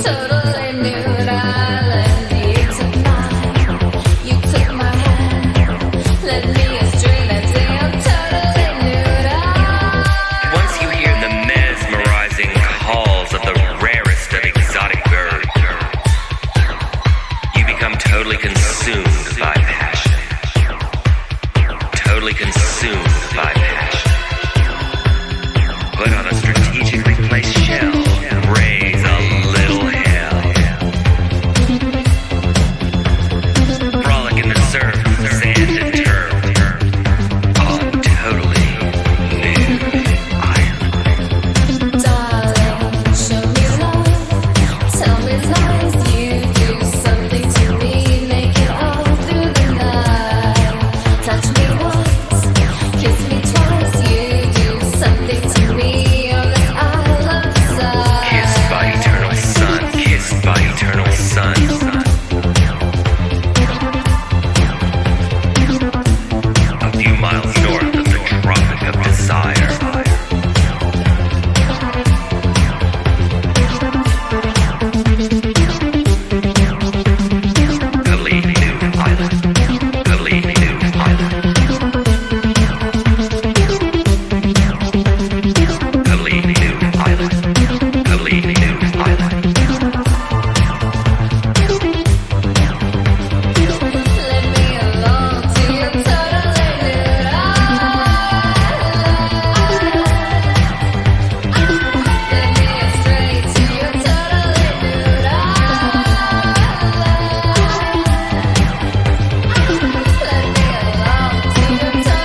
totally nude island. You took mine, you took my hand, led me astray that day. I'm totally nude island. Once you hear the mesmerizing calls of the rarest of exotic birds, you become totally consumed by passion. Totally consumed by passion. Put on a strategically placed shell, raise a little hell. Frolic in the surf, sand and turf, on totally nude island. Darling, show me love, tell me lies. You do something to me, make it all through the night. Touch me once, kiss me twice. You do something to me, oh, that I love desire. Kissed by eternal sun, kissed by eternal sun. A few miles north of the Tropic of Desire. Complete new island. Complete new island. Complete new island. Complete new island. Let me along to your totally nude island. Let me astray to your totally nude island. Let me along to your totally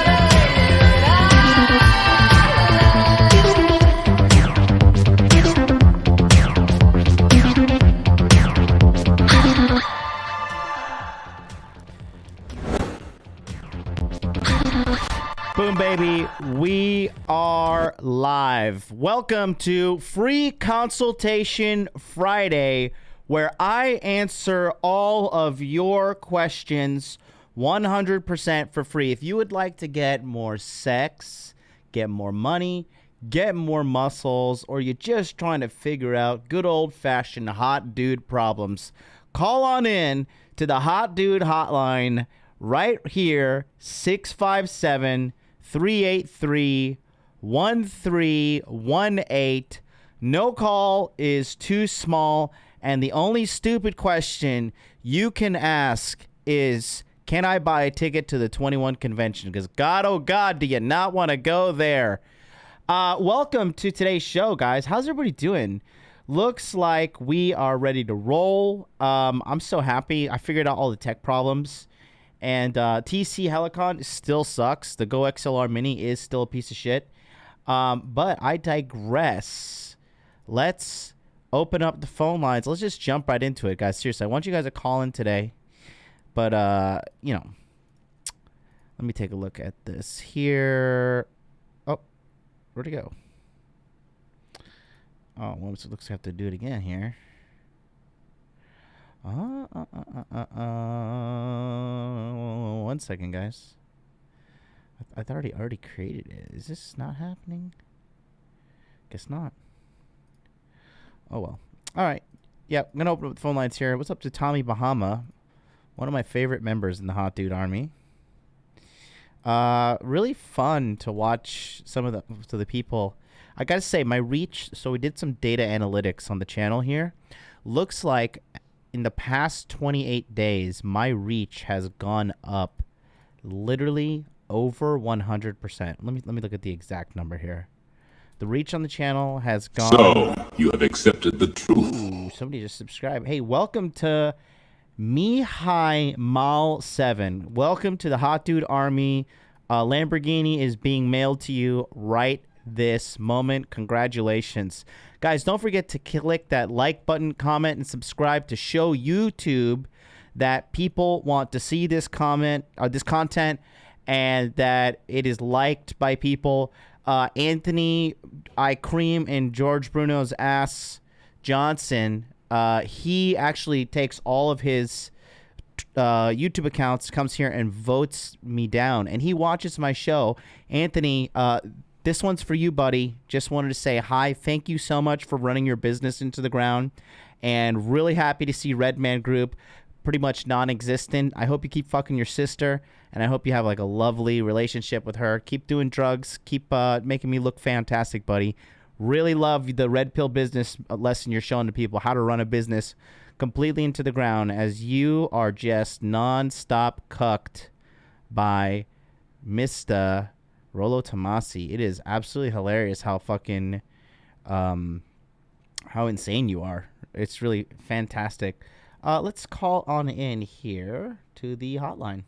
Boom, baby. We are live. Welcome to Free Consultation Friday, where I answer all of your questions 100% for free. If you would like to get more sex, get more money, get more muscles, or you're just trying to figure out good old-fashioned hot dude problems, call on in to the Hot Dude Hotline right here, 657-383-1318. No call is too small, and the only stupid question you can ask is, can I buy a ticket to the 21 convention? Because God, oh God, do you not want to go there? Welcome to today's show, guys. How's everybody doing? Looks like we are ready to roll. I'm so happy. I figured out all the tech problems. And TC Helicon still sucks. The Go XLR Mini is still a piece of shit. But I digress. Let's open up the phone lines. Let's just jump right into it, guys. Seriously, I want you guys to call in today. But, you know, let me take a look at this here. Oh, where'd it go? Oh, well, it looks like I have to do it again here. One second, guys. I thought I already created it. Is this not happening? Guess not. Oh, well. All right. Yeah, I'm going to open up the phone lines here. What's up to Tommy Bahama? One of my favorite members in the Hot Dude Army. Really fun to watch some of the people. I got to say, my reach, so we did some data analytics on the channel here. Looks like in the past 28 days, my reach has gone up literally over 100%. Let me look at the exact number here. The reach on the channel has gone... So, you have accepted the truth. Ooh, somebody just subscribed. Hey, welcome to Mihai Mal 7. Welcome to the Hot Dude Army. Lamborghini is being mailed to you right this moment. Congratulations. Guys, don't forget to click that like button, comment, and subscribe to show YouTube that people want to see this content and that it is liked by people. Anthony I Cream and George Bruno's ass Johnson, he actually takes all of his YouTube accounts, comes here and votes me down, and he watches my show. Anthony, this one's for you, buddy. Just wanted to say hi. Thank you so much for running your business into the ground and really happy to see Red Man Group pretty much non-existent. I hope you keep fucking your sister, and I hope you have like a lovely relationship with her. Keep doing drugs. Keep making me look fantastic, buddy. Really love the red pill business lesson you're showing to people, how to run a business completely into the ground, as you are just non-stop cucked by Mr. Rollo Tomasi. It is absolutely hilarious how fucking how insane you are. It's really fantastic. Let's call on in here to the hotline.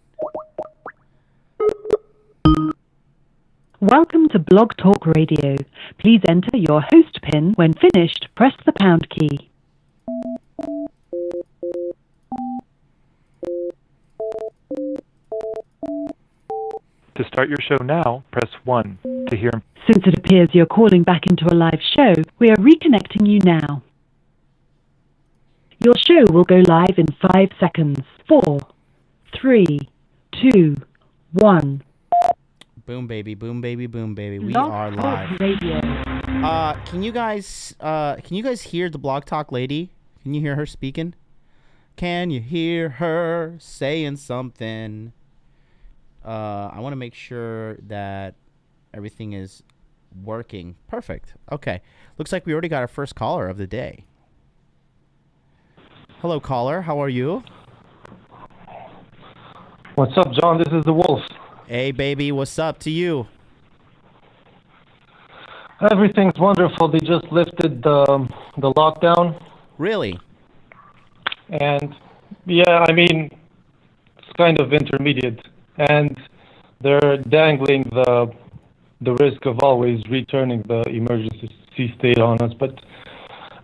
Welcome to Blog Talk Radio. Please enter your host PIN. When finished, press the pound key. To start your show now, press 1. To hear... Since it appears you're calling back into a live show, we are reconnecting you now. Your show will go live in 5 seconds. 4, 3, 2, 1. Boom, baby, boom, baby, boom, baby. We Blog are Talk live. Radio. Can you guys hear the Blog Talk lady? Can you hear her speaking? Can you hear her saying something? I want to make sure that everything is working. Perfect. Okay. Looks like we already got our first caller of the day. Hello, caller. How are you? What's up, John? This is the Wolf. Hey, baby. What's up to you? Everything's wonderful. They just lifted the lockdown. Really? And, yeah, I mean, it's kind of intermediate. And they're dangling the risk of always returning the emergency state on us. But,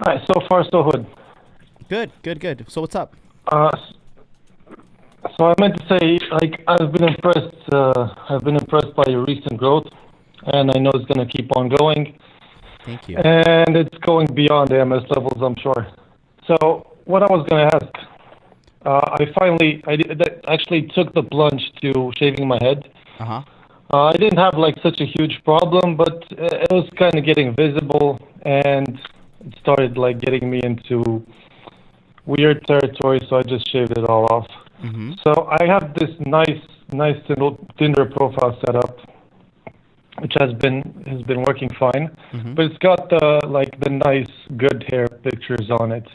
all right, so far, so good. Good. So what's up? So I meant to say, like, I've been impressed by your recent growth, and I know it's going to keep on going. Thank you. And it's going beyond the MS levels, I'm sure. So what I was going to ask, I actually took the plunge to shaving my head. Uh-huh. I didn't have like such a huge problem, but it was kind of getting visible, and it started like getting me into weird territory, so I just shaved it all off. Mm-hmm. So I have this nice Tinder profile set up, which has been working fine, Mm-hmm. but it's got the nice good hair pictures on it.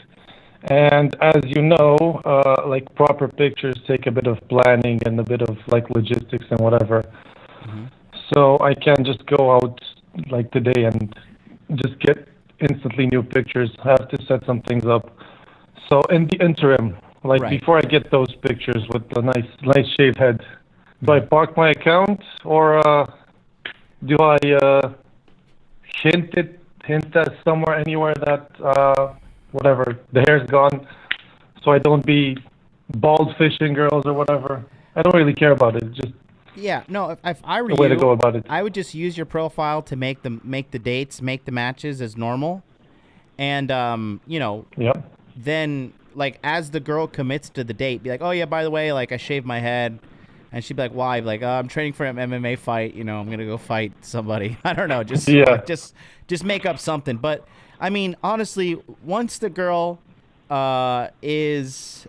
And as you know, like proper pictures take a bit of planning and a bit of like logistics and whatever. Mm-hmm. So I can't just go out like today and just get instantly new pictures. I have to set some things up. So in the interim, like Right. before I get those pictures with the nice shaved head, do I park my account or do I hint that somewhere anywhere that whatever, the hair's gone, so I don't be bald fishing girls or whatever? I don't really care about it. Just Yeah, no, if I were the way to you, go about it. I would just use your profile to make the dates, make the matches as normal. And Yep. then like as the girl commits to the date, be like, "Oh yeah, by the way, like I shaved my head." And she'd be like, "Why?" Be like, I'm training for an MMA fight. I'm going to go fight somebody. I don't know. Just Yeah. just make up something. But I mean, honestly, once the girl is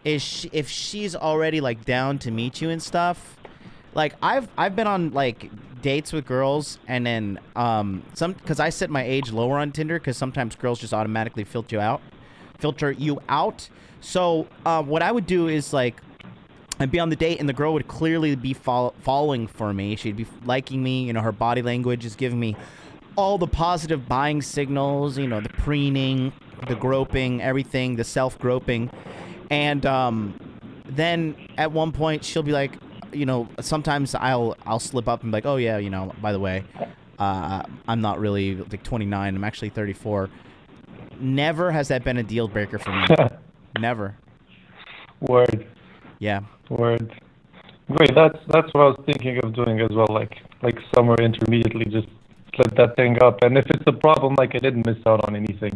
if she's already like down to meet you and stuff, like I've been on like dates with girls, and then because I set my age lower on Tinder because sometimes girls just automatically filter you out. So what I would do is like I'd be on the date and the girl would clearly be falling for me. She'd be liking me. Her body language is giving me all the positive buying signals, the preening, the groping, everything, the self-groping. And then at one point she'll be like, sometimes I'll slip up and be like, "Oh yeah, by the way, I'm not really like 29. I'm actually 34. Never has that been a deal breaker for me. Never. Word. Yeah. Word. Great. That's what I was thinking of doing as well. Like somewhere intermediately, just let that thing up. And if it's a problem, like I didn't miss out on anything.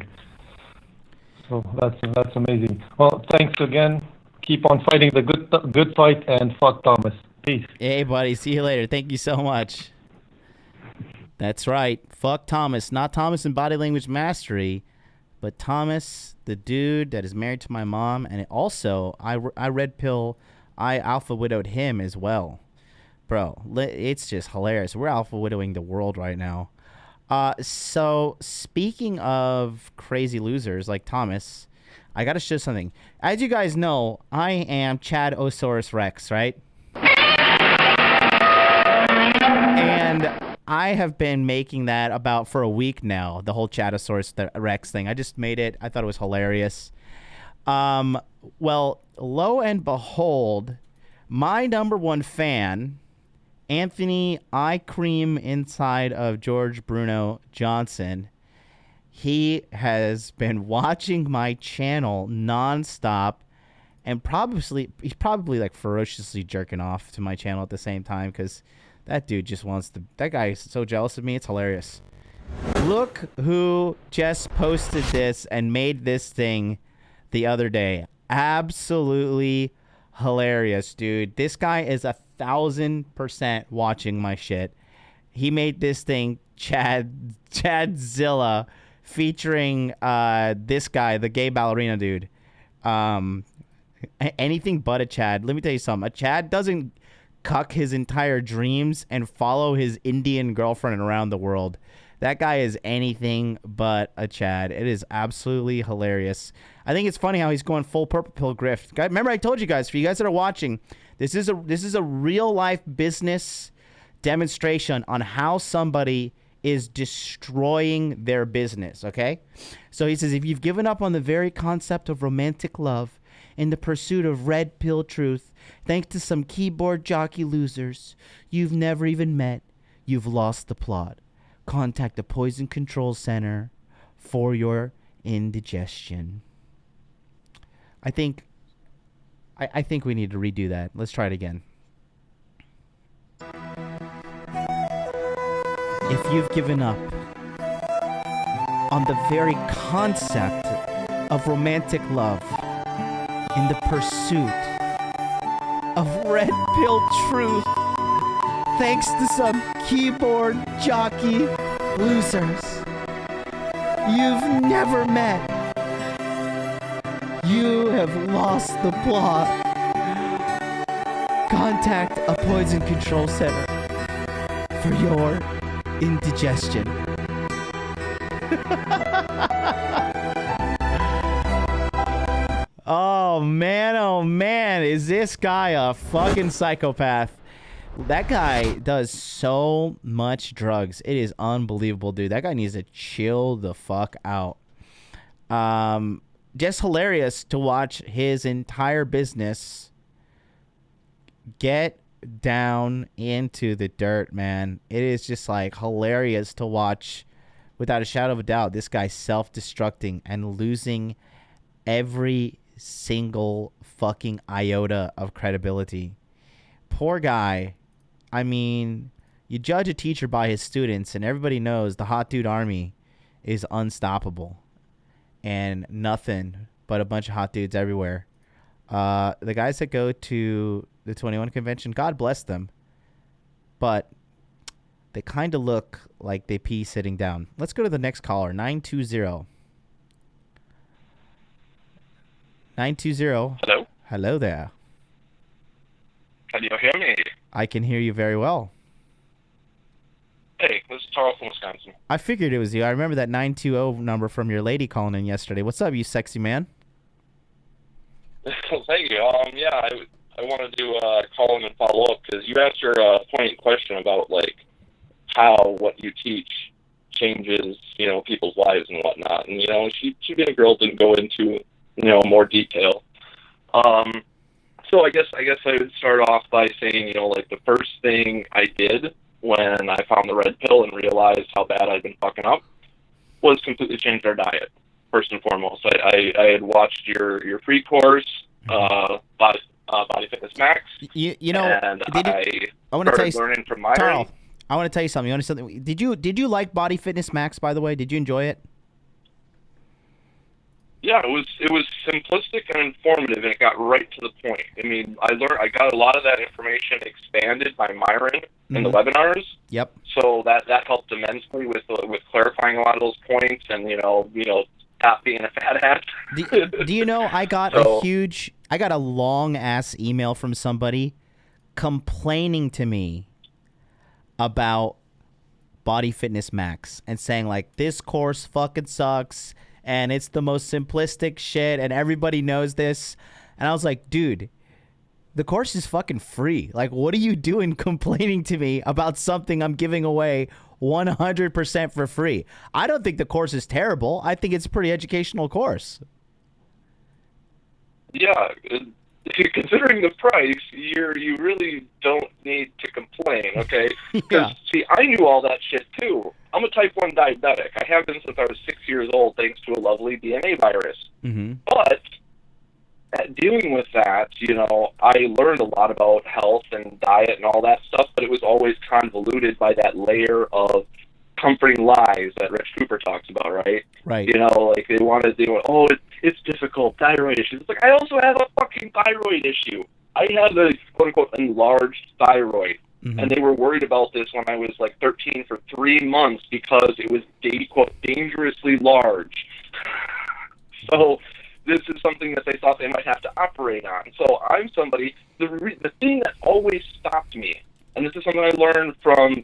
So that's amazing. Well, thanks again. Keep on fighting the good fight, and fuck Thomas. Peace. Hey, buddy. See you later. Thank you so much. That's right. Fuck Thomas. Not Thomas in Body Language Mastery, But Thomas, the dude that is married to my mom, and also I red pill, I alpha widowed him as well. Bro, it's just hilarious. We're alpha widowing the world right now. So speaking of crazy losers like Thomas, I got to show something. As you guys know, I am Chad Osaurus Rex, right? And I have been making that for a week now, the whole Chadosaurus Rex thing. I just made it. I thought it was hilarious. Well, lo and behold, my number one fan, Anthony Eye Cream inside of George Bruno Johnson, he has been watching my channel nonstop, and he's probably like ferociously jerking off to my channel at the same time, because that dude just wants to. That guy is so jealous of me. It's hilarious. Look who just posted this and made this thing the other day. Absolutely hilarious, dude. This guy is 1,000% watching my shit. He made this thing, Chadzilla, featuring this guy, the gay ballerina dude. Anything but a Chad. Let me tell you something. A Chad doesn't cuck his entire dreams and follow his Indian girlfriend around the world. That guy is anything but a Chad. It is absolutely hilarious. I think it's funny how he's going full purple pill grift. Remember, I told you guys, for you guys that are watching, this is a real life business demonstration on how somebody is destroying their business. Okay, so he says, if you've given up on the very concept of romantic love in the pursuit of red pill truth, thanks to some keyboard jockey losers you've never even met, you've lost the plot. Contact the Poison Control Center for your indigestion. I think we need to redo that. Let's try it again. If you've given up on the very concept of romantic love in the pursuit of red pill truth, thanks to some keyboard jockey losers you've never met, you have lost the plot. Contact a Poison Control Center for your indigestion. Oh man, is this guy a fucking psychopath? That guy does so much drugs. It is unbelievable, dude. That guy needs to chill the fuck out. Just hilarious to watch his entire business get down into the dirt, man. It is just like hilarious to watch, without a shadow of a doubt, this guy self-destructing and losing every single fucking iota of credibility. Poor guy. I mean, you judge a teacher by his students, and everybody knows the Hot Dude Army is unstoppable. And nothing but a bunch of hot dudes everywhere. The guys that go to the 21 convention, God bless them. But they kind of look like they pee sitting down. Let's go to the next caller, 920. 920. Hello? Hello there. Can you hear me? I can hear you very well. Hey, this is Charles from Wisconsin. I figured it was you. I remember that 920 number from your lady calling in yesterday. What's up, you sexy man? Thank you. Yeah, I wanted to call in and follow up because you asked your poignant question about like how what you teach changes, people's lives and whatnot. And she being a girl didn't go into more detail. So I guess I would start off by saying like the first thing I did when I found the red pill and realized how bad I'd been fucking up was completely change our diet. First and foremost, I had watched your free course, Body Fitness Max. And I want to tell you, learning from Myron. Carl, I want to tell you something. Did you like Body Fitness Max, by the way? Did you enjoy it? Yeah, it was simplistic and informative, and it got right to the point. I mean, I got a lot of that information expanded by Myron in the webinars. Yep. So that helped immensely with clarifying a lot of those points, and stop being a fat ass. Do you know I got a long ass email from somebody complaining to me about Body Fitness Max and saying like, this course fucking sucks and it's the most simplistic shit and everybody knows this. And I was like, dude, the course is fucking free. Like, what are you doing complaining to me about something I'm giving away 100% for free? I don't think the course is terrible. I think it's a pretty educational course. Yeah, if you're considering the price, you really don't need to complain, okay? Because, see, I knew all that shit, too. I'm a type 1 diabetic. I have been since I was 6 years old, thanks to a lovely DNA virus. Mm-hmm. But at dealing with that, you know, I learned a lot about health and diet and all that stuff, but it was always convoluted by that layer of comforting lies that Rich Cooper talks about, right? Right. You know, like they went, it's difficult, thyroid issues. It's like, I also have a fucking thyroid issue. I have a quote-unquote enlarged thyroid. Mm-hmm. And they were worried about this when I was like 13 for 3 months because it was, quote, dangerously large. So this is something that they thought they might have to operate on. So I'm somebody, the thing that always stopped me, and this is something I learned from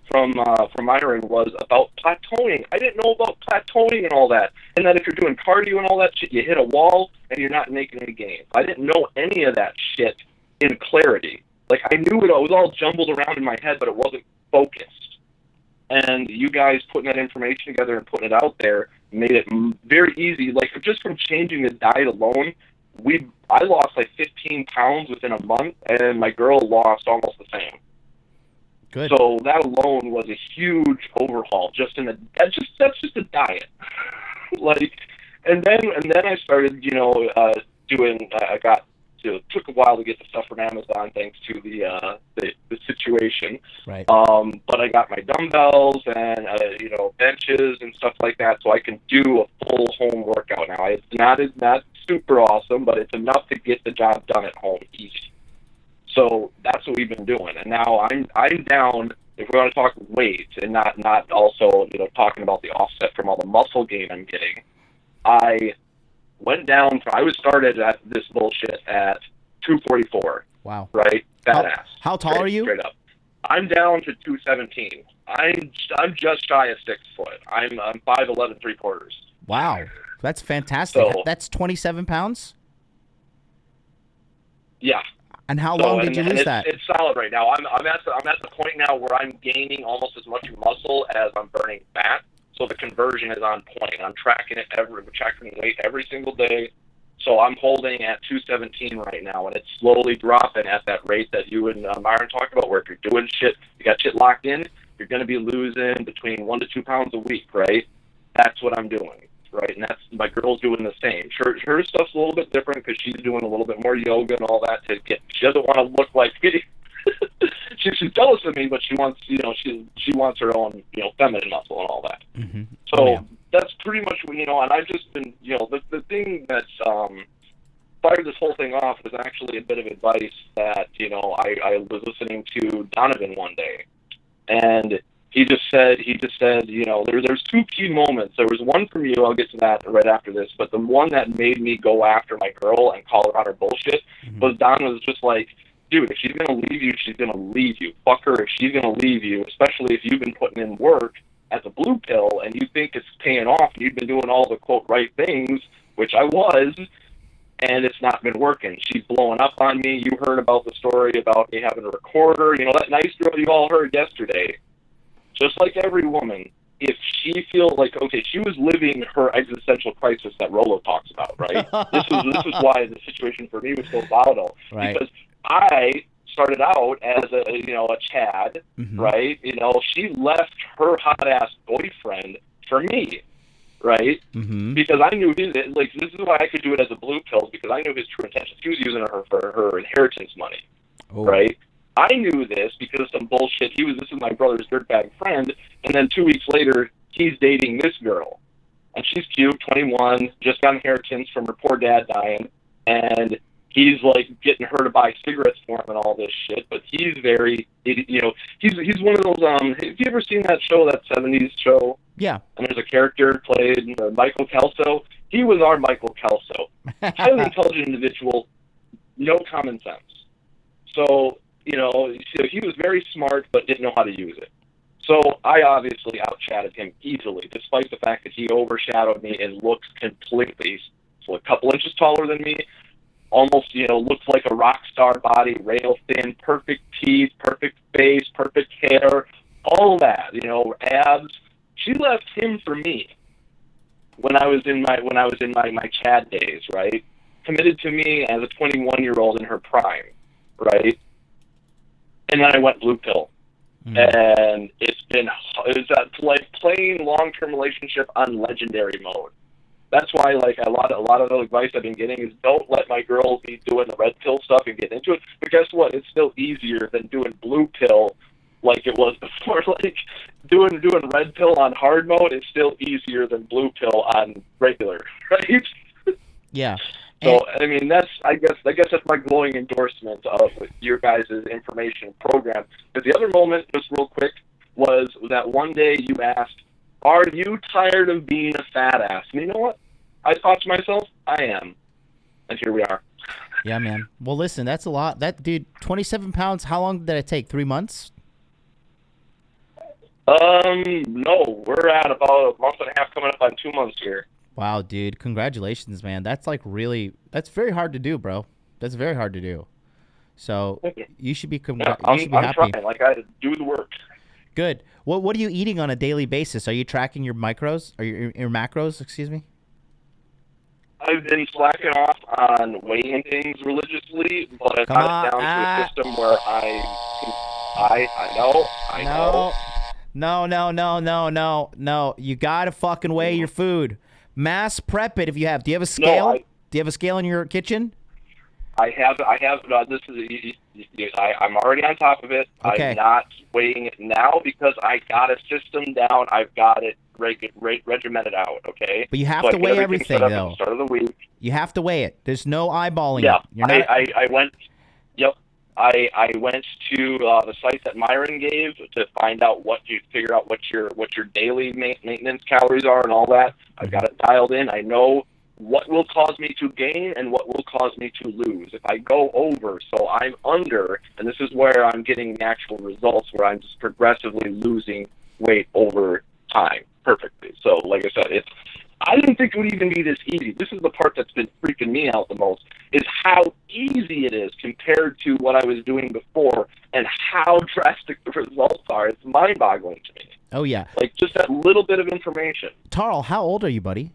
Myron, was about plateauing. I didn't know about plateauing and all that, and that if you're doing cardio and all that shit, you hit a wall and you're not making any gains. I didn't know any of that shit in clarity. Like, I knew it was all jumbled around in my head, but it wasn't focused. And you guys putting that information together and putting it out there made it very easy. Like, just from changing the diet alone, I lost like 15 pounds within a month, and my girl lost almost the same. Good. So that alone was a huge overhaul. That's just a diet. Like, and then I started, you know, took a while to get the stuff from Amazon thanks to the situation. Right. But I got my dumbbells and you know, benches and stuff like that, so I can do a full home workout now. It's not super awesome, but it's enough to get the job done at home easy. So that's what we've been doing, and now I'm down. If we want to talk weight and not also, you know, talking about the offset from all the muscle gain I'm getting, I went down. I was started at this bullshit at 244. Wow. Right? Badass. How tall are you? Straight up. I'm down to 217. I'm just shy of 6 foot. I'm 5'11" 3/4. Wow. That's fantastic. So, that's 27 pounds? Yeah. And how long did you lose that? It's solid right now. I'm at the point now where I'm gaining almost as much muscle as I'm burning fat. So the conversion is on point. I'm tracking weight every single day. So I'm holding at 217 right now, and it's slowly dropping at that rate that you and Myron talked about, where if you're doing shit, you got shit locked in, you're going to be losing between 1 to 2 pounds a week, right? That's what I'm doing, right? And that's, my girl's doing the same. Her stuff's a little bit different because she's doing a little bit more yoga and all that she doesn't want to look like she's jealous of me, but she wants, you know, she wants her own, you know, feminine muscle and all that. Mm-hmm. So that's pretty much, you know, and I've just been, you know, the thing that's fired this whole thing off was actually a bit of advice that, you know, I was listening to Donovan one day, and he just said, you know, there's 2 key moments. There was one from you, I'll get to that right after this, but the one that made me go after my girl and call her on her bullshit was Don was just like, dude, if she's going to leave you, she's going to leave you. Fuck her if she's going to leave you, especially if you've been putting in work at the blue pill and you think it's paying off and you've been doing all the, quote, right things, which I was, and it's not been working. She's blowing up on me. You heard about the story about me having a recorder. You know, that nice girl you all heard yesterday. Just like every woman, if she feels like, okay, she was living her existential crisis that Rolo talks about, right? This is why the situation for me was so volatile. Right. Because I started out as a Chad, right? You know, she left her hot-ass boyfriend for me, right? Because I knew this is why I could do it as a blue pill, because I knew his true intentions. He was using her for her inheritance money, right? I knew this because of some bullshit. This is my brother's dirtbag friend, and then 2 weeks later, he's dating this girl. And she's cute, 21, just got inheritance from her poor dad dying, and he's like getting her to buy cigarettes for him and all this shit, but he's very, you know, he's one of those, have you ever seen that show, that 70s show? Yeah. And there's a character played, Michael Kelso. He was our Michael Kelso. Highly intelligent individual, no common sense. So, you know, so he was very smart but didn't know how to use it. So I obviously outchatted him easily, despite the fact that he overshadowed me and looks completely, so a couple inches taller than me, almost, you know, looks like a rock star body, rail thin, perfect teeth, perfect face, perfect hair, all that, you know, abs. She left him for me when I was in my Chad days, right? Committed to me as a 21-year-old in her prime, right? And then I went blue pill. And it's like playing long-term relationship on legendary mode. That's why, like, a lot of the advice I've been getting is don't let my girls be doing the red pill stuff and get into it. But guess what? It's still easier than doing blue pill like it was before. Like doing red pill on hard mode is still easier than blue pill on regular, right? Yeah. So I mean, I guess that's my glowing endorsement of your guys' information program. But the other moment, just real quick, was that one day you asked, "Are you tired of being a fat ass?" And you know what? I thought to myself, I am, and here we are. Yeah, man. Well, listen, that's a lot. That dude, 27 pounds. How long did it take? 3 months? No, we're at about a month and a half, coming up on 2 months here. Wow, dude. Congratulations, man. That's like that's very hard to do, bro. That's very hard to do. So you should be, Yeah, you should be I'm happy. trying. Like, I do the work. Good. What are you eating on a daily basis? Are you tracking your macros or your macros? Excuse me. I've been slacking off on weighing things religiously, but I've got it down to a system where I know. No. You gotta fucking weigh your food. Mass prep it if you have. Do you have a scale? Do you have a scale in your kitchen? I have. This is. I'm already on top of it. Okay. I'm not weighing it now because I got a system down. I've got it regimented out. Okay. But you have to weigh everything though. At the start of the week. You have to weigh it. There's no eyeballing Yeah. it. You're not... I went. Yep. I went to the site that Myron gave to find out figure out what your daily maintenance calories are and all that. I've got it dialed in. I know what will cause me to gain and what will cause me to lose. If I go over, so I'm under, and this is where I'm getting natural results, where I'm just progressively losing weight over time perfectly. So, like I said, I didn't think it would even be this easy. This is the part that's been freaking me out the most, is how easy it is compared to what I was doing before and how drastic the results are. It's mind-boggling to me. Oh, yeah. Like, just that little bit of information. Tarl, how old are you, buddy?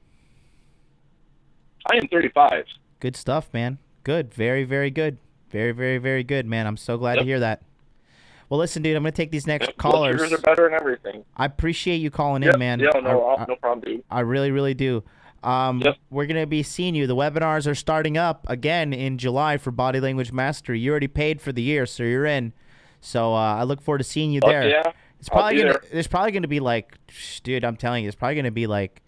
I am 35. Good stuff, man. Good. Very, very good. Very, very, very good, man. I'm so glad to hear that. Well, listen, dude, I'm going to take these next callers. Blood sugars are better and everything. I appreciate you calling in, man. Yeah, no problem, dude. I really, really do. We're going to be seeing you. The webinars are starting up again in July for Body Language Mastery. You already paid for the year, so you're in. So I look forward to seeing you there. Yeah. There's probably going to be like, dude, I'm telling you, there's probably going to be like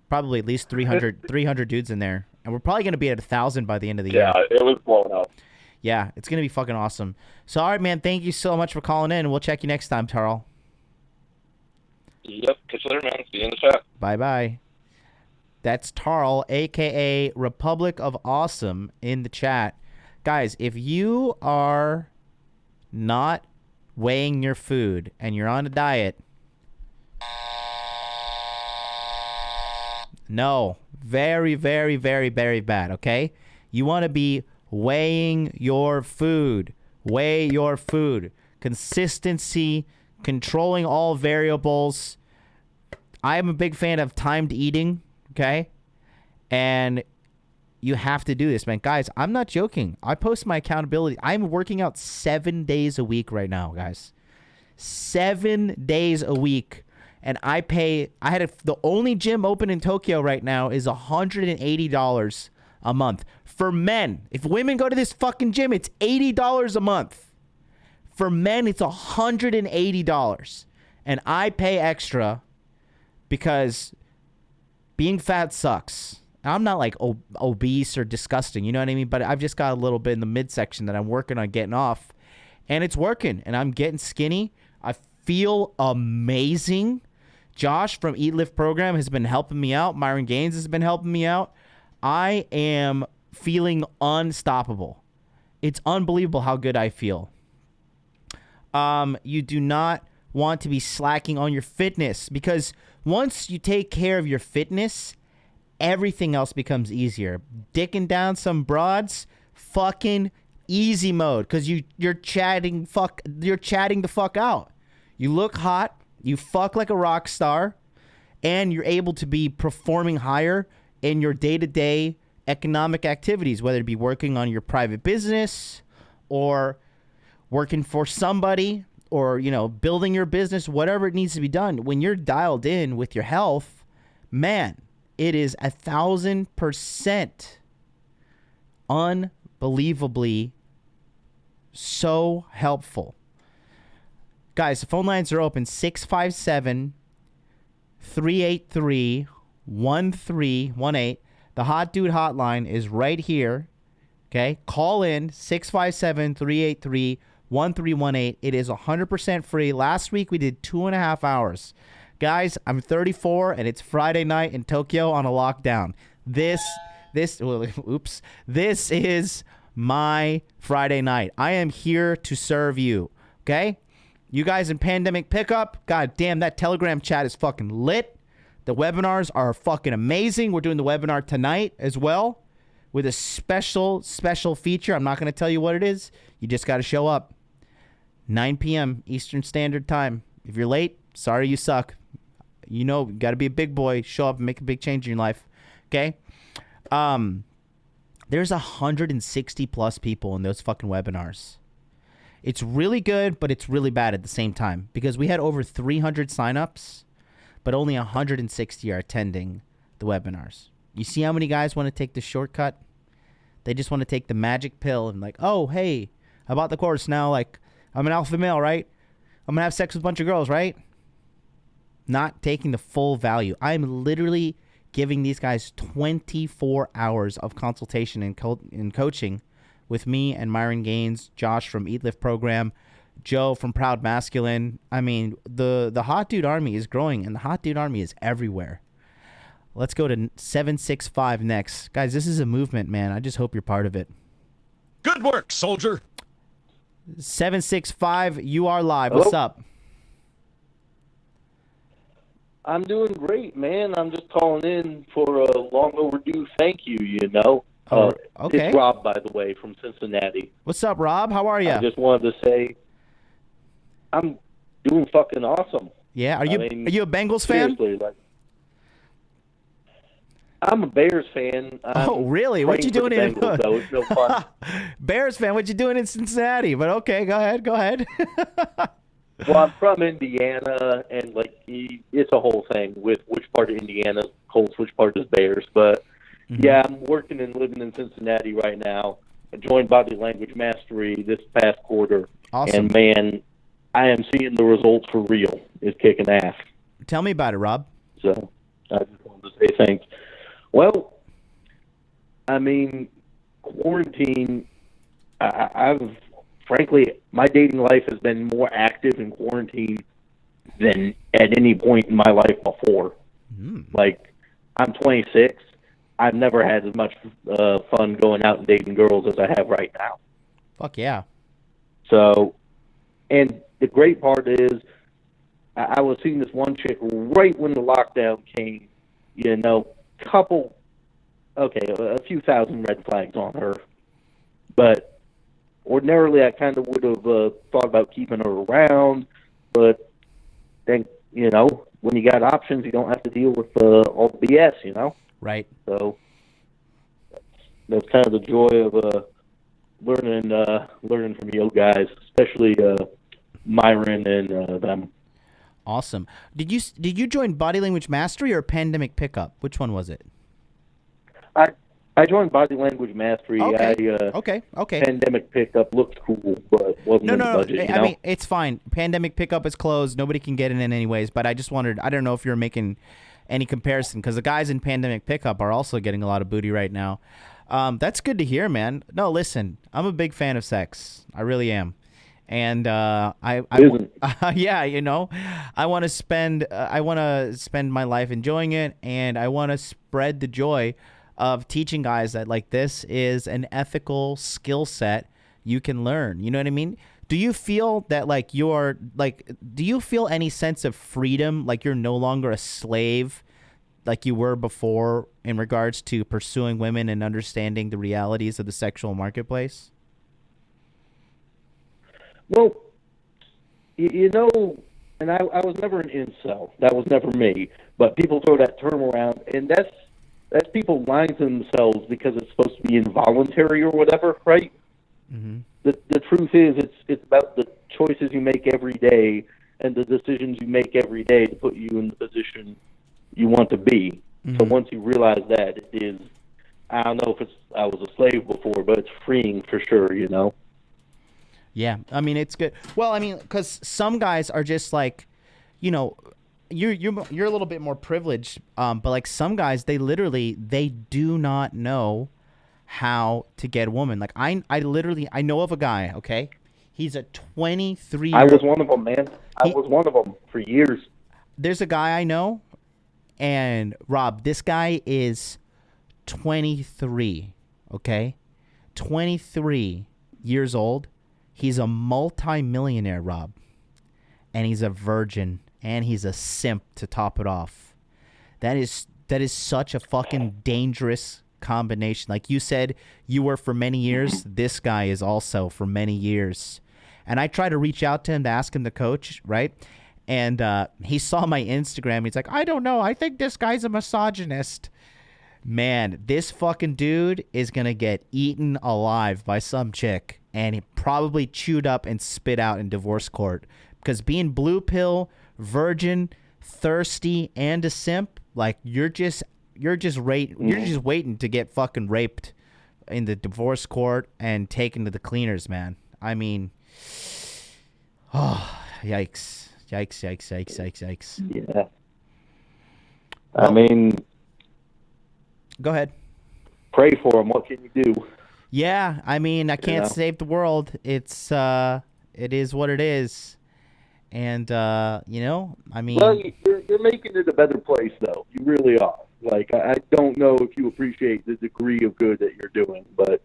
probably at least 300 dudes in there. And we're probably going to be at 1,000 by the end of the year. Yeah, it was blown up. Yeah, it's going to be fucking awesome. So, all right, man, thank you so much for calling in. We'll check you next time, Tarl. Yep, catch you later, man. See you in the chat. Bye-bye. That's Tarl, a.k.a. Republic of Awesome, in the chat. Guys, if you are not weighing your food and you're on a diet, no, very, very, very, very bad, okay? You want to be weighing your food. Weigh your food. Consistency, controlling all variables. I am a big fan of timed eating, okay? And you have to do this, man. Guys, I'm not joking. I post my accountability. I'm working out 7 days a week right now, guys. 7 days a week. And the only gym open in Tokyo right now is $180 a month for men. If women go to this fucking gym, it's $80 a month. For men, it's $180. And I pay extra because being fat sucks. I'm not like obese or disgusting, you know what I mean? But I've just got a little bit in the midsection that I'm working on getting off. And it's working. And I'm getting skinny. I feel amazing. Josh from Eat Lift Program has been helping me out. Myron Gaines has been helping me out. I am feeling unstoppable. It's unbelievable how good I feel. You do not want to be slacking on your fitness, because once you take care of your fitness, everything else becomes easier. Dicking down some broads, fucking easy mode, because you're chatting the fuck out. You look hot, you fuck like a rock star, and you're able to be performing higher in your day-to-day economic activities, whether it be working on your private business or working for somebody, or, you know, building your business, whatever it needs to be done. When you're dialed in with your health, man, it is 1,000% unbelievably so helpful. Guys, the phone lines are open. 657-383-1318. The Hot Dude Hotline is right here. Okay, call in 657-383-1318. It is 100% free. Last week we did 2.5 hours. Guys, I'm 34 and it's Friday night in Tokyo on a lockdown. This is my Friday night. I am here to serve you. Okay, you guys in pandemic pickup, god damn, that Telegram chat is fucking lit. The webinars are fucking amazing. We're doing the webinar tonight as well, with a special feature. I'm not going to tell you what it is. You just got to show up. 9 p.m. Eastern Standard Time. If you're late, sorry, you suck. You know, you got to be a big boy. Show up and make a big change in your life. Okay? There's 160 plus people in those fucking webinars. It's really good, but it's really bad at the same time, because we had over 300 signups, but only 160 are attending the webinars. You see how many guys want to take the shortcut? They just want to take the magic pill and like, oh, hey, I bought the course now. Like, I'm an alpha male, right? I'm going to have sex with a bunch of girls, right? Not taking the full value. I'm literally giving these guys 24 hours of consultation and coaching with me and Myron Gaines, Josh from Eat Lift Program, Joe from Proud Masculine. I mean, the Hot Dude Army is growing, and the Hot Dude Army is everywhere. Let's go to 765 next. Guys, this is a movement, man. I just hope you're part of it. Good work, soldier. 765, you are live. Hello? What's up? I'm doing great, man. I'm just calling in for a long overdue thank you, you know. Okay. It's Rob, by the way, from Cincinnati. What's up, Rob? How are you? I just wanted to say I'm doing fucking awesome. Yeah, are you a Bengals fan? Seriously, like, I'm a Bears fan. Oh, really? What you doing in Bengals, though. It's no fun. Bears fan? What you doing in Cincinnati? But okay, go ahead. Well, I'm from Indiana, and like it's a whole thing with which part of Indiana is Colts, which part is Bears. But yeah, I'm working and living in Cincinnati right now. I joined Body Language Mastery this past quarter, Awesome. and man, I am seeing the results for real. It's kicking ass. Tell me about it, Rob. So I just wanted to say thanks. Well, I mean, quarantine. I've frankly, my dating life has been more active in quarantine than at any point in my life before. Like, I'm 26. I've never had as much fun going out and dating girls as I have right now. Fuck yeah. So, and the great part is, I was seeing this one chick right when the lockdown came, you know, a few thousand red flags on her. But ordinarily, I kind of would have thought about keeping her around. But then, you know, when you got options, you don't have to deal with all the BS, you know? Right. So that's kind of the joy of learning from you guys, especially Myron and them. Awesome. Did you join Body Language Mastery or Pandemic Pickup? Which one was it? I joined Body Language Mastery. Okay. Pandemic Pickup looked cool, but wasn't in the budget. I mean, it's fine. Pandemic Pickup is closed. Nobody can get in it anyways. But I just wondered. I don't know if you're making any comparison, because the guys in Pandemic Pickup are also getting a lot of booty right now. That's good to hear, man. No, listen, I'm a big fan of sex. I really am. And yeah, you know, I want to spend my life enjoying it, and I want to spread the joy of teaching guys that like this is an ethical skill set you can learn. You know what I mean? Do you feel that like do you feel any sense of freedom, like you're no longer a slave like you were before in regards to pursuing women and understanding the realities of the sexual marketplace? Well, you know, and I was never an incel. That was never me. But people throw that term around, and that's people lying to themselves because it's supposed to be involuntary or whatever, right? Mm-hmm. The truth is, it's about the choices you make every day and the decisions you make every day to put you in the position you want to be. Mm-hmm. So once you realize that, it is, I don't know if I was a slave before, but it's freeing for sure, you know? Yeah, I mean, it's good. Well, I mean, because some guys are just like, you know, you're a little bit more privileged, but like some guys, they do not know how to get a woman. Like I know of a guy. Okay, he's a 23. I was one of them, man. I was one of them for years. There's a guy I know, and Rob, this guy is 23. Okay, 23 years old. He's a multi-millionaire, Rob, and he's a virgin, and he's a simp to top it off. That is such a fucking dangerous combination. Like you said, you were for many years. This guy is also for many years. And I tried to reach out to him to ask him to coach, right? And he saw my Instagram. He's like, I don't know. I think this guy's a misogynist. Man, this fucking dude is going to get eaten alive by some chick and he probably chewed up and spit out in divorce court. Because being blue pill, virgin, thirsty, and a simp, like you're just waiting to get fucking raped in the divorce court and taken to the cleaners, man. I mean, oh, yikes. Yeah. I mean, go ahead. Pray for him. What can you do? Yeah, I mean, I can't save the world. It is what it is. And, you know, I mean... Well, you're making it a better place, though. You really are. Like, I don't know if you appreciate the degree of good that you're doing, but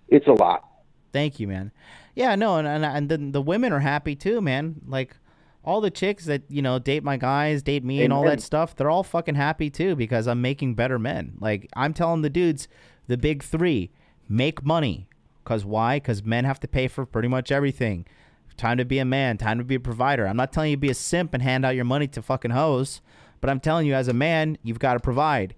it's a lot. Thank you, man. Yeah, no, and then the women are happy, too, man. Like, all the chicks that, you know, date my guys, date me, and all that stuff, they're all fucking happy, too, because I'm making better men. Like, I'm telling the dudes, the big three, make money. Because why? Because men have to pay for pretty much everything. Time to be a man, time to be a provider. I'm not telling you to be a simp and hand out your money to fucking hoes, but I'm telling you as a man, you've got to provide.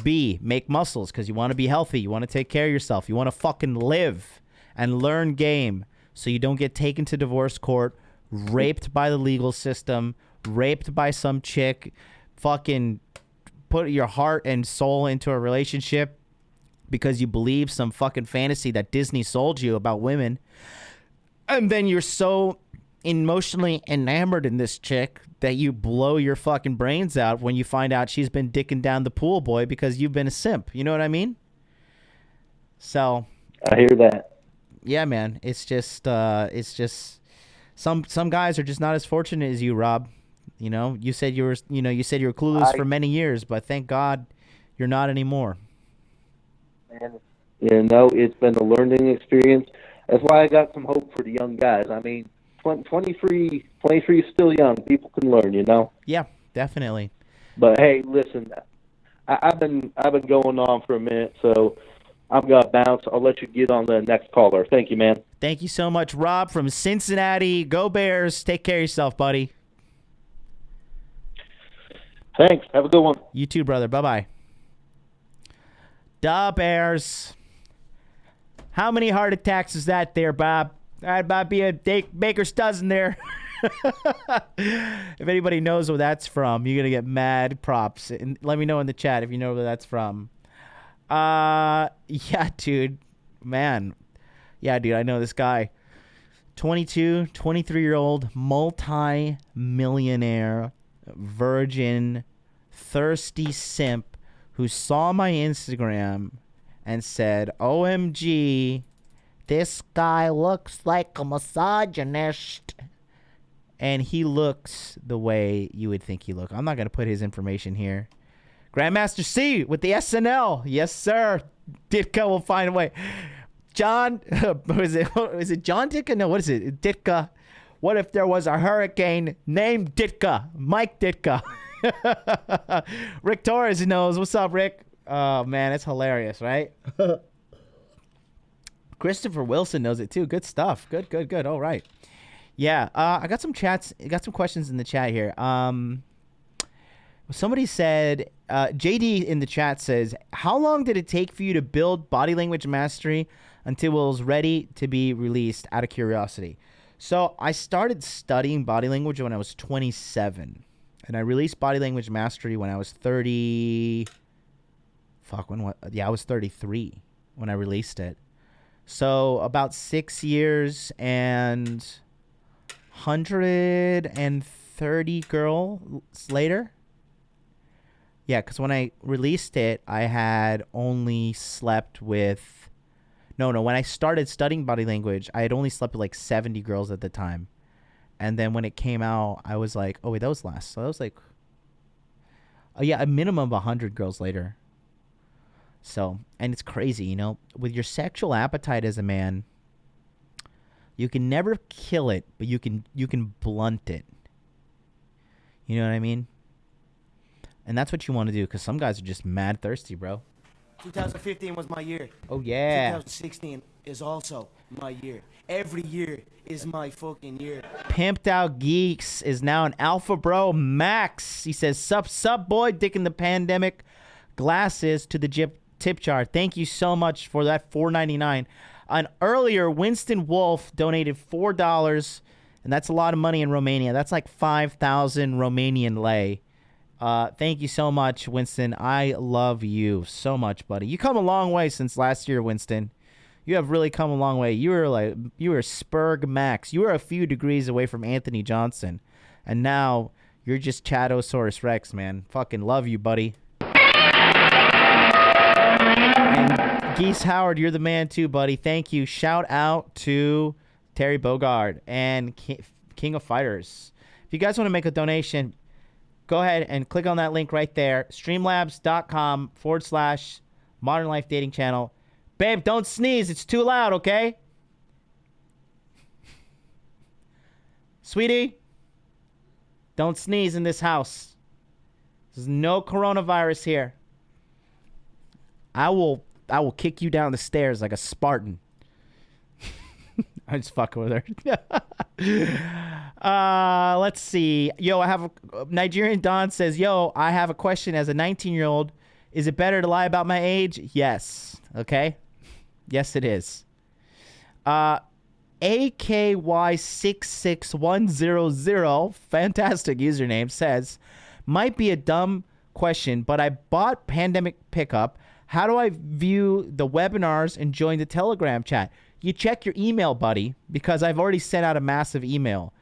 B, make muscles because you want to be healthy. You want to take care of yourself. You want to fucking live and learn game so you don't get taken to divorce court, raped by the legal system, raped by some chick, fucking put your heart and soul into a relationship because you believe some fucking fantasy that Disney sold you about women. And then you're so emotionally enamored in this chick that you blow your fucking brains out when you find out she's been dicking down the pool boy because you've been a simp. You know what I mean? So I hear that. Yeah, man. It's just some guys are just not as fortunate as you, Rob. You know, you said you were clueless for many years, but thank God you're not anymore. And, you know, it's been a learning experience. That's why I got some hope for the young guys. I mean, 23 is still young. People can learn, you know? Yeah, definitely. But, hey, listen, I've been going on for a minute, so I'm going to bounce. I'll let you get on the next caller. Thank you, man. Thank you so much, Rob from Cincinnati. Go Bears. Take care of yourself, buddy. Thanks. Have a good one. You too, brother. Bye-bye. Da Bears. How many heart attacks is that there, Bob? That might be a baker's dozen there. If anybody knows where that's from, you're going to get mad props. And let me know in the chat if you know where that's from. Yeah, dude. Man. Yeah, dude, I know this guy. 23-year-old, multi-millionaire, virgin, thirsty simp who saw my Instagram and said, OMG, this guy looks like a misogynist. And he looks the way you would think he looked. I'm not going to put his information here Grandmaster C with the SNL. Yes, sir. Ditka will find a way. John, is it John Ditka? No, what is it? Ditka. What if there was a hurricane named Ditka? Mike Ditka. Rick Torres knows. What's up, Rick? Oh, man, it's hilarious, right? Christopher Wilson knows it, too. Good stuff. Good. All right. Yeah, I got some chats. I got some questions in the chat here. Somebody said, JD in the chat says, how long did it take for you to build body language mastery until it was ready to be released, out of curiosity? So I started studying body language when I was 27. And I released body language mastery when I was 30. I was 33 when I released it. So about 6 years and 130 girls later. Yeah, because when I released it, I had only slept with... No, when I started studying body language, I had only slept with like 70 girls at the time. And then when it came out, I was like, oh, wait, that was last. So that was like... Oh, yeah, a minimum of 100 girls later. So, and it's crazy, you know? With your sexual appetite as a man, you can never kill it, but you can blunt it. You know what I mean? And that's what you want to do, because some guys are just mad thirsty, bro. 2015 was my year. Oh, yeah. 2016 is also my year. Every year is my fucking year. Pimped Out Geeks is now an alpha bro. Max, he says, sup, boy, dick in the pandemic. Glasses to the tip jar. Thank you so much for that $4.99. And earlier, Winston Wolf donated $4, and that's a lot of money in Romania. That's like 5,000 Romanian lei. Thank you so much, Winston. I love you so much, buddy. You come a long way since last year, Winston. You have really come a long way. You were Spurg Max. You were a few degrees away from Anthony Johnson. And now you're just Chadosaurus Rex, man. Fucking love you, buddy. And Geese Howard, you're the man too, buddy. Thank you. Shout out to Terry Bogard and King of Fighters. If you guys want to make a donation, go ahead and click on that link right there. Streamlabs.com/Modern Life Dating Channel. Babe, don't sneeze. It's too loud, okay? Sweetie, don't sneeze in this house. There's no coronavirus here. I will kick you down the stairs like a Spartan. I'm just fucking with her. Let's see. Yo, I have a Nigerian Don says, yo, I have a question as a 19-year-old. Is it better to lie about my age? Yes. Okay. Yes, it is. AKY66100, fantastic username, says, might be a dumb question, but I bought Pandemic Pickup. How do I view the webinars and join the Telegram chat? You check your email, buddy, because I've already sent out a massive email.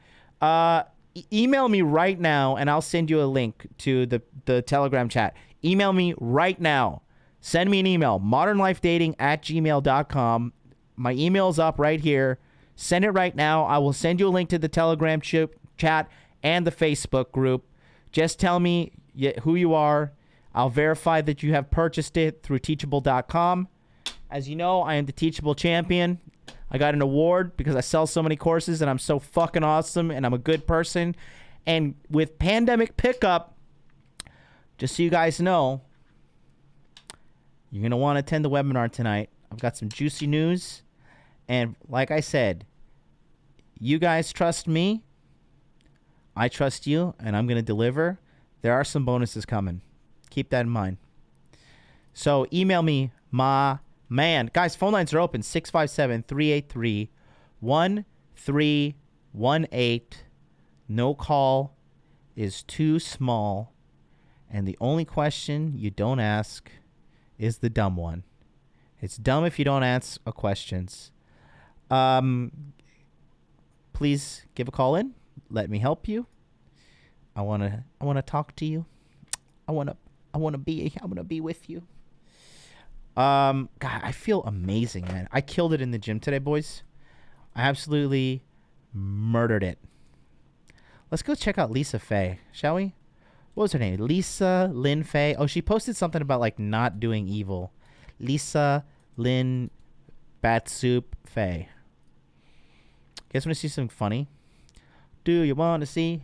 Email me right now, and I'll send you a link to the Telegram chat. Email me right now. Send me an email, modernlifedating@gmail.com. My email's up right here. Send it right now. I will send you a link to the Telegram chat and the Facebook group. Just tell me who you are. I'll verify that you have purchased it through teachable.com. As you know, I am the Teachable Champion. I got an award because I sell so many courses and I'm so fucking awesome and I'm a good person. And with Pandemic Pickup, just so you guys know, you're going to want to attend the webinar tonight. I've got some juicy news. And like I said, you guys trust me. I trust you, and I'm going to deliver. There are some bonuses coming. Keep that in mind. So email me, my man. Guys, phone lines are open. 657-383-1318. No call is too small. And the only question you don't ask is the dumb one. It's dumb if you don't ask questions. Please give a call in. Let me help you. I wanna talk to you. I wanna be with you. God, I feel amazing, man. I killed it in the gym today, boys. I absolutely murdered it. Let's go check out Lisa Faye, shall we? What was her name? Lisa Lynn Faye. Oh, she posted something about like not doing evil. Lisa Lynn Batsoup Faye. Guys want to see something funny? Do you want to see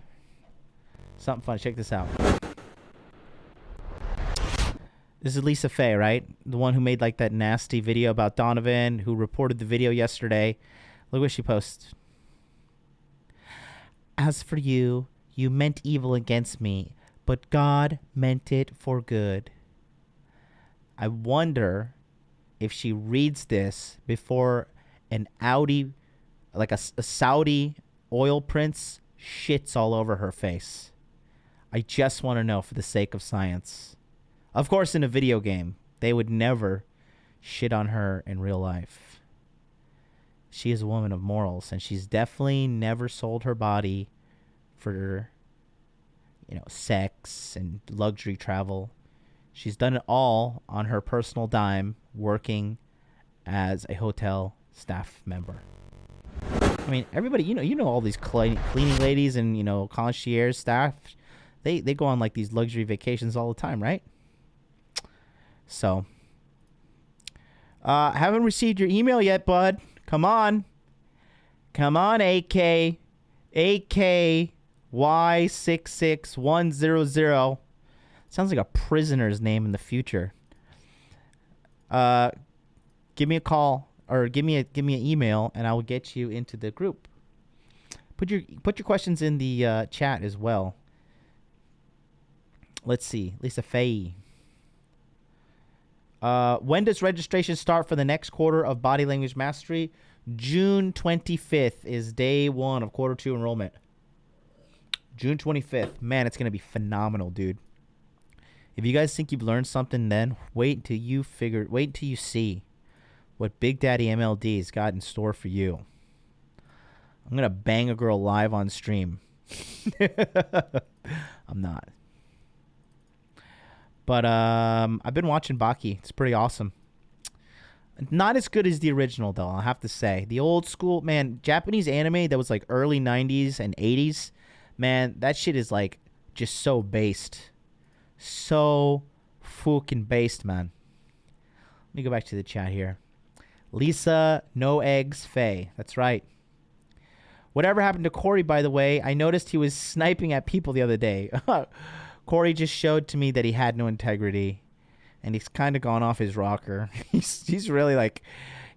something funny? Check this out. This is Lisa Faye, right? The one who made like that nasty video about Donovan, who reported the video yesterday. Look what she posts. As for you, you meant evil against me, but God meant it for good. I wonder if she reads this before an Audi, like a Saudi oil prince, shits all over her face. I just want to know for the sake of science. Of course, in a video game, they would never shit on her in real life. She is a woman of morals, and she's definitely never sold her body for, sex and luxury travel. She's done it all on her personal dime, working as a hotel staff member. I mean, everybody, you know all these cleaning ladies and, concierge staff. They go on like these luxury vacations all the time, right? So, haven't received your email yet, bud. Come on, AK Y66100. Sounds like a prisoner's name in the future. Give me a call or give me an email, and I will get you into the group. Put your questions in the chat as well. Let's see, Lisa Faye. When does registration start for the next quarter of Body Language Mastery? June 25th is day 1 of quarter 2 enrollment. June 25th. Man, it's going to be phenomenal, dude. If you guys think you've learned something then, wait until you see what Big Daddy MLD's got in store for you. I'm going to bang a girl live on stream. I'm not. But I've been watching Baki. It's pretty awesome. Not as good as the original, though, I'll have to say. The old school, man, Japanese anime that was like early 90s and 80s, man, that shit is like just so based. So fucking based, man. Let me go back to the chat here. Lisa No Eggs Faye. That's right. Whatever happened to Corey, by the way? I noticed he was sniping at people the other day. Corey just showed to me that he had no integrity, and he's kind of gone off his rocker. He's really like,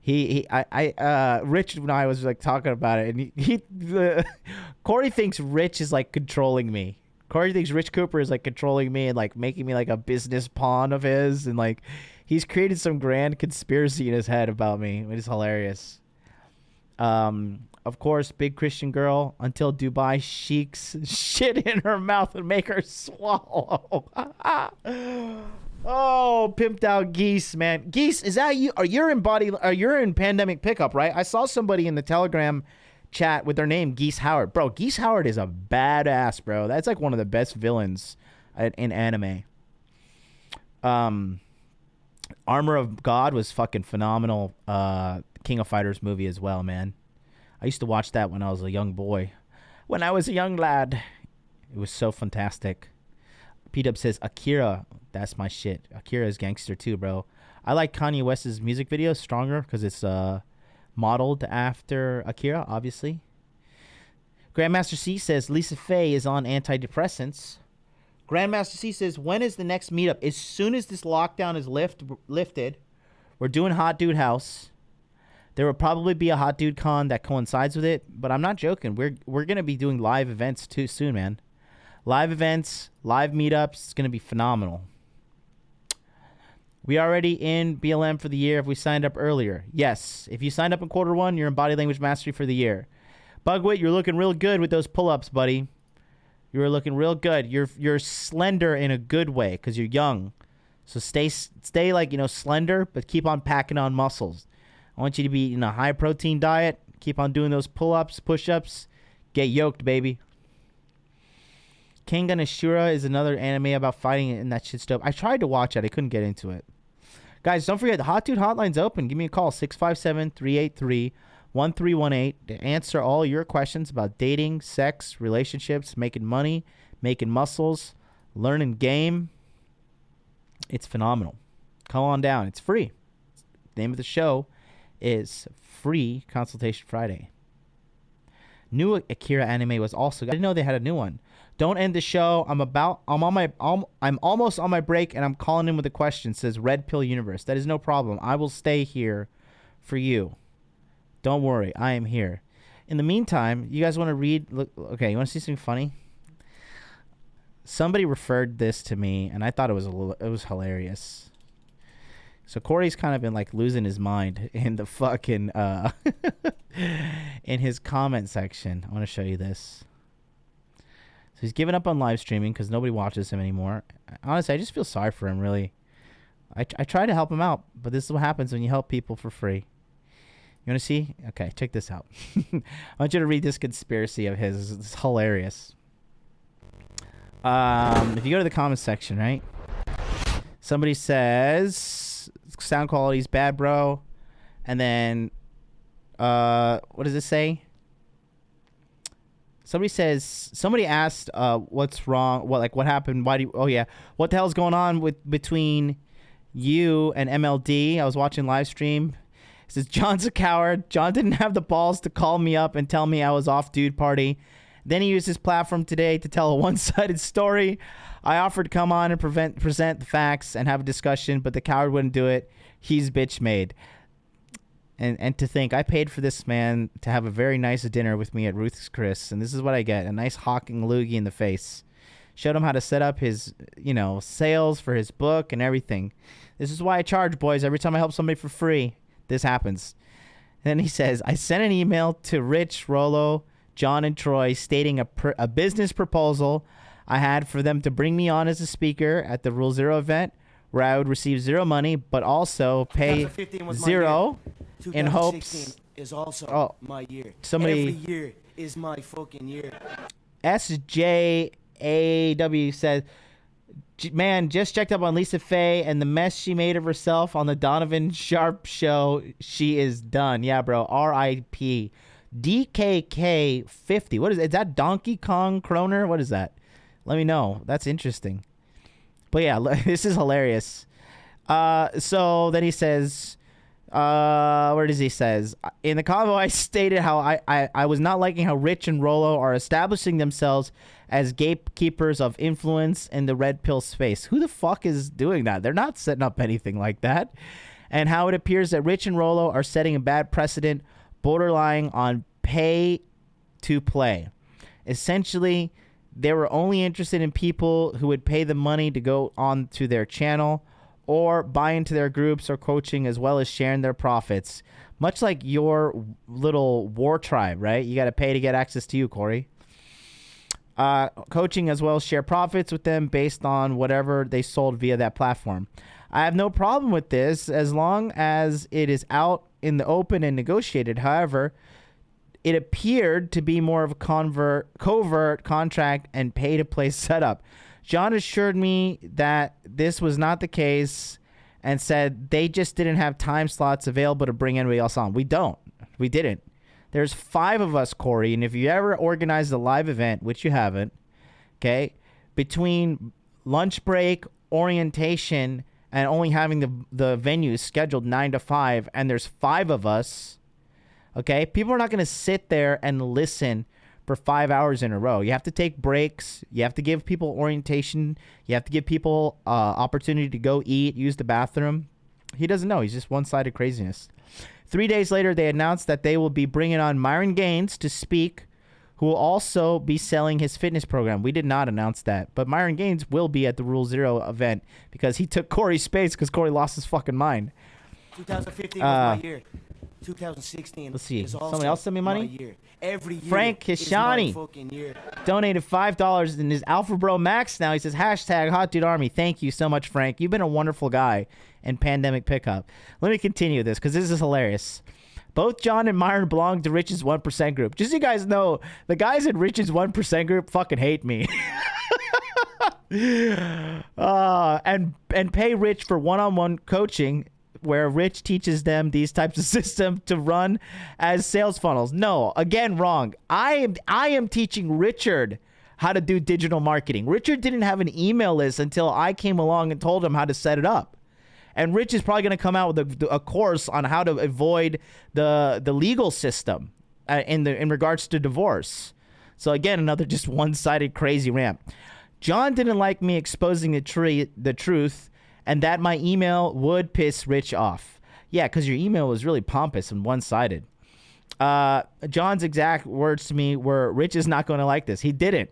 Rich and I was like talking about it, and Corey thinks Rich is like controlling me. Corey thinks Rich Cooper is like controlling me and like making me like a business pawn of his, and like he's created some grand conspiracy in his head about me. It is hilarious. Of course, big Christian girl until Dubai sheiks shit in her mouth and make her swallow. Oh, pimped out Geese, man. Geese, is that you? You're in Pandemic Pickup, right? I saw somebody in the Telegram chat with their name Geese Howard. Bro, Geese Howard is a badass, bro. That's like one of the best villains in anime. Armor of God was fucking phenomenal. King of Fighters movie as well, man. I used to watch that when I was a young boy. When I was a young lad. It was so fantastic. P-Dub says, Akira. That's my shit. Akira is gangster too, bro. I like Kanye West's music videos stronger because it's modeled after Akira, obviously. Grandmaster C says, Lisa Faye is on antidepressants. Grandmaster C says, when is the next meetup? As soon as this lockdown is lifted, we're doing Hot Dude House. There will probably be a Hot Dude Con that coincides with it, but I'm not joking. We're going to be doing live events too soon, man. Live events, live meetups. It's going to be phenomenal. We already in BLM for the year if we signed up earlier. Yes. If you signed up in quarter 1, you're in Body Language Mastery for the year. Bugwit, you're looking real good with those pull-ups, buddy. You're looking real good. You're slender in a good way because you're young. So stay like, slender, but keep on packing on muscles. I want you to be eating a high-protein diet. Keep on doing those pull-ups, push-ups. Get yoked, baby. Kengan Ashura is another anime about fighting, and that shit's dope. I tried to watch it. I couldn't get into it. Guys, don't forget, the Hot Dude Hotline's open. Give me a call, 657-383-1318, to answer all your questions about dating, sex, relationships, making money, making muscles, learn and game. It's phenomenal. Come on down. It's free. The name of the show is Free Consultation Friday. New Akira anime was also. I didn't know they had a new one. Don't end the show. I'm almost on my break, and I'm calling in with a question. It says Red Pill Universe. That is no problem. I will stay here for you. Don't worry. I am here. In the meantime, you guys want to read? Look, okay, you want to see something funny? Somebody referred this to me, and I thought it was hilarious. So Corey's kind of been like losing his mind in the fucking in his comment section. I want to show you this. So he's given up on live streaming because nobody watches him anymore. Honestly, I just feel sorry for him, really. I try to help him out, but this is what happens when you help people for free. You want to see? Okay, check this out. I want you to read this conspiracy of his. It's hilarious. If you go to the comment section, right? Somebody says sound quality's bad, bro. And then what does it say? Somebody asked what's wrong, what happened, what the hell's going on between you and MLD? I was watching live stream. It says John's a coward. John didn't have the balls to call me up and tell me I was off dude party. Then he used his platform today to tell a one-sided story. I offered to come on and present the facts and have a discussion, but the coward wouldn't do it. He's bitch made. And to think, I paid for this man to have a very nice dinner with me at Ruth's Chris, and this is what I get, a nice hawking loogie in the face. Showed him how to set up his, sales for his book and everything. This is why I charge, boys. Every time I help somebody for free, this happens. And then he says, I sent an email to Rich, Rollo, John, and Troy stating a business proposal I had for them to bring me on as a speaker at the Rule Zero event, where I would receive zero money, but also pay zero in hopes. Is also my year. Somebody, every year is my fucking year. SJAW says, man, just checked up on Lisa Faye and the mess she made of herself on the Donovan Sharp show. She is done. Yeah, bro. R.I.P. DKK 50. What is that? Donkey Kong Kroner? What is that? Let me know. That's interesting. But yeah, this is hilarious. So then he says, where does he says? In the convo, I stated how I was not liking how Rich and Rollo are establishing themselves as gatekeepers of influence in the red pill space. Who the fuck is doing that? They're not setting up anything like that. And how it appears that Rich and Rollo are setting a bad precedent, borderline on pay to play. Essentially, they were only interested in people who would pay the money to go on to their channel or buy into their groups or coaching, as well as sharing their profits. Much like your little war tribe, right? You got to pay to get access to you, Corey. Coaching as well as share profits with them based on whatever they sold via that platform. I have no problem with this as long as it is out in the open and negotiated. However, it appeared to be more of a covert contract and pay-to-play setup. John assured me that this was not the case and said they just didn't have time slots available to bring anybody else on. We didn't. There's 5 of us, Corey, and if you ever organized a live event, which you haven't, okay, between lunch break, orientation, and only having the venues scheduled 9 to 5, and there's 5 of us, okay, people are not going to sit there and listen for 5 hours in a row. You have to take breaks. You have to give people orientation. You have to give people opportunity to go eat, use the bathroom. He doesn't know. He's just one-sided craziness. 3 days later, they announced that they will be bringing on Myron Gaines to speak, who will also be selling his fitness program. We did not announce that, but Myron Gaines will be at the Rule Zero event because he took Corey's space because Corey lost his fucking mind. 2015 was my year. 2016. Let's see. Is also Someone else sent me money? my year. Every year Frank is my Kishani fucking year. donated $5 in his Alpha Bro Max now. He says, hashtag Hot Dude Army. Thank you so much, Frank. You've been a wonderful guy in Pandemic Pickup. Let me continue this because this is hilarious. Both John and Myron belong to Rich's 1% group. Just so you guys know, the guys in Rich's 1% group fucking hate me. And pay Rich for one-on-one coaching where Rich teaches them these types of systems to run as sales funnels. No, again, wrong. I am teaching Richard how to do digital marketing. Richard didn't have an email list until I came along and told him how to set it up. And Rich is probably going to come out with a course on how to avoid the legal system in regards to divorce. So again, another just one-sided crazy rant. John didn't like me exposing the truth, and that my email would piss Rich off. Yeah, because your email was really pompous and one-sided. John's exact words to me were, Rich is not going to like this. He didn't.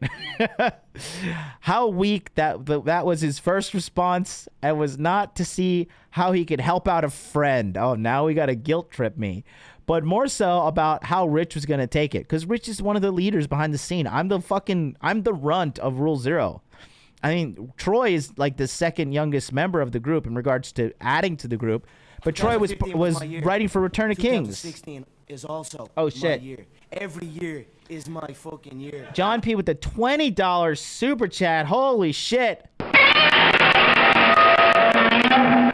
How weak that was his first response. It was not to see how he could help out a friend. Oh, now we got to guilt trip me. But more so about how Rich was going to take it. Because Rich is one of the leaders behind the scene. I'm the runt of Rule Zero. I mean, Troy is like the second youngest member of the group in regards to adding to the group. But Troy was writing for Return of Kings. 2016 is also oh, shit. my year. Every year is my fucking year. John P. with the $20 super chat. Holy shit.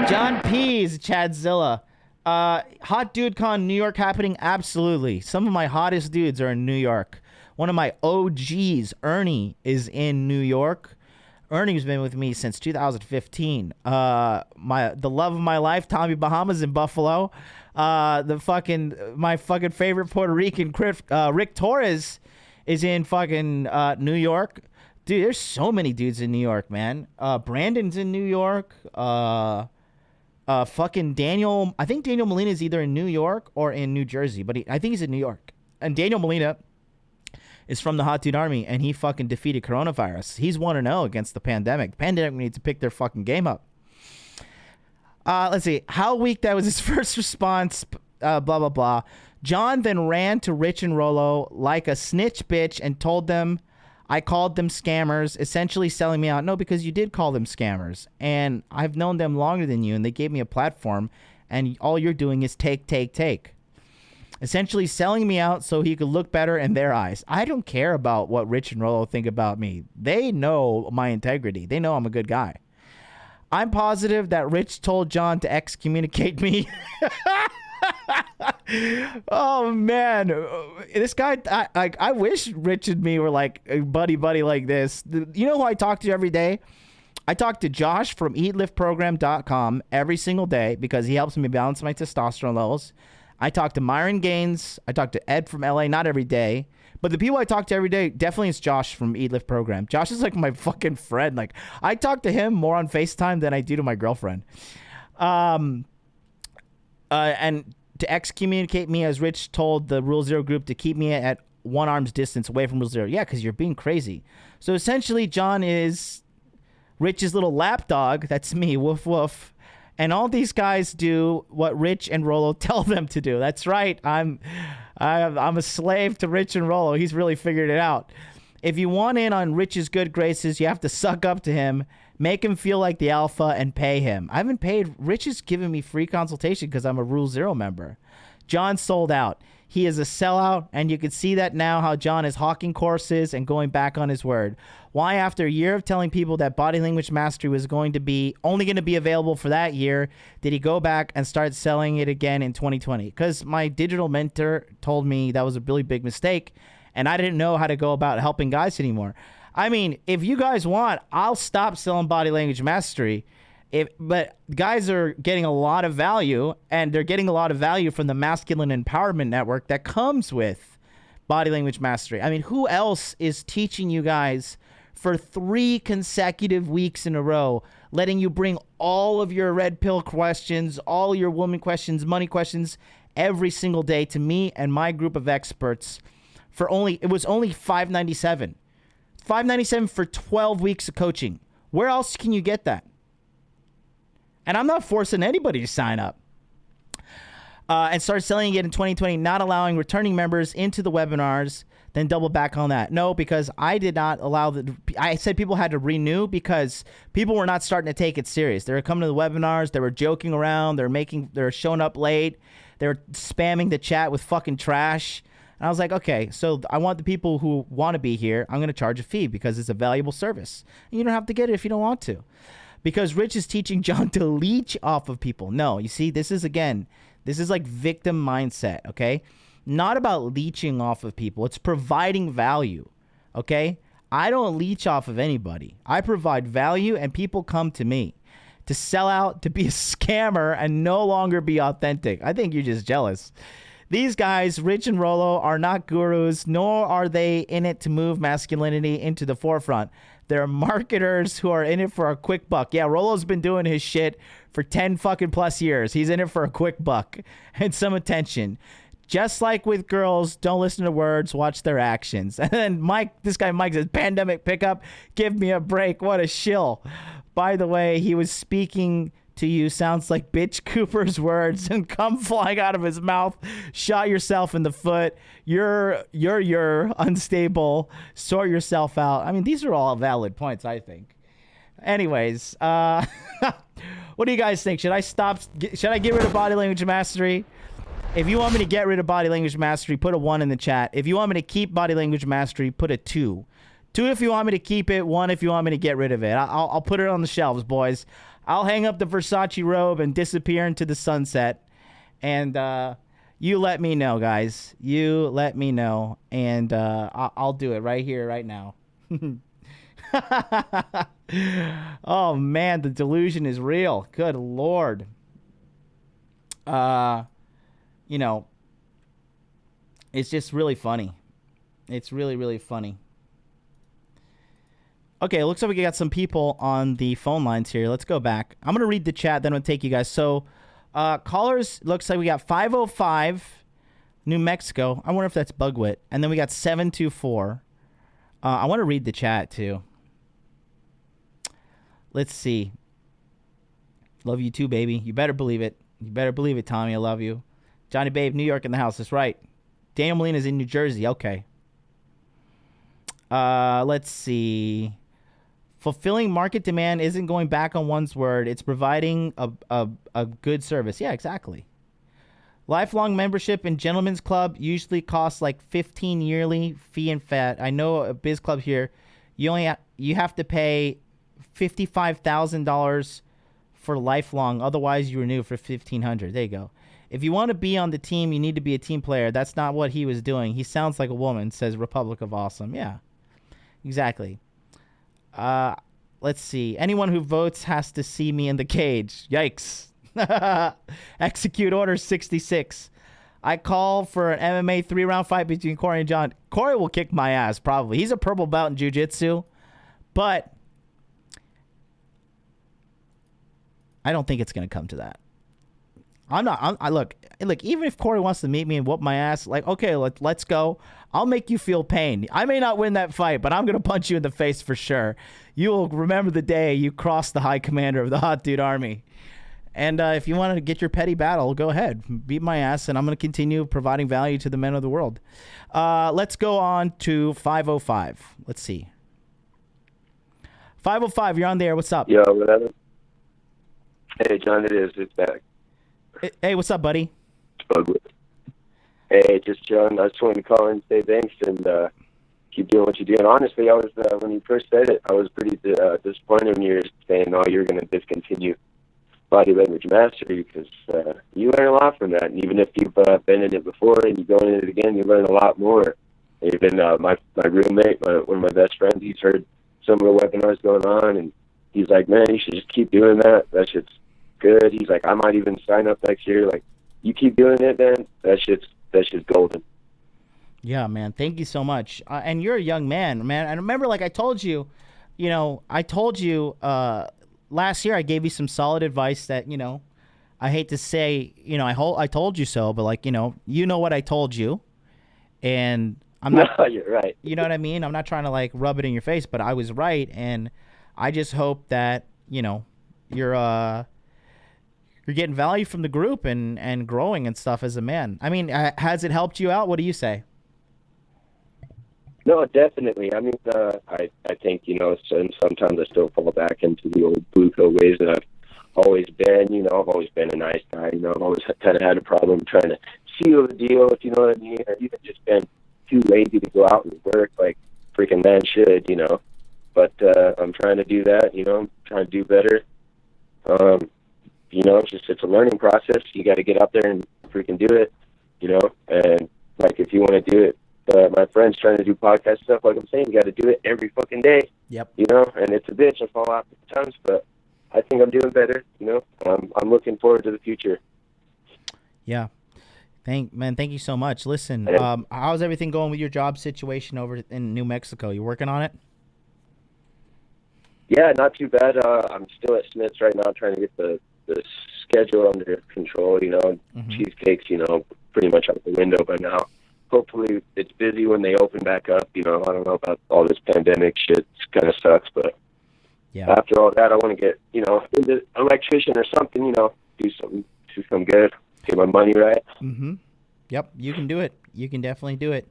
John P. is Chadzilla. Hot Dude Con New York happening? Absolutely. Some of my hottest dudes are in New York. One of my OGs, Ernie, is in New York. Ernie's been with me since 2015. The love of my life, Tommy Bahama's in Buffalo. My fucking favorite Puerto Rican, Rick Torres, is in fucking New York. Dude, there's so many dudes in New York, man. Brandon's in New York. Fucking Daniel, I think Daniel Molina is either in New York or in New Jersey, but I think he's in New York. And Daniel Molina is from the Hot Dude Army, and he fucking defeated coronavirus. He's 1-0 against the pandemic. The pandemic needs to pick their fucking game up. Let's see. How weak that was his first response, blah, blah, blah. John then ran to Rich and Rollo like a snitch bitch and told them I called them scammers, essentially selling me out. No, because you did call them scammers, and I've known them longer than you, and they gave me a platform, and all you're doing is take. Essentially selling me out so he could look better in their eyes. I don't care about what Rich and Rollo think about me. They know my integrity. They know I'm a good guy. I'm positive that Rich told John to excommunicate me. Oh, man. This guy, I wish Rich and me were like buddy like this. You know who I talk to every day? I talk to Josh from eatliftprogram.com every single day because he helps me balance my testosterone levels. I talk to Myron Gaines. I talk to Ed from LA, not every day. But the people I talk to every day, definitely is Josh from Eat Lift Program. Josh is like my fucking friend. Like, I talk to him more on FaceTime than I do to my girlfriend. And to excommunicate me, as Rich told the Rule Zero group to keep me at one arm's distance away from Rule Zero. Yeah, because you're being crazy. So essentially, John is Rich's little lapdog. That's me. Woof, woof. And all these guys do what Rich and Rollo tell them to do. That's right. I'm a slave to Rich and Rollo. He's really figured it out. If you want in on Rich's good graces, you have to suck up to him, make him feel like the alpha, and pay him. I haven't paid. Rich is giving me free consultation because I'm a Rule Zero member. John sold out. He is a sellout, and you can see that now how John is hawking courses and going back on his word. Why, after a year of telling people that body language mastery was only going to be available for that year, did he go back and start selling it again in 2020? Because my digital mentor told me that was a really big mistake, and I didn't know how to go about helping guys anymore. I mean, if you guys want, I'll stop selling body language mastery. But guys are getting a lot of value, and they're getting a lot of value from the Masculine Empowerment Network that comes with body language mastery. I mean, who else is teaching you guys for 3 consecutive weeks in a row, letting you bring all of your red pill questions, all your woman questions, money questions every single day to me and my group of experts for only $597. $597 for 12 weeks of coaching. Where else can you get that? And I'm not forcing anybody to sign up. And start selling it in 2020, not allowing returning members into the webinars, then double back on that. No, because I did not allow I said people had to renew because people were not starting to take it serious. They were coming to the webinars, they were joking around, they were showing up late, they were spamming the chat with fucking trash. And I was like, okay, so I want the people who want to be here, I'm going to charge a fee because it's a valuable service. And you don't have to get it if you don't want to. Because Rich is teaching John to leech off of people. No, you see, this is like victim mindset, okay? Not about leeching off of people. It's providing value, okay? I don't leech off of anybody. I provide value, and people come to me. To sell out, to be a scammer, and no longer be authentic. I think you're just jealous. These guys, Rich and Rollo, are not gurus, nor are they in it to move masculinity into the forefront. They're marketers who are in it for a quick buck. Yeah, Rollo's been doing his shit for 10 fucking plus years. He's in it for a quick buck and some attention. Just like with girls, don't listen to words, watch their actions. And then this guy Mike says, pandemic pickup, give me a break. What a shill. By the way, he was speaking to you, sounds like bitch Cooper's words, and come flying out of his mouth. Shot yourself in the foot. You're unstable. Sort yourself out. I mean, these are all valid points, I think. Anyways, what do you guys think? Should I get rid of body language mastery? If you want me to get rid of body language mastery, put a 1 in the chat. If you want me to keep body language mastery, put a 2. 2 if you want me to keep it, 1 if you want me to get rid of it. I'll put it on the shelves, boys. I'll hang up the Versace robe and disappear into the sunset. And you let me know, guys. You let me know. And I'll do it right here, right now. Oh, man, the delusion is real. Good Lord. You know, it's just really funny. It's really, really funny. Okay, it looks like we got some people on the phone lines here. Let's go back. I'm going to read the chat, then I'm going to take you guys. So, callers, looks like we got 505, New Mexico. I wonder if that's Bugwit. And then we got 724. I want to read the chat, too. Let's see. Love you too, baby. You better believe it. You better believe it, Tommy. I love you. Johnny Babe, New York in the house. That's right. Daniel Molina's in New Jersey. Okay. Let's see. Fulfilling market demand isn't going back on one's word. It's providing a good service. Yeah, exactly. Lifelong membership in Gentlemen's Club usually costs like $15 yearly fee and fat. I know a biz club here. You have to pay $55,000 for lifelong. Otherwise, you renew for $1,500. There you go. If you want to be on the team, you need to be a team player. That's not what he was doing. He sounds like a woman, says Republic of Awesome. Yeah, exactly. Let's see. Anyone who votes has to see me in the cage. Yikes. Execute Order 66. I call for an MMA 3-round fight between Corey and John. Corey will kick my ass, probably. He's a purple belt in jiu-jitsu, but I don't think it's going to come to that. Look, even if Corey wants to meet me and whoop my ass, like, okay, let's go. I'll make you feel pain. I may not win that fight, but I'm going to punch you in the face for sure. You will remember the day you crossed the high commander of the Hot Dude Army. And if you want to get your petty battle, go ahead. Beat my ass, and I'm going to continue providing value to the men of the world. Let's go on to 505. Let's see. 505, you're on there. What's up? Yo, whatever. Hey, John, it's back. Hey, what's up, buddy? Hey, just John. I just wanted to call and say thanks and keep doing what you're doing. Honestly, I was when you first said it, I was pretty disappointed when you were saying, "Oh, you're going to discontinue body language mastery," because you learn a lot from that. And even if you've been in it before and you go in it again, you learn a lot more. Even my roommate, one of my best friends, he's heard some of the webinars going on, and he's like, "Man, you should just keep doing that. That shit's good." He's like, "I might even sign up next year." Like, you keep doing it, man. That shit's golden. Yeah, man. Thank you so much. And you're a young man, man. And remember, like I told you, last year I gave you some solid advice that, I hate to say, I told you so, but like, you know what I told you. And I'm not. No, you're right. You know what I mean? I'm not trying to like rub it in your face, but I was right. And I just hope that, you're getting value from the group and growing and stuff as a man. I mean, has it helped you out? What do you say? No, definitely. I mean, I think, sometimes I still fall back into the old blue pill ways that I've always been. I've always been a nice guy. I've always kind of had a problem trying to seal the deal, if you know what I mean. Or even just been too lazy to go out and work like freaking man should, But I'm trying to do that, I'm trying to do better. It's a learning process. You got to get out there and freaking do it, And like, if you want to do it my friends trying to do podcast stuff. Like I'm saying, you got to do it every fucking day. Yep. You know, and it's a bitch. I fall off at times, but I think I'm doing better. You know, I'm looking forward to the future. Yeah. Thank you so much. Listen, how's everything going with your job situation over in New Mexico? You working on it? Yeah, not too bad. I'm still at Smith's right now, trying to get the schedule under control. You know, cheesecakes, you know, pretty much out the window by now. Hopefully, it's busy when they open back up. You know, I don't know about all this pandemic shit. It kind of sucks, but after all that, I want to get, you know, into electrician or something. You know, do something good. Get my money right. Mm-hmm. Yep, you can do it. You can definitely do it.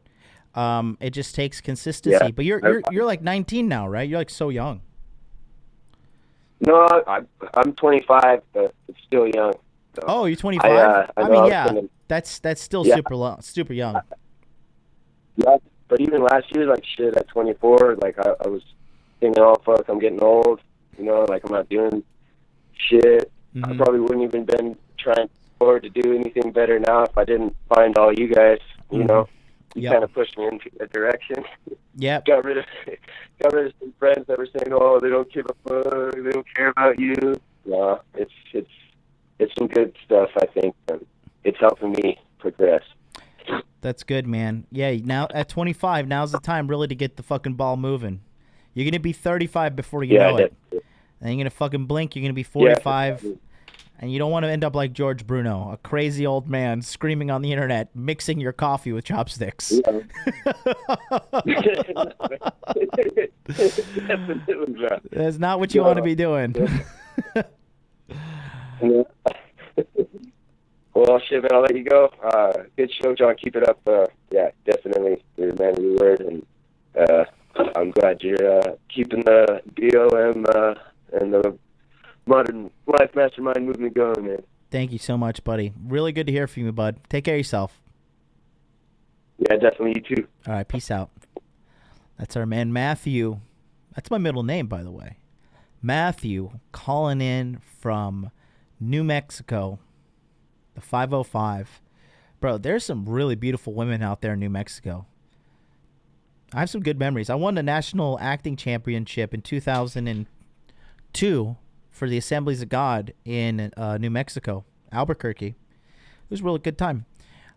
It just takes consistency. Yeah. But you're like 19 now, right? You're like so young. No, I'm 25, but it's still young. So Oh, you're 25. I mean, yeah, that's still super young. Yeah, but even last year, like shit, at 24, like I was thinking, oh fuck, I'm getting old. You know, like I'm not doing shit. I probably wouldn't even been trying forward to do anything better now if I didn't find all you guys. You know, you kind of pushed me into that direction. Yeah. got rid of some friends that were saying, oh, they don't give a fuck, they don't care about you. No, it's some good stuff, I think. And it's helping me progress. That's good, man. Yeah, now at 25, now's the time really to get the fucking ball moving. You're going to be 35 before you know it. And you're going to fucking blink, you're going to be 45. And you don't want to end up like George Bruno, a crazy old man screaming on the internet, mixing your coffee with chopsticks. That's not what you want to be doing. Well, shit, man, I'll let you go. Good show, John. Keep it up. Yeah, definitely. You're a man of your word, and I'm glad you're keeping the BOM and the Modern Life Mastermind movement going, man. Thank you so much, buddy. Really good to hear from you, bud. Take care of yourself. Yeah, definitely. You too. All right, peace out. That's our man, Matthew. That's my middle name, by the way. Matthew calling in from New Mexico, the 505. Bro, there's some really beautiful women out there in New Mexico. I have some good memories. I won the National Acting Championship in 2002 for the Assemblies of God in New Mexico, Albuquerque. It was a really good time.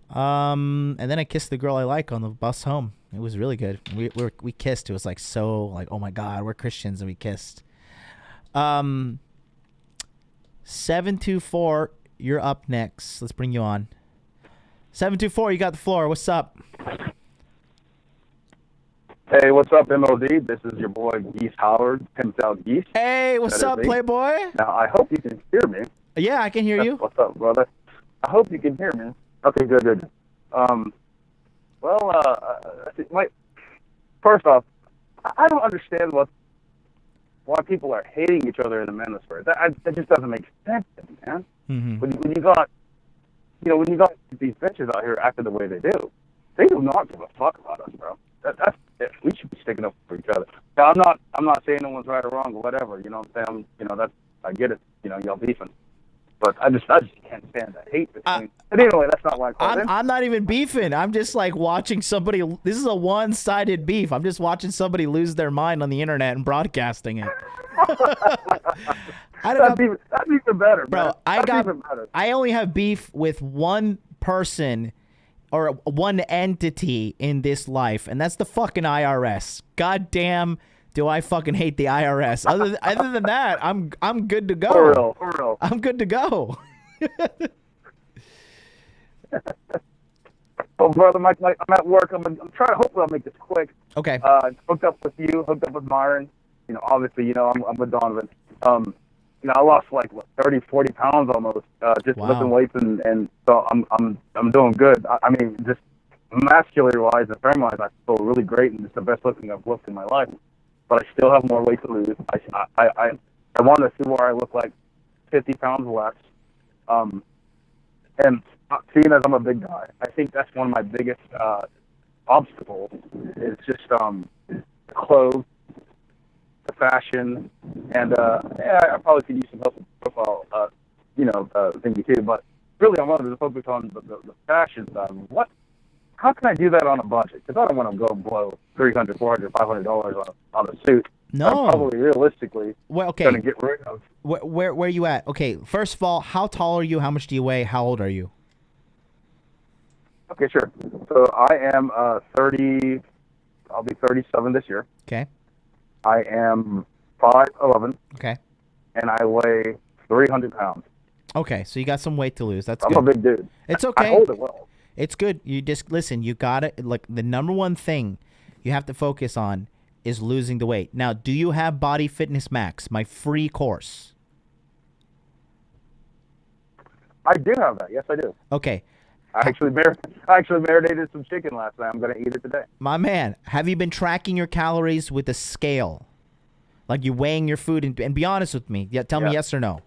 And then I kissed the girl I like on the bus home. It was really good. We kissed. It was like so like, oh my God, we're Christians, and we kissed. 724, you're up next. Let's bring you on. 724, you got the floor. What's up? Hey, what's up, MOD? This is your boy, Geese Howard, Pimped Out Geese. Hey, what's up, Playboy? Now, I hope you can hear me. Yeah, I can hear you. What's up, brother? I hope you can hear me. Okay, good. First off, I don't understand why people are hating each other in the manosphere. That just doesn't make sense to me, man. Mm-hmm. When you got these bitches out here acting the way they do not give a fuck about us, bro. That's it. We should be sticking up for each other. Now, I'm not saying no one's right or wrong or whatever. You know what I'm saying? I get it. You know, y'all beefing. But I just can't stand the hate between. And anyway, that's not why I called in. I'm not even beefing. I'm just like watching somebody. This is a one-sided beef. I'm just watching somebody lose their mind on the internet and broadcasting it. That's even better, bro. Man. I only have beef with one person or one entity in this life, and that's the fucking IRS. God damn, do I fucking hate the IRS. Other than that, I'm good to go. For real. I'm good to go. Well, brother, Mike, I'm at work. I'm trying to. Hopefully, I'll make this quick. Okay. Hooked up with you. Hooked up with Myron. You know, obviously, you know, I'm with Donovan. You know, I lost like 30, 40 pounds almost, just lifting weights, and so I'm doing good. I mean, just muscular wise and frame wise, I feel really great, and it's the best looking I've looked in my life. But I still have more weight to lose. I want to see where I look like 50 pounds less. And seeing as I'm a big guy, I think that's one of my biggest obstacles. Is just clothes, the fashion, and I probably could use some help with the profile, thingy too. But really, I wanted to focus on the fashion side. how can I do that on a budget? Because I don't want to go blow $300, $400, $500 on a suit. No. I'm probably realistically going to get rid of. Where are you at? Okay, first of all, how tall are you? How much do you weigh? How old are you? Okay, sure. So I am 30. I'll be 37 this year. Okay. I am 5'11". Okay. And I weigh 300 pounds. Okay, so you got some weight to lose. That's I'm good. a big dude. It's okay. I hold it well. It's good. You just listen. You got it. Like the number one thing you have to focus on is losing the weight. Now, do you have Body Fitness Max, my free course? I do have that. Yes, I do. Okay. I actually marinated some chicken last night. I'm going to eat it today. My man, have you been tracking your calories with a scale? Like you weighing your food and be honest with me. Yeah, tell me yes or no.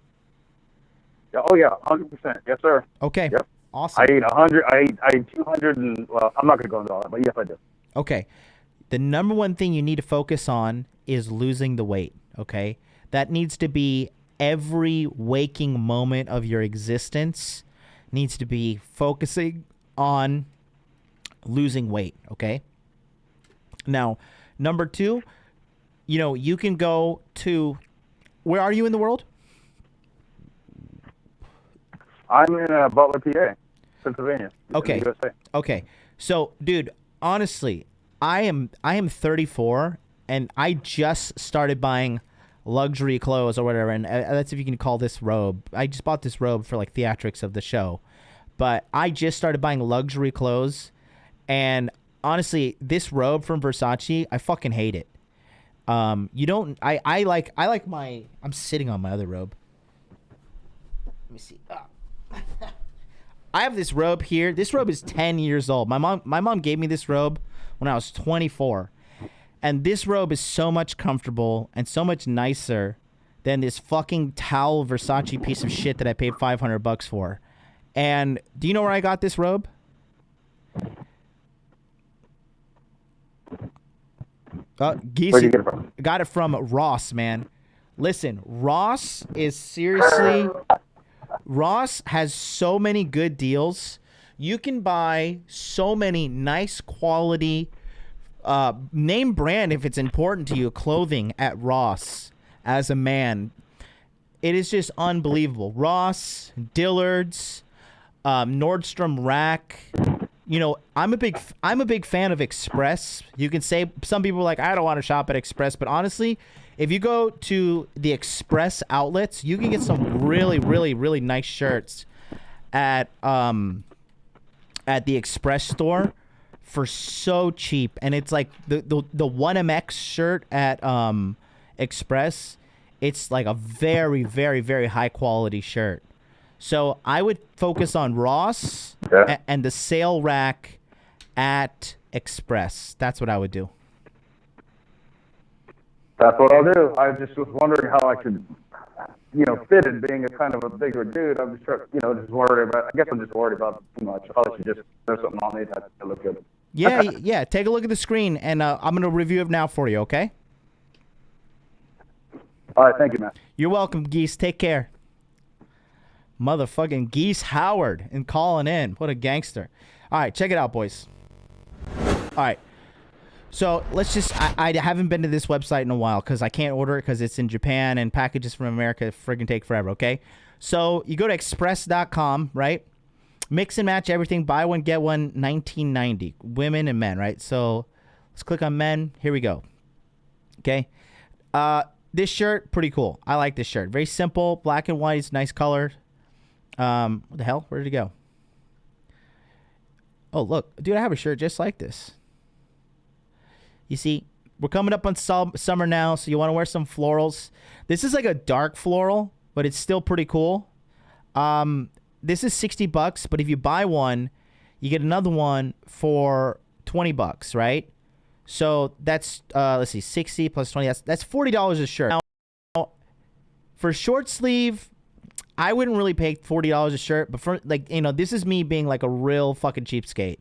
Yeah, oh yeah, 100%. Yes, sir. Okay. Yep. Awesome. I ate 100. I ate 200, and well, I'm not going to go into all that, but yes, I do. Okay. The number one thing you need to focus on is losing the weight. Okay. That needs to be every waking moment of your existence. Needs to be focusing on losing weight. Okay. Now, number two, you can go to, where are you in the world? I'm in Butler, PA, Pennsylvania. Okay. USA. Okay. So, dude, honestly, I am 34 and I just started buying luxury clothes or whatever, and that's if you can call this robe. I just bought this robe for like theatrics of the show, but I just started buying luxury clothes, and honestly, this robe from Versace, I fucking hate it. I like my. I'm sitting on my other robe. Let me see. I have this robe here. This robe is 10 years old. My mom gave me this robe when I was 24. And this robe is so much comfortable and so much nicer than this fucking towel Versace piece of shit that I paid $500 for. And do you know where I got this robe? Geese. Where'd you get it from? Got it from Ross, man. Listen, Ross is seriously... Ross has so many good deals. You can buy so many nice quality, name brand, if it's important to you, clothing at Ross as a man. It is just unbelievable. Ross, Dillard's, Nordstrom Rack. I'm a big fan of Express. You can say, some people are like, I don't want to shop at Express, but honestly, if you go to the Express outlets, you can get some really, really, really nice shirts at the Express store for so cheap. And it's like the 1MX shirt at Express, it's like a very, very, very high quality shirt. So I would focus on Ross and the sale rack at Express. That's what I would do. That's what I'll do. I just was wondering how I could, fit in being a kind of a bigger dude. I'm just, just worried about. I guess I'm just worried about too much. I probably should just throw something on me that look good. Yeah. Take a look at the screen, and I'm gonna review it now for you. Okay. All right. Thank you, man. You're welcome, Geese. Take care. Motherfucking Geese Howard and calling in. What a gangster. All right, check it out, boys. All right. So let's just, I haven't been to this website in a while because I can't order it because it's in Japan and packages from America friggin' take forever, okay? So you go to express.com, right? Mix and match everything. Buy one, get one, $19.90. Women and men, right? So let's click on men. Here we go. Okay. This shirt, pretty cool. I like this shirt. Very simple, black and white. It's nice color. What the hell? Where did it go? Oh, look. Dude, I have a shirt just like this. You see, we're coming up on summer now, so you want to wear some florals. This is like a dark floral, but it's still pretty cool. This is $60, but if you buy one, you get another one for $20, right? So that's, let's see, 60 plus 20, that's $40 a shirt. Now, for short sleeve, I wouldn't really pay $40 a shirt, but for, this is me being like a real fucking cheapskate.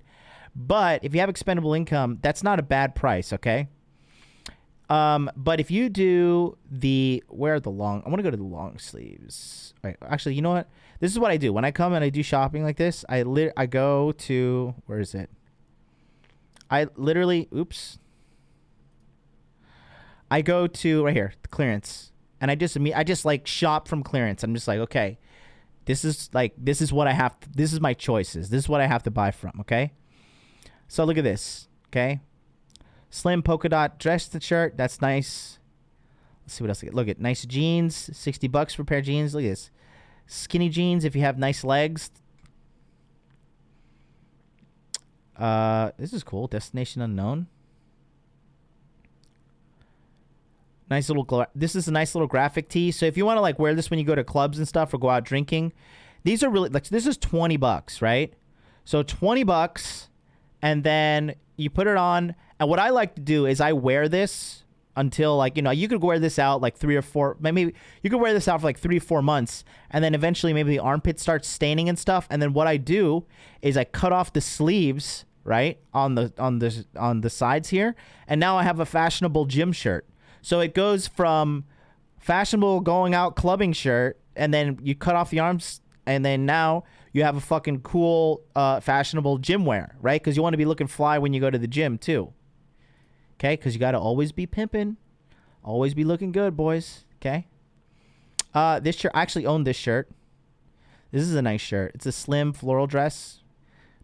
But if you have expendable income, that's not a bad price, okay? But if you do I want to go to the long sleeves. All right, actually, you know what? This is what I do. When I come and I do shopping like this, I go to, where is it? I literally, oops. I go to right here, the clearance, and I just like shop from clearance. I'm just like, okay, this is what I have. This is my choices. This is what I have to buy from. Okay, so look at this. Okay, slim polka dot dress shirt. That's nice. Let's see what else I get. Look at nice jeans. $60 for a pair of jeans. Look at this. Skinny jeans if you have nice legs. This is cool. Destination unknown. Nice little. This is a nice little graphic tee. So if you want to like wear this when you go to clubs and stuff or go out drinking, these are really like this is $20, right? So $20, and then you put it on. And what I like to do is I wear this until like you could wear this out like 3 or 4. Maybe you could wear this out for like 3 or 4 months, and then eventually maybe the armpit starts staining and stuff. And then what I do is I cut off the sleeves right on the sides here, and now I have a fashionable gym shirt. So it goes from fashionable going out clubbing shirt, and then you cut off the arms, and then now you have a fucking cool fashionable gym wear, right? Because you want to be looking fly when you go to the gym too. Okay, because you got to always be pimping, always be looking good, boys. Okay. This shirt, I actually own this shirt. This is a nice shirt. It's a slim floral dress,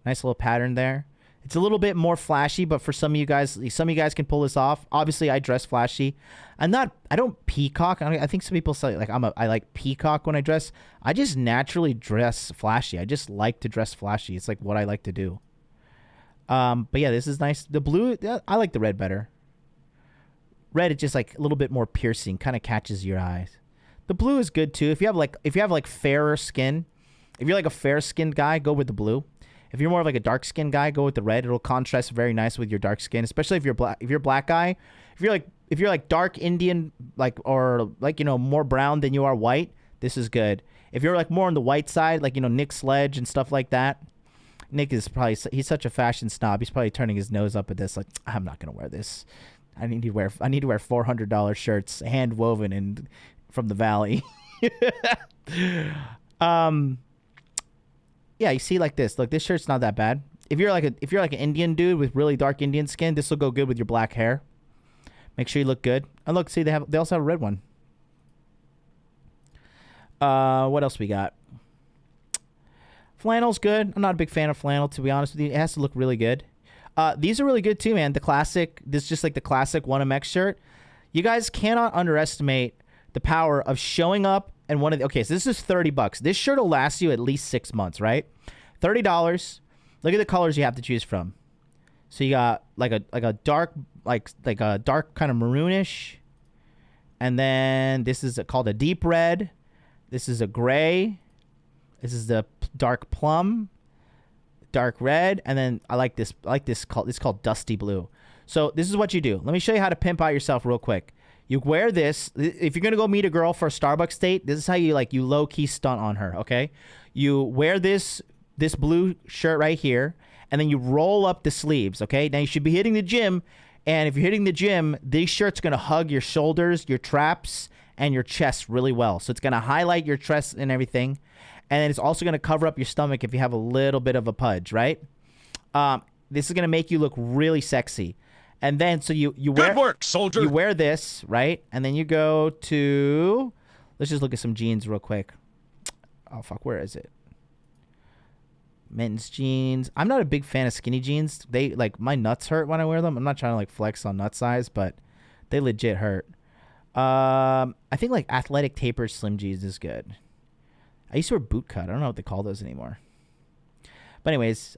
nice little pattern there. It's a little bit more flashy, but for some of you guys can pull this off. Obviously, I dress flashy. I don't peacock. I think some people say like I like peacock when I dress. I just naturally dress flashy. I just like to dress flashy. It's like what I like to do. But yeah, this is nice. The blue, I like the red better. Red, it's just like a little bit more piercing, kind of catches your eyes. The blue is good too. If you have like fairer skin, if you're like a fair skinned guy, go with the blue. If you're more of like a dark skinned guy, go with the red. It'll contrast very nice with your dark skin, especially if you're black. If you're a black guy, if you're like dark Indian, like or like more brown than you are white, this is good. If you're like more on the white side, like Nick Sledge and stuff like that, Nick is he's such a fashion snob. He's probably turning his nose up at this. Like, I'm not gonna wear this. I need to wear $400 shirts, hand woven and from the valley. Yeah, you see like this. Look, this shirt's not that bad. If you're like an Indian dude with really dark Indian skin, this will go good with your black hair. Make sure you look good. And look, see they also have a red one. What else we got? Flannel's good. I'm not a big fan of flannel, to be honest with you. It has to look really good. These are really good too, man. This is just like the classic 1MX shirt. You guys cannot underestimate the power of showing up and okay, so this is $30. This shirt will last you at least 6 months, right? $30. Look at the colors you have to choose from. So you got like a dark like a dark kind of maroonish, and then this is called a deep red. This is a gray. This is the dark plum, dark red, and then I like this. It's called dusty blue. So this is what you do. Let me show you how to pimp out yourself real quick. You wear this. If you're gonna go meet a girl for a Starbucks date, this is how you low key stunt on her. Okay, you wear this blue shirt right here, and then you roll up the sleeves. Okay, now you should be hitting the gym, and if you're hitting the gym, this shirt's gonna hug your shoulders, your traps, and your chest really well. So it's gonna highlight your chest and everything, and then it's also gonna cover up your stomach if you have a little bit of a pudge, right? This is gonna make you look really sexy. And then, so you wear... Good work, soldier! You wear this, right? And then you go to... Let's just look at some jeans real quick. Oh, fuck. Where is it? Men's jeans. I'm not a big fan of skinny jeans. They, my nuts hurt when I wear them. I'm not trying to, flex on nut size, but they legit hurt. I think, athletic tapered slim jeans is good. I used to wear boot cut. I don't know what they call those anymore. But anyways,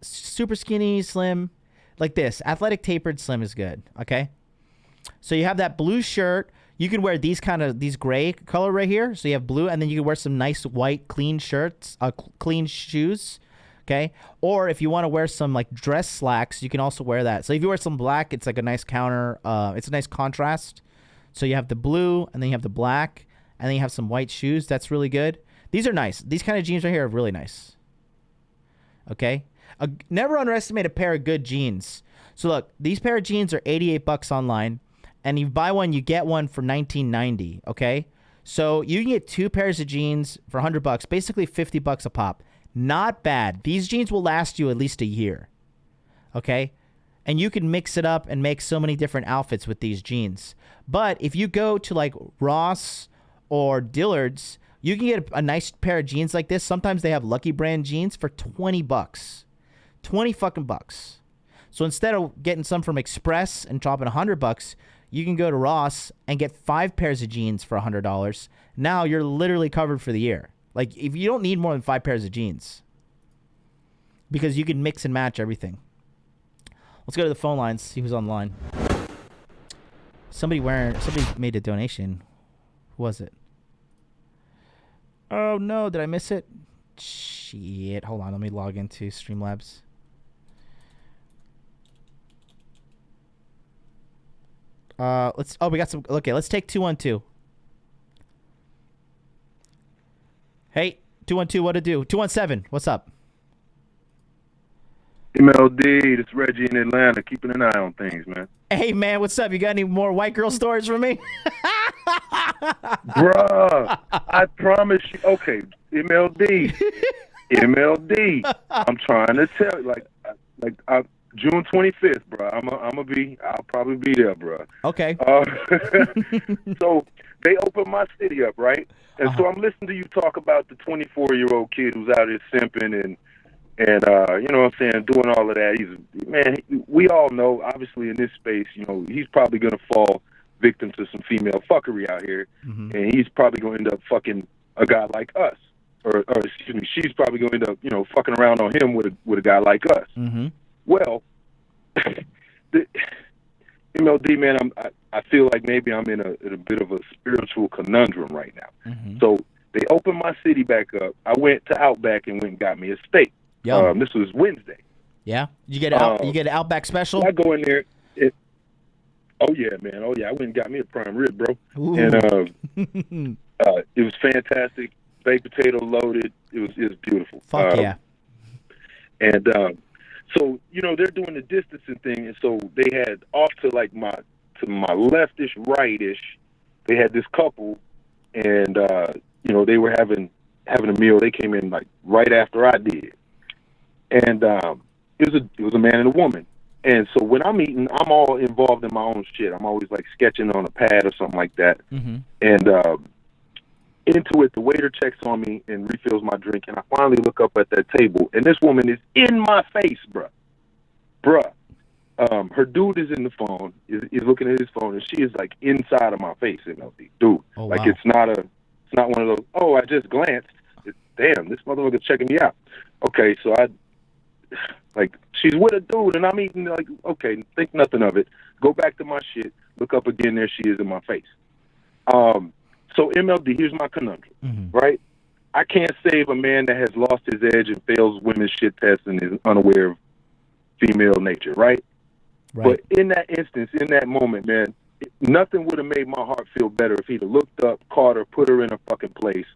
super skinny, slim... Like this, athletic tapered slim is good. Okay, so you have that blue shirt. You can wear these gray color right here. So you have blue, and then you can wear some nice white clean shirts, clean shoes. Okay, or if you want to wear some dress slacks, you can also wear that. So if you wear some black, it's like a nice counter. It's a nice contrast. So you have the blue, and then you have the black, and then you have some white shoes. That's really good. These are nice. These kind of jeans right here are really nice. Okay. Never underestimate a pair of good jeans. So look, these pair of jeans are $88 online, and you buy one, you get one for $19.90. Okay, so you can get 2 pairs of jeans for $100, basically $50 a pop. Not bad. These jeans will last you at least a year. Okay, And you can mix it up and make so many different outfits with these jeans. But if you go to like Ross or Dillard's, you can get a nice pair of jeans like this. Sometimes they have Lucky Brand jeans for $20. 20 fucking bucks. So instead of getting some from Express and dropping $100, you can go to Ross and get 5 pairs of jeans for $100. Now you're literally covered for the year. Like, if you don't need more than 5 pairs of jeans, because you can mix and match everything. Let's go to the phone lines, see who's online. Somebody made a donation. Who was it? Oh no, did I miss it? Shit. Hold on, let me log into Streamlabs. We got some. Okay, let's take 212. Hey, 212, what to do? 217, what's up? MLD, this Reggie in Atlanta, keeping an eye on things, man. Hey, man, what's up? You got any more white girl stories for me? Bruh, I promise you. Okay, MLD, I'm trying to tell you, June 25th, bro. I'll probably be there, bro. Okay. So they opened my city up, right? And so I'm listening to you talk about the 24-year-old kid who's out here simping and you know what I'm saying, doing all of that. We all know, obviously, in this space, you know, he's probably gonna fall victim to some female fuckery out here, and he's probably gonna end up fucking a guy like us, or excuse me, she's probably gonna end up, you know, fucking around on him with a guy like us. Well, the MLD, man, I feel like maybe I'm in a bit of a spiritual conundrum right now. So they opened my city back up. I went to Outback and went and got me a steak. This was Wednesday. Yeah, you get an Outback special. I go in there. Oh yeah, man. Oh yeah, I went and got me a prime rib, bro. Ooh. And it was fantastic. Baked potato loaded. It was beautiful. Fuck yeah. And so, you know, they're doing the distancing thing, and so they had off to like my leftish, rightish. They had this couple, and you know, they were having a meal. They came in like right after I did, and it was a man and a woman. And so when I'm eating, I'm all involved in my own shit. I'm always like sketching on a pad or something like that. And into it, the waiter checks on me and refills my drink, and I finally look up at that table, and this woman is in my face, bruh. Her dude is in the phone, is looking at his phone, and she is like inside of my face, MLD, dude. Oh, like wow. it's not one of those. Oh, I just glanced. Damn, this motherfucker checking me out. Okay, so she's with a dude, and I'm eating like, okay, think nothing of it. Go back to my shit. Look up again. There she is in my face. So MLD, here's my conundrum, right? I can't save a man that has lost his edge and fails women's shit tests and is unaware of female nature, right? But in that instance, in that moment, man, nothing would have made my heart feel better if he'd have looked up, caught her, put her in a fucking place,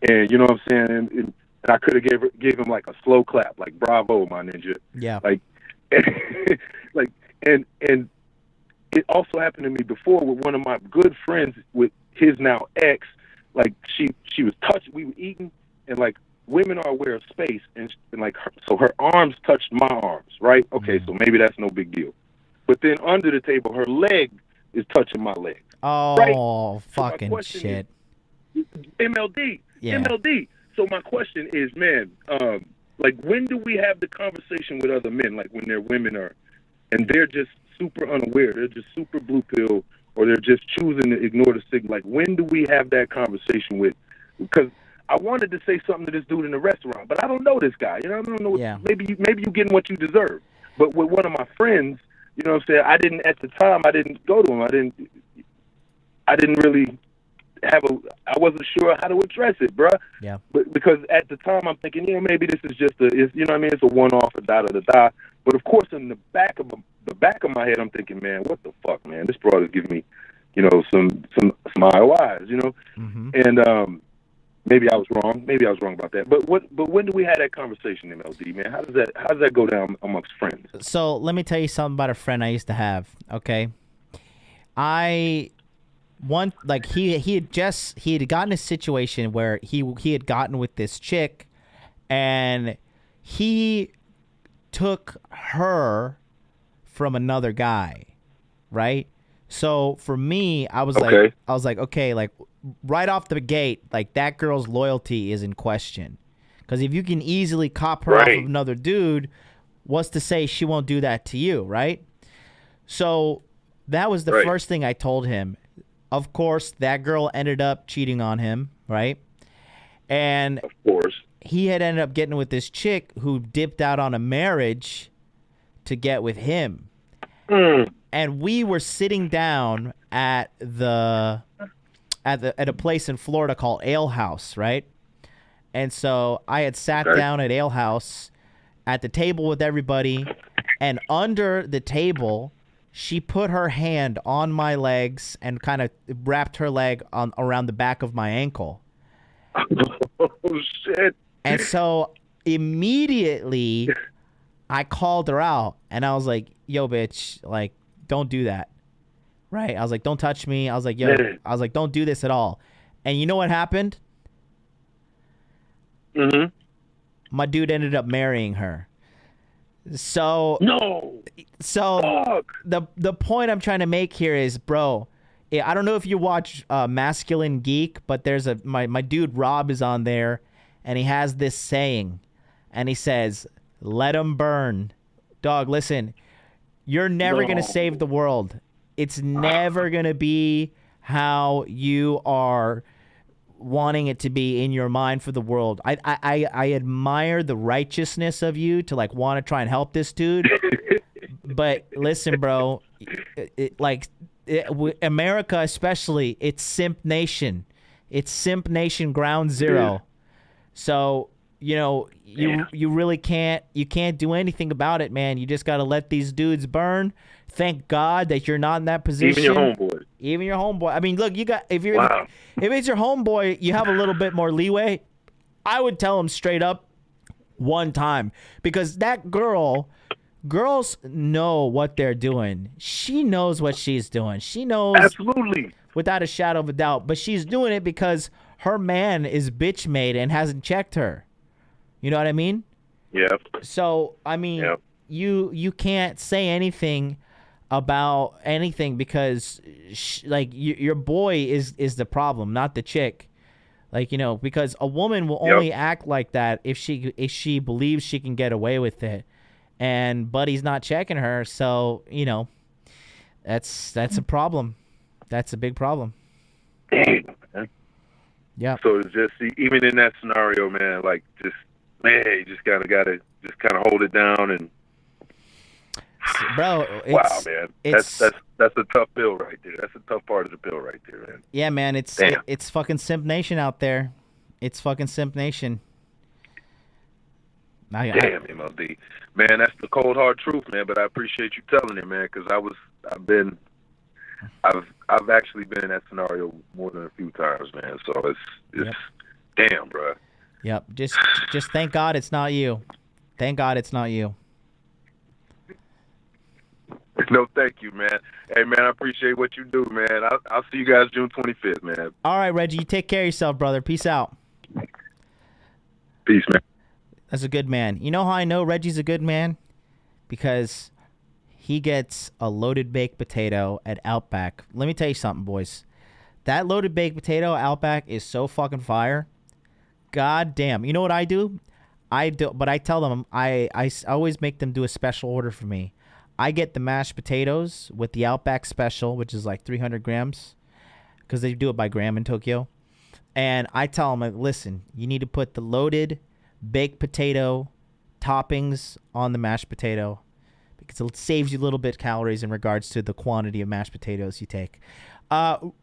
and you know what I'm saying? And I could have gave him like a slow clap, like bravo, my ninja. Yeah. Like, and it also happened to me before with one of my good friends with his now ex. Like she was touching, we were eating, and like women are aware of space, and like so her arms touched my arms, right? Okay, so maybe that's no big deal. But then under the table, her leg is touching my leg. Oh, right? fucking shit. MLD. Yeah. MLD. So my question is, man, like when do we have the conversation with other men, like when their women are, and they're just super unaware, they're just super blue pill, or they're just choosing to ignore the signal? Like when do we have that conversation with? Because I wanted to say something to this dude in the restaurant, but I don't know this guy. You know, I don't know. Yeah. Maybe you getting what you deserve. But with one of my friends, you know what I'm saying, I didn't go to him. I didn't really I wasn't sure how to address it, bruh. Yeah. But because at the time I'm thinking, you know, maybe this is just you know what I mean, it's a one-off, a da-da-da-da. But of course, in the back of my head, I'm thinking, man, what the fuck, man? This broad is giving me, you know, some IOIs, you know? And maybe I was wrong. Maybe I was wrong about that. But when do we have that conversation, MLD, man? How does that go down amongst friends? So let me tell you something about a friend I used to have, okay? He had gotten a situation where he had gotten with this chick, and he took her from another guy, right? So for me, I was Okay. like, okay, like right off the gate, like that girl's loyalty is in question. Because if you can easily cop her off Right. of another dude, what's to say she won't do that to you, right? So that was the Right. first thing I told him. Of course, that girl ended up cheating on him, right? And Of course. he had ended up getting with this chick who dipped out on a marriage to get with him. And we were sitting down at a place in Florida called Ale House, right? And so I had sat down at Ale House at the table with everybody, and under the table, she put her hand on my legs and kind of wrapped her leg around the back of my ankle. Oh, shit. And so immediately I called her out, and I was like, yo, bitch, like, don't do that. Right? I was like, don't touch me. I was like, yo, I was like, don't do this at all. And you know what happened? Mm-hmm. My dude ended up marrying her. So the point I'm trying to make here is, bro, I don't know if you watch Masculine Geek, but there's my dude Rob is on there, and he has this saying, and he says, "Let 'em burn." Dog, listen, you're never gonna save the world. It's never gonna be how you are wanting it to be in your mind for the world. I admire the righteousness of you to like want to try and help this dude. But listen, bro, America especially, it's simp nation. It's simp nation ground zero. So, you know, you really can't do anything about it, man. You just got to let these dudes burn. Thank God that you're not in that position. Even your homeboy. I mean, look, you got if it's your homeboy, you have a little bit more leeway. I would tell him straight up one time, because that girls know what they're doing. She knows what she's doing. She knows absolutely without a shadow of a doubt, but she's doing it because her man is bitch made and hasn't checked her. You know what I mean? Yep. So, I mean, you can't say anything about anything because your boy is the problem, not the chick. Like, you know, because a woman will only act like that if she believes she can get away with it, and Buddy's not checking her. So, you know, that's a problem. That's a big problem. Dang, man. Yeah. So it's just even in that scenario, man, like you just gotta hold it down and. Bro, wow, man, that's a tough bill right there. That's a tough part of the bill right there, man. Yeah, man, it's fucking simp nation out there. It's fucking simp nation. Damn, MLD, man, that's the cold hard truth, man. But I appreciate you telling it, man, because I've actually been in that scenario more than a few times, man. So it's damn, bro. Yep. Just thank God it's not you. Thank God it's not you. No, thank you, man. Hey, man, I appreciate what you do, man. I'll see you guys June 25th, man. All right, Reggie, you take care of yourself, brother. Peace out. Peace, man. That's a good man. You know how I know Reggie's a good man? Because he gets a loaded baked potato at Outback. Let me tell you something, boys. That loaded baked potato at Outback is so fucking fire. God damn. You know what I do? But I tell them, I always make them do a special order for me. I get the mashed potatoes with the Outback special, which is like 300 grams, because they do it by gram in Tokyo. And I tell them, like, listen, you need to put the loaded baked potato toppings on the mashed potato, because it saves you a little bit calories in regards to the quantity of mashed potatoes you take.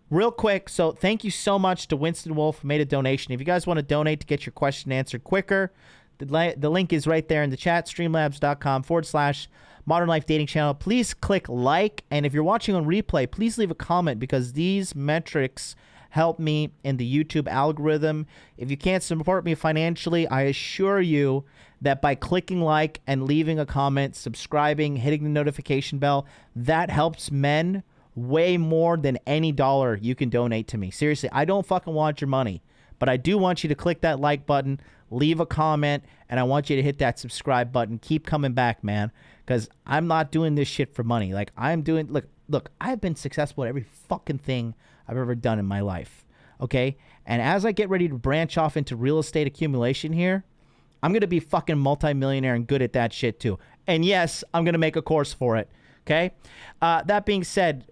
Real quick, so thank you so much to Winston Wolf, who made a donation. If you guys want to donate to get your question answered quicker, the link is right there in the chat, streamlabs.com/Modern Life Dating Channel. Please click like, and if you're watching on replay, please leave a comment, because these metrics help me in the YouTube algorithm. If you can't support me financially, I assure you that by clicking like and leaving a comment, subscribing, hitting the notification bell, that helps men way more than any dollar you can donate to me. Seriously, I don't fucking want your money, but I do want you to click that like button, leave a comment, and I want you to hit that subscribe button. Keep coming back, man, because I'm not doing this shit for money. Like, I'm doing, look, I've been successful at every fucking thing I've ever done in my life, okay? And as I get ready to branch off into real estate accumulation here, I'm going to be fucking multimillionaire and good at that shit too. And yes, I'm going to make a course for it, okay? That being said,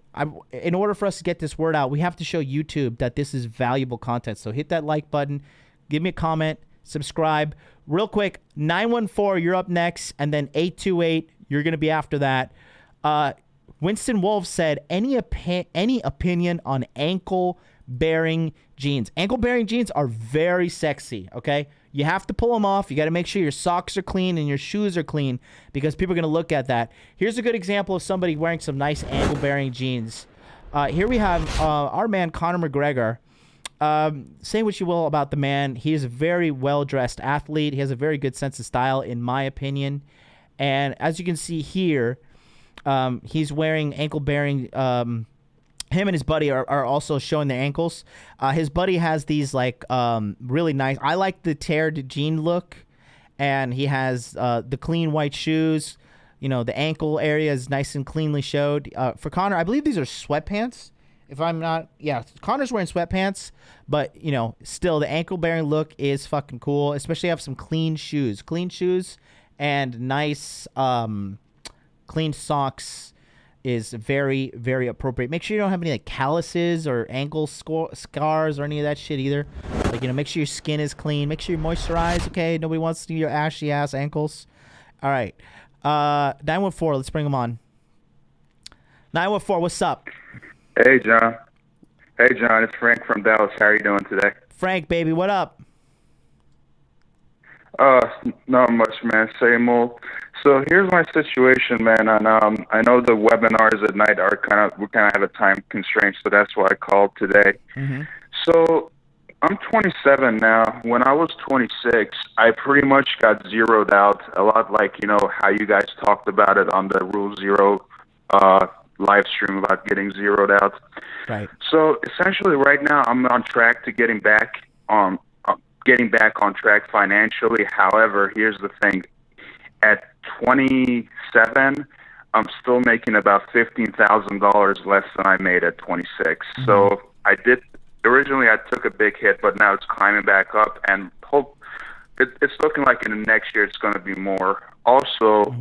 in order for us to get this word out, we have to show YouTube that this is valuable content. So hit that like button, give me a comment, subscribe. Real quick, 914, you're up next, and then 828, you're going to be after that. Winston Wolf said, any opinion on ankle-bearing jeans? Ankle-bearing jeans are very sexy, okay? You have to pull them off. You got to make sure your socks are clean and your shoes are clean because people are going to look at that. Here's a good example of somebody wearing some nice ankle-bearing jeans. Here we have our man, Conor McGregor. Say what you will about the man. He is a very well-dressed athlete. He has a very good sense of style, in my opinion. And as you can see here, he's wearing ankle-bearing. Him and his buddy are also showing their ankles. His buddy has these like really nice. I like the teared jean look, and he has the clean white shoes. You know, the ankle area is nice and cleanly showed. For Conor, I believe these are sweatpants. If I'm not, yeah, Conor's wearing sweatpants, but you know, still the ankle-bearing look is fucking cool. Especially have some clean shoes, and nice clean socks is very, very appropriate. Make sure you don't have any like calluses or ankle scars or any of that shit either. Like, you know, make sure your skin is clean. Make sure you're moisturized, okay? Nobody wants to see your ashy ass ankles. All right. 914, let's bring him on. 914, what's up? Hey, John. Hey, John. It's Frank from Dallas. How are you doing today? Frank, baby, what up? Not much, man. Same old. So here's my situation, man. And I know the webinars at night are we kind of have a time constraint, so that's why I called today. Mm-hmm. So I'm 27 now. When I was 26, I pretty much got zeroed out. A lot like, you know, how you guys talked about it on the Rule Zero live stream about getting zeroed out. Right. So essentially right now I'm on track to getting back on track financially. However, here's the thing. At 27, I'm still making about $15,000 less than I made at 26. Mm-hmm. So originally I took a big hit, but now it's climbing back up, and it's looking like in the next year it's going to be more. Also,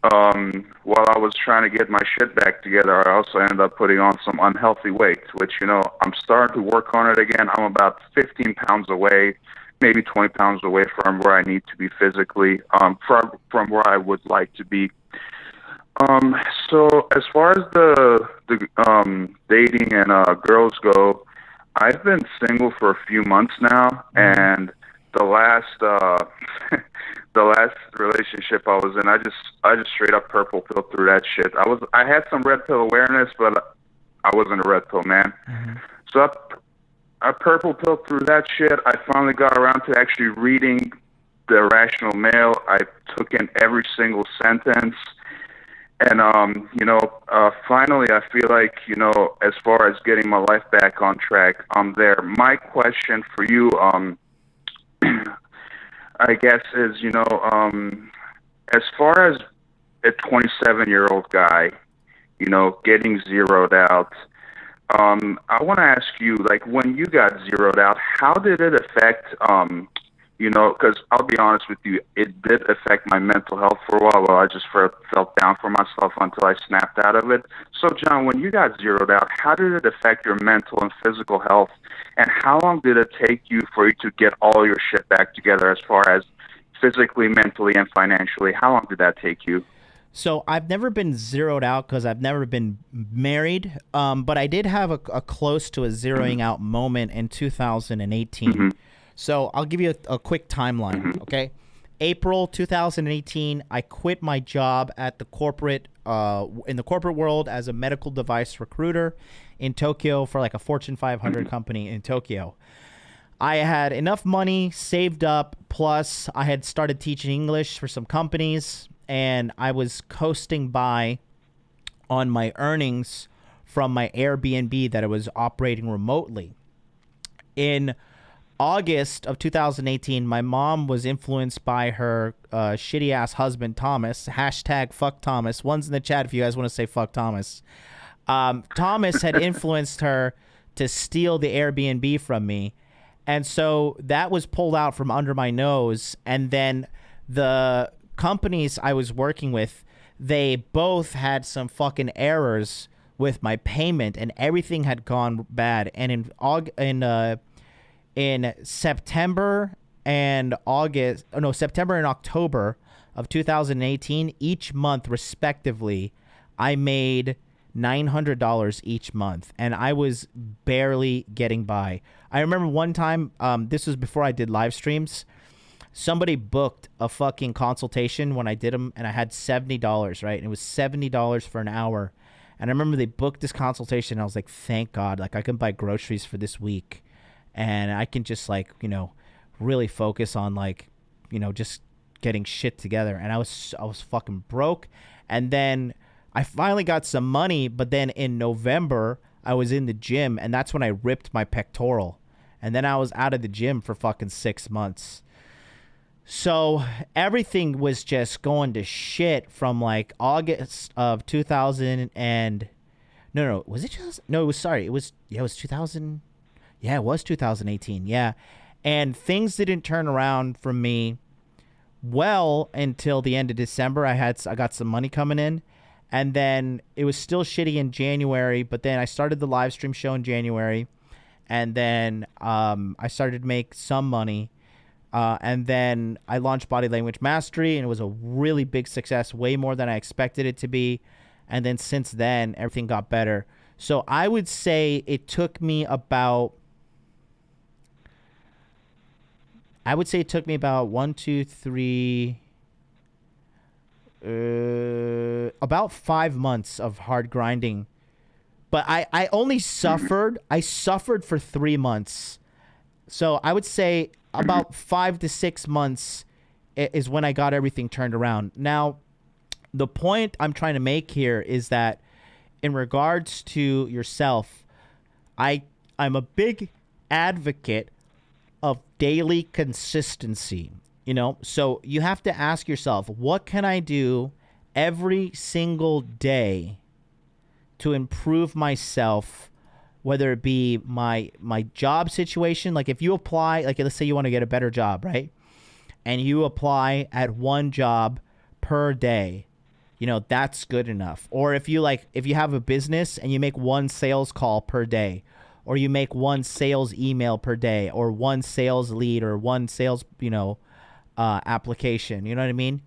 while I was trying to get my shit back together, I also ended up putting on some unhealthy weight, which, you know, I'm starting to work on it again. I'm about 15 pounds away, maybe 20 pounds away from where I need to be physically, from where I would like to be. So as far as the dating and girls go, I've been single for a few months now, and the last the last relationship I was in, I just straight up purple pilled through that shit. I had some red pill awareness, but I wasn't a red pill man. Mm-hmm. So I purple pilled through that shit. I finally got around to actually reading The Irrational Male. I took in every single sentence. And, finally, I feel like, you know, as far as getting my life back on track, I'm there. My question for you, I guess, is, you know, as far as a 27-year-old guy, you know, getting zeroed out, I want to ask you, like, when you got zeroed out, how did it affect, you know, because I'll be honest with you, it did affect my mental health for a while. Well, I just felt down for myself until I snapped out of it. So, John, when you got zeroed out, how did it affect your mental and physical health? And how long did it take you for you to get all your shit back together as far as physically, mentally, and financially? How long did that take you? So I've never been zeroed out because I've never been married, but I did have a close to a zeroing out moment in 2018. Mm-hmm. So I'll give you a quick timeline, okay? April 2018, I quit my job at the corporate in the corporate world as a medical device recruiter in Tokyo for like a Fortune 500 company in Tokyo. I had enough money saved up, plus I had started teaching English for some companies, and I was coasting by on my earnings from my Airbnb that I was operating remotely. In August of 2018, my mom was influenced by her shitty ass husband Thomas. Hashtag fuck Thomas. One's in the chat if you guys want to say fuck Thomas. Thomas had influenced her to steal the Airbnb from me. And so that was pulled out from under my nose. And then the companies I was working with, they both had some fucking errors with my payment, and everything had gone bad. And in September and October of 2018, each month respectively, I made $900 each month, and I was barely getting by. I remember one time, this was before I did live streams, somebody booked a fucking consultation when I did them, and I had $70, right? And it was $70 for an hour. And I remember they booked this consultation, and I was like, thank God, like I can buy groceries for this week, and I can just like, you know, really focus on like, you know, just getting shit together. And I was fucking broke. And then I finally got some money, but then in November I was in the gym, and that's when I ripped my pectoral. And then I was out of the gym for fucking 6 months. So everything was just going to shit from like August of 2000 and no, was it just, no, it was, sorry. It was 2000. Yeah, it was 2018. Yeah. And things didn't turn around for me well until the end of December. I got some money coming in, and then it was still shitty in January, but then I started the live stream show in January, and then I started to make some money. And then I launched Body Language Mastery, and it was a really big success, way more than I expected it to be. And then since then, everything got better. So I would say it took me about 5 months of hard grinding. But I only suffered. I suffered for 3 months. So I would say about 5 to 6 months is when I got everything turned around. Now, the point I'm trying to make here is that in regards to yourself, I'm a big advocate of daily consistency, you know? So you have to ask yourself, what can I do every single day to improve myself, whether it be my job situation? Like if you apply, like let's say you want to get a better job, right? And you apply at one job per day, you know, that's good enough. Or if you have a business and you make one sales call per day, or you make one sales email per day, or one sales lead, or one sales, application, you know what I mean?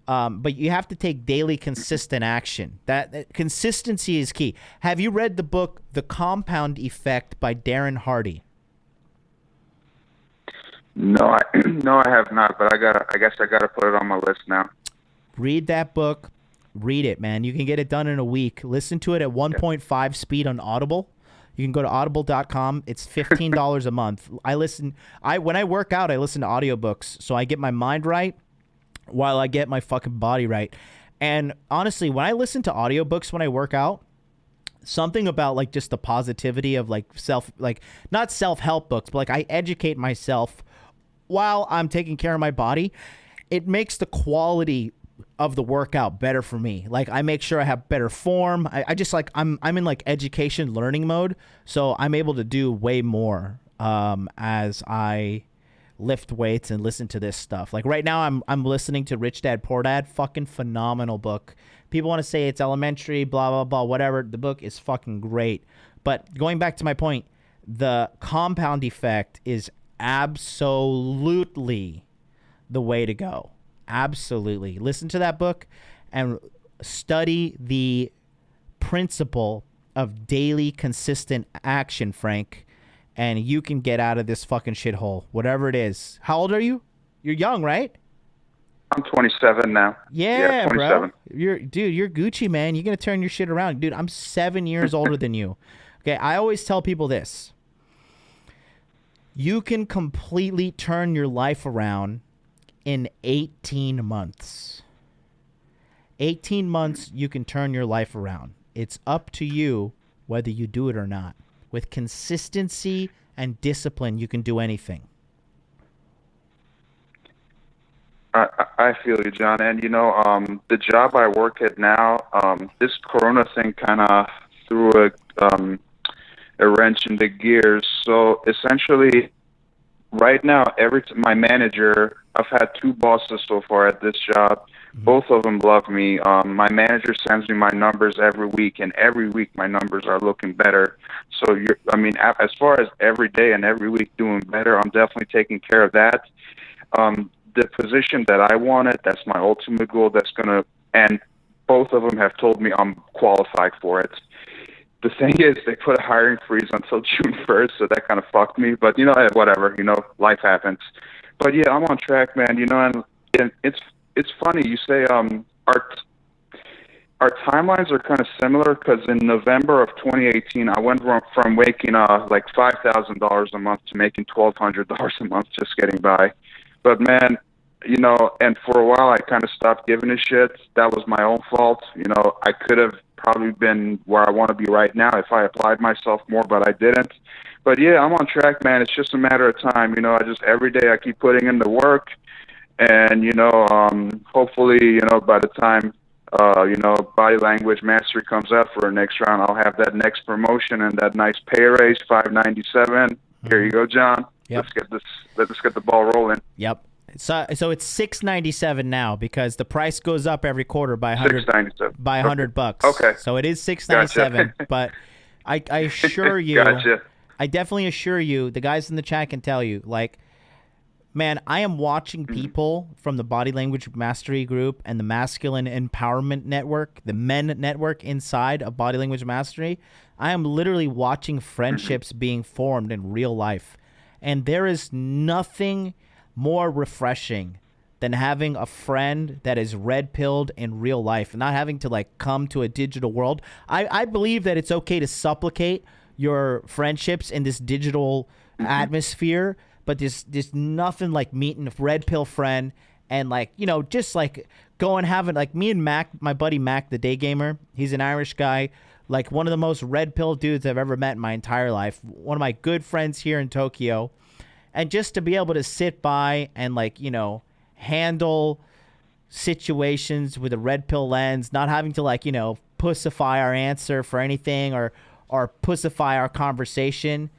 But you have to take daily consistent action. That consistency is key. Have you read the book, The Compound Effect by Darren Hardy? No, I have not, but I guess I gotta put it on my list now. Read that book. Read it, man. You can get it done in a week. Listen to it at 1.5 speed on Audible. You can go to audible.com. It's $15 a month. When I work out, I listen to audiobooks, so I get my mind right while I get my fucking body right. And honestly, when I listen to audiobooks when I work out, something about like just the positivity of like not self-help books, but like I educate myself while I'm taking care of my body. It makes the quality of the workout better for me. Like I make sure I have better form. I just like I'm in like education learning mode, so I'm able to do way more as I lift weights and listen to this stuff. Like right now I'm listening to Rich Dad Poor Dad. Fucking phenomenal book. People want to say it's elementary, blah blah blah, whatever. The book is fucking great. But going back to my point, the compound effect is absolutely the way to go. Absolutely. Listen to that book and study the principle of daily consistent action, Frank, and you can get out of this fucking shithole, whatever it is. How old are you? You're young, right? I'm 27 now. Yeah, 27. bro. You're Gucci, man. You're going to turn your shit around. Dude, I'm 7 years older than you. Okay, I always tell people this. You can completely turn your life around in 18 months. 18 months, you can turn your life around. It's up to you whether you do it or not. With consistency and discipline, you can do anything. I feel you, John. And the job I work at now, this Corona thing kind of threw a wrench in the gears. So essentially, right now, my manager, I've had 2 bosses so far at this job. Both of them love me. My manager sends me my numbers every week, and every week my numbers are looking better. So as far as every day and every week doing better, I'm definitely taking care of that. The position that I wanted, that's my ultimate goal. And both of them have told me I'm qualified for it. The thing is, they put a hiring freeze until June 1st, so that kind of fucked me. But whatever. Life happens. But yeah, I'm on track, man. And it's funny you say our timelines are kind of similar because in November of 2018, I went from making like $5,000 a month to making $1,200 a month, just getting by. But man, and for a while I kind of stopped giving a shit. That was my own fault. I could have probably been where I want to be right now if I applied myself more, but I didn't. But yeah, I'm on track, man. It's just a matter of time. Every day I keep putting in the work, and hopefully, by the time body language mastery comes out for the next round, I'll have that next promotion and that nice pay raise, $597. Here you go, John. Yep. Let's get the ball rolling. Yep. So it's $697 now because the price goes up every quarter by $100 Okay. So it is $697. Gotcha. But I assure you, Gotcha. I definitely assure you, the guys in the chat can tell you, like, man, I am watching people from the Body Language Mastery Group and the Masculine Empowerment Network, the men network inside of Body Language Mastery. I am literally watching friendships being formed in real life. And there is nothing more refreshing than having a friend that is red-pilled in real life and not having to, like, come to a digital world. I believe that it's okay to supplicate your friendships in this digital atmosphere, but there's nothing like meeting a red pill friend and, like, just like go and having, like, me and Mac, my buddy Mac, the day gamer, he's an Irish guy, like one of the most red pill dudes I've ever met in my entire life. One of my good friends here in Tokyo. And just to be able to sit by and, like, handle situations with a red pill lens, not having to, like, pussify our answer for anything or pussify our conversation.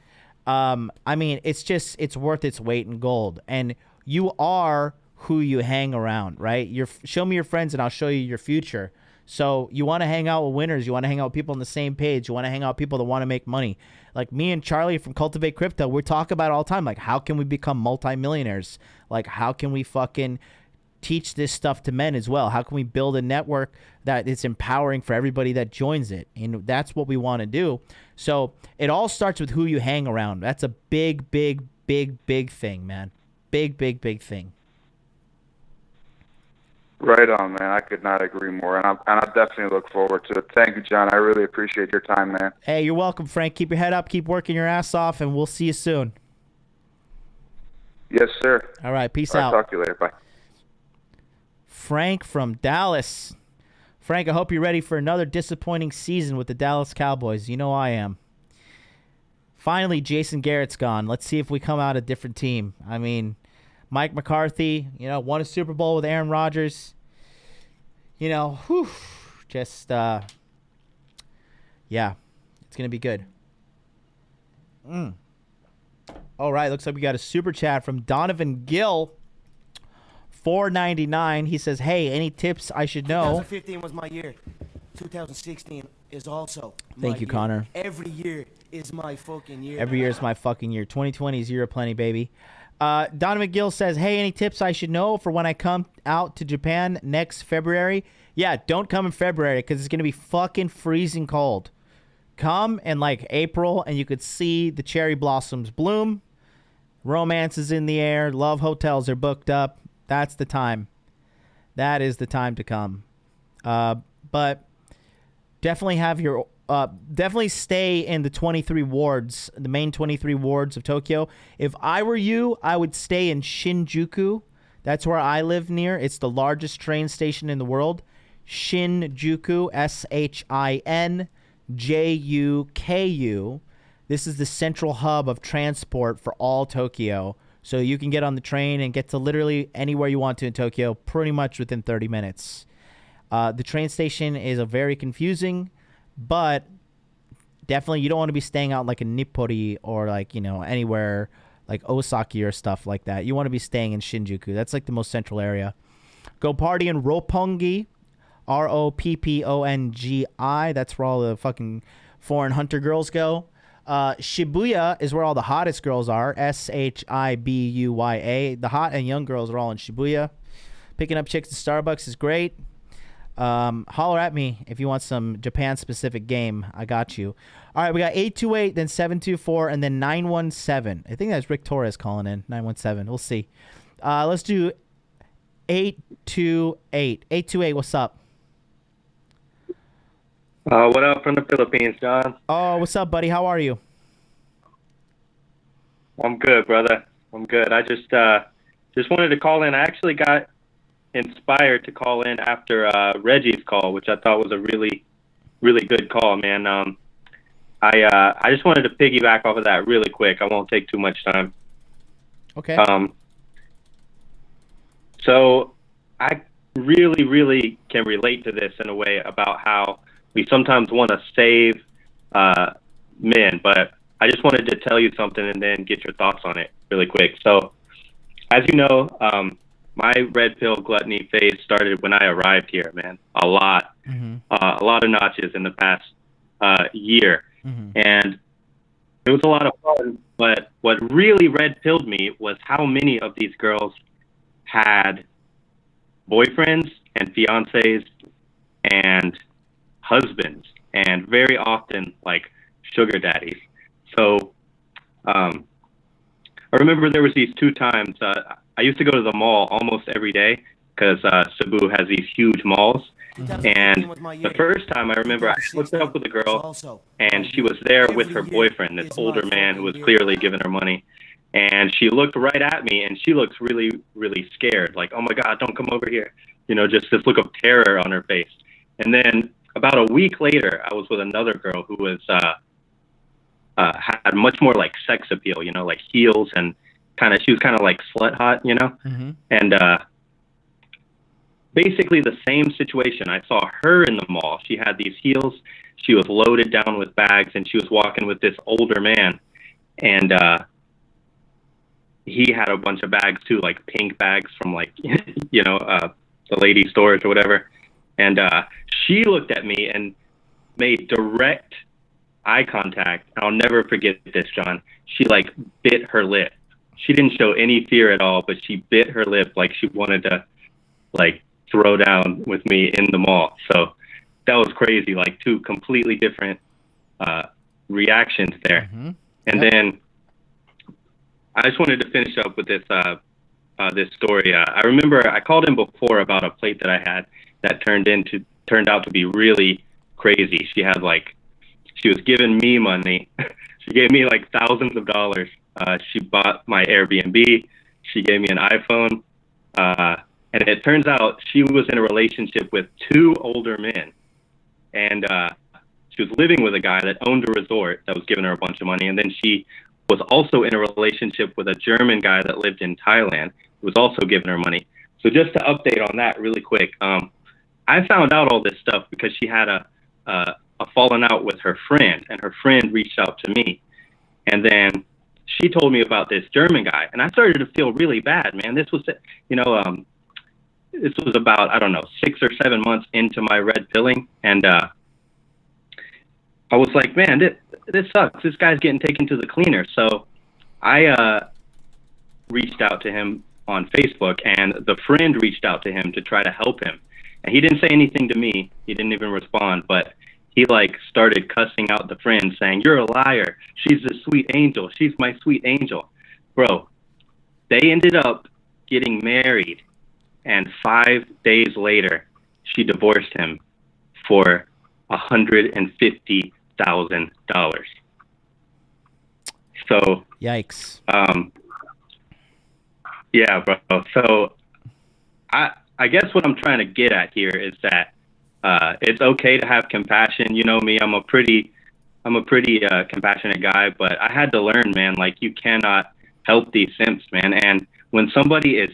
It's worth its weight in gold. And you are who you hang around, right? Show me your friends and I'll show you your future. So you want to hang out with winners. You want to hang out with people on the same page. You want to hang out with people that want to make money. Like me and Charlie from Cultivate Crypto, we talk about it all the time. Like, how can we become multimillionaires? Like, how can we fucking teach this stuff to men as well? How can we build a network that is empowering for everybody that joins it? And that's what we want to do. So it all starts with who you hang around. That's a big, big, big, big thing, man. Big, big, big thing. Right on, man. I could not agree more, and I definitely look forward to it. Thank you, John. I really appreciate your time, man. Hey, you're welcome, Frank. Keep your head up. Keep working your ass off, and we'll see you soon. Yes, sir. All right, peace All right, out. Talk to you later. Bye. Frank from Dallas. Frank, I hope you're ready for another disappointing season with the Dallas Cowboys. You know I am. Finally, Jason Garrett's gone. Let's see if we come out a different team. I mean, Mike McCarthy, won a Super Bowl with Aaron Rodgers. Yeah, it's going to be good. All right, looks like we got a super chat from Donovan Gill, $4.99. He says, hey, any tips I should know? 2015 was my year. 2016 is also my Thank you, year. Connor. Every year is my fucking year. Every year is my fucking year. 2020 is year of plenty, baby. Donovan Gill says, hey, any tips I should know for when I come out to Japan next February? Yeah, don't come in February because it's going to be fucking freezing cold. Come in like April and you could see the cherry blossoms bloom. Romance is in the air. Love hotels are booked up. That's the time. That is the time to come. But definitely have your... definitely stay in the 23 wards, the main 23 wards of Tokyo. If I were you, I would stay in Shinjuku. That's where I live near. It's the largest train station in the world. Shinjuku, Shinjuku. This is the central hub of transport for all Tokyo. So you can get on the train and get to literally anywhere you want to in Tokyo pretty much within 30 minutes. The train station is a very confusing, but definitely you don't want to be staying out like in Nippori or like, anywhere like Osaki or stuff like that. You want to be staying in Shinjuku. That's like the most central area. Go party in Roppongi, Roppongi. That's where all the fucking foreign hunter girls go. Shibuya is where all the hottest girls are. Shibuya. The hot and young girls are all in Shibuya. Picking up chicks at Starbucks is great. Holler at me if you want some Japan-specific game. I got you. All right, we got 828, then 724, and then 917. I think that's Rick Torres calling in. 917. We'll see. Let's do 828. 828, what's up? What up from the Philippines, John? Oh, what's up, buddy? How are you? I'm good, brother. I'm good. I just wanted to call in. I actually got inspired to call in after Reggie's call, which I thought was a really, really good call, man. I just wanted to piggyback off of that really quick. I won't take too much time. Okay. So I really, really can relate to this in a way about how we sometimes want to save men, but I just wanted to tell you something and then get your thoughts on it really quick. So, as you know, my red pill gluttony phase started when I arrived here, man. A lot of notches in the past year. And it was a lot of fun, but what really red pilled me was how many of these girls had boyfriends and fiancés and husbands, and very often like sugar daddies. So I remember there was these 2 times. I used to go to the mall almost every day because Cebu has these huge malls. And the first time I remember I hooked up with a girl and she was there with her boyfriend, this older man who was clearly giving her money. And she looked right at me and she looks really, really scared. Like, oh my God, don't come over here. Just this look of terror on her face. And then about a week later, I was with another girl who was had much more like sex appeal, like heels and she was kind of like slut hot, and basically the same situation. I saw her in the mall. She had these heels. She was loaded down with bags, and she was walking with this older man, and he had a bunch of bags too, like pink bags from like the lady storage or whatever. And she looked at me and made direct eye contact. I'll never forget this, John. She like bit her lip. She didn't show any fear at all, but she bit her lip like she wanted to like throw down with me in the mall. So that was crazy, like 2 completely different reactions there. And then I just wanted to finish up with this this story. I remember I called in before about a plate that I had that turned out to be really crazy. She was giving me money. She gave me like thousands of dollars. She bought my Airbnb. She gave me an iPhone. And it turns out she was in a relationship with 2 older men. And she was living with a guy that owned a resort that was giving her a bunch of money. And then she was also in a relationship with a German guy that lived in Thailand who was also giving her money. So just to update on that really quick, I found out all this stuff because she had a falling out with her friend, and her friend reached out to me. And then she told me about this German guy, and I started to feel really bad, man. This was, this was about, I don't know, 6 or 7 months into my red pilling, and I was like, man, this sucks. This guy's getting taken to the cleaner. So I reached out to him on Facebook, and the friend reached out to him to try to help him. And he didn't say anything to me. He didn't even respond, but he like started cussing out the friend, saying, "You're a liar. She's a sweet angel. She's my sweet angel." Bro, they ended up getting married, and 5 days later, she divorced him for $150,000. So yikes. Yeah, bro. So I guess what I'm trying to get at here is that it's okay to have compassion. You know me, I'm a pretty compassionate guy, but I had to learn, man, like you cannot help these simps, man. And when somebody is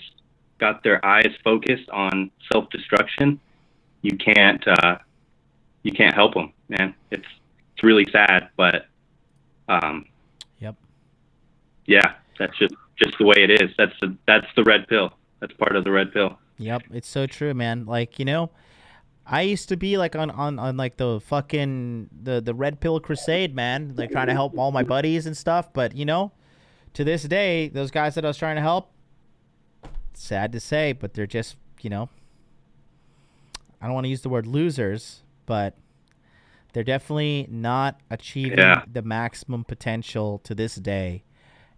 got their eyes focused on self-destruction, you can't help them, man. It's really sad, but Yep. Yeah, that's just the way it is. That's the red pill. That's part of the red pill. Yep, it's so true, man. Like, you know, I used to be like on like the fucking the red pill crusade, man, like trying to help all my buddies and stuff, but you know, to this day, those guys that I was trying to help, sad to say, but they're just, you know, I don't want to use the word losers, but they're definitely not achieving the maximum potential to this day.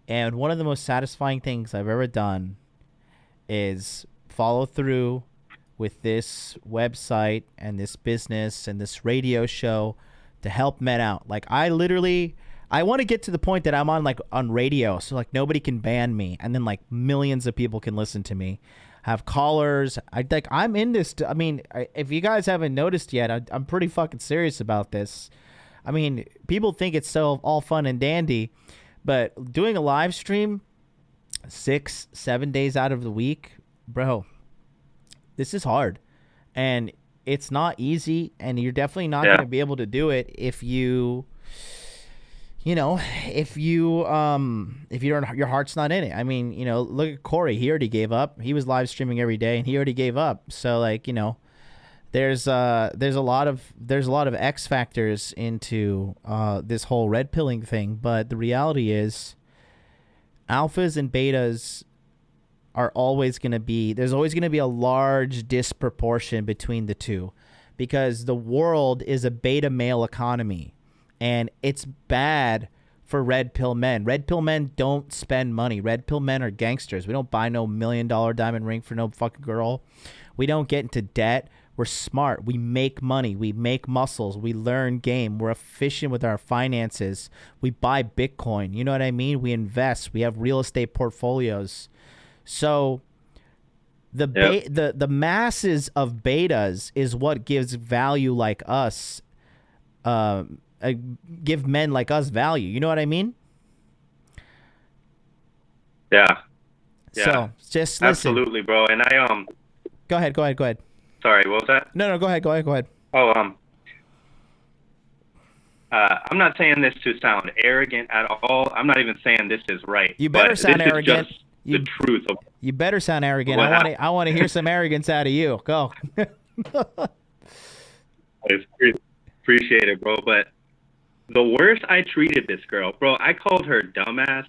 And one of the most satisfying things I've ever done is follow through with this website and this business and this radio show to help men out. Like, I want to get to the point that I'm on radio, so like nobody can ban me, and then like millions of people can listen to me, have callers. I'm in this. I mean, if you guys haven't noticed yet, I'm pretty fucking serious about this. I mean, people think it's so all fun and dandy, but doing a live stream 6-7 days out of the week, bro, this is hard, and it's not easy, and you're definitely not going to be able to do it if you don't, your heart's not in it. I mean, you know, look at Corey. He already gave up. He was live streaming every day, and he already gave up. So, like, you know, there's a lot of X factors into this whole red pilling thing. But the reality is, alphas and betas are always going to be, there's always going to be a large disproportion between the two, because the world is a beta male economy, and it's bad for red pill men. Red pill men don't spend money. Red pill men are gangsters. We don't buy no $1 million diamond ring for no fucking girl. We don't get into debt. We're smart. We make money. We make muscles. We learn game. We're efficient with our finances. We buy Bitcoin. You know what I mean? We invest. We have real estate portfolios. So the masses of betas is what gives value like us, give men like us value. You know what I mean? Yeah. So just listen. Absolutely, bro. And I Go ahead. Sorry, what was that? No, go ahead. Oh, I'm not saying this to sound arrogant at all. I'm not even saying this is right. You better sound arrogant. The truth of. You better sound arrogant. I want to hear some arrogance out of you. Go. Appreciate it, bro. But the worst I treated this girl, bro, I called her dumbass.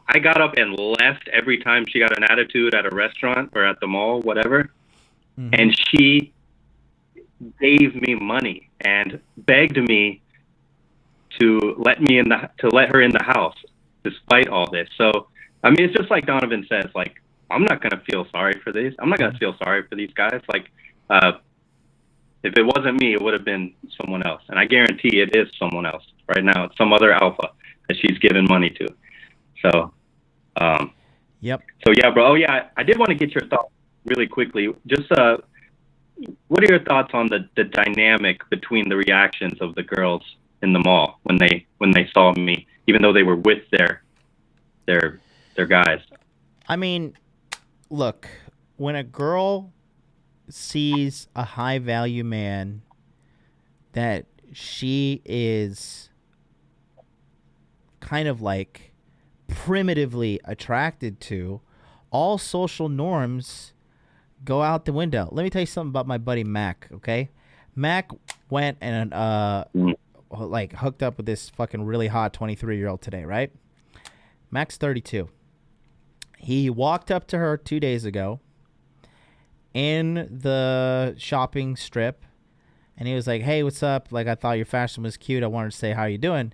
I got up and left every time she got an attitude at a restaurant or at the mall, whatever. Mm-hmm. And she gave me money and begged me to let her in the house, despite all this. So, I mean, it's just like Donovan says, like, I'm not going to feel sorry for these. I'm not going to feel sorry for these guys. Like, if it wasn't me, it would have been someone else. And I guarantee it is someone else right now. It's some other alpha that she's giving money to. So, yep. So, yeah, bro. Oh, yeah, I did want to get your thoughts really quickly. Just what are your thoughts on the dynamic between the reactions of the girls in the mall when they saw me, even though they were with their guys? I mean, look, when a girl sees a high value man that she is kind of like primitively attracted to, all social norms go out the window. Let me tell you something about my buddy Mac, okay? Mac went and like hooked up with this fucking really hot 23-year-old today, right? Mac's 32. He walked up to her 2 days ago in the shopping strip, and he was like, "Hey, what's up? Like, I thought your fashion was cute. I wanted to say, how you doing?"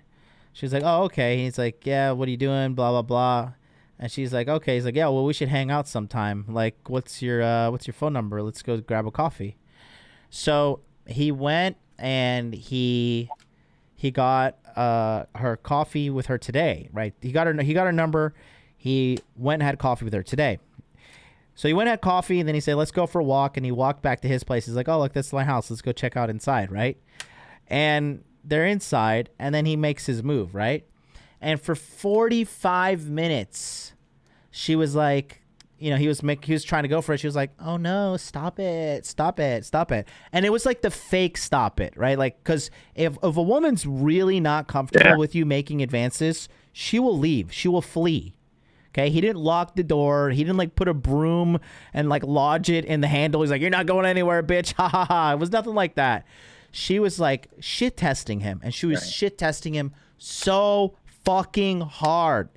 She's like, "Oh, okay." He's like, "Yeah, what are you doing? Blah, blah, blah." And she's like, "Okay." He's like, "Yeah, well, we should hang out sometime. Like, what's your phone number? Let's go grab a coffee." So he went and he got her coffee with her today, right? He got her number. He went and had coffee with her today. So he went and had coffee, and then he said, "Let's go for a walk." And he walked back to his place. He's like, "Oh, look, that's my house. Let's go check out inside," right? And they're inside, and then he makes his move, right? And for 45 minutes, she was like, he was trying to go for it. She was like, oh no, stop it. And it was like the fake stop it, right? Like, because if a woman's really not comfortable with you making advances, she will leave. She will flee. Okay, he didn't lock the door. He didn't like put a broom and like lodge it in the handle. He's like, you're not going anywhere, bitch. Ha ha ha. It was nothing like that. She was like shit testing him, and she was shit testing him so fucking hard.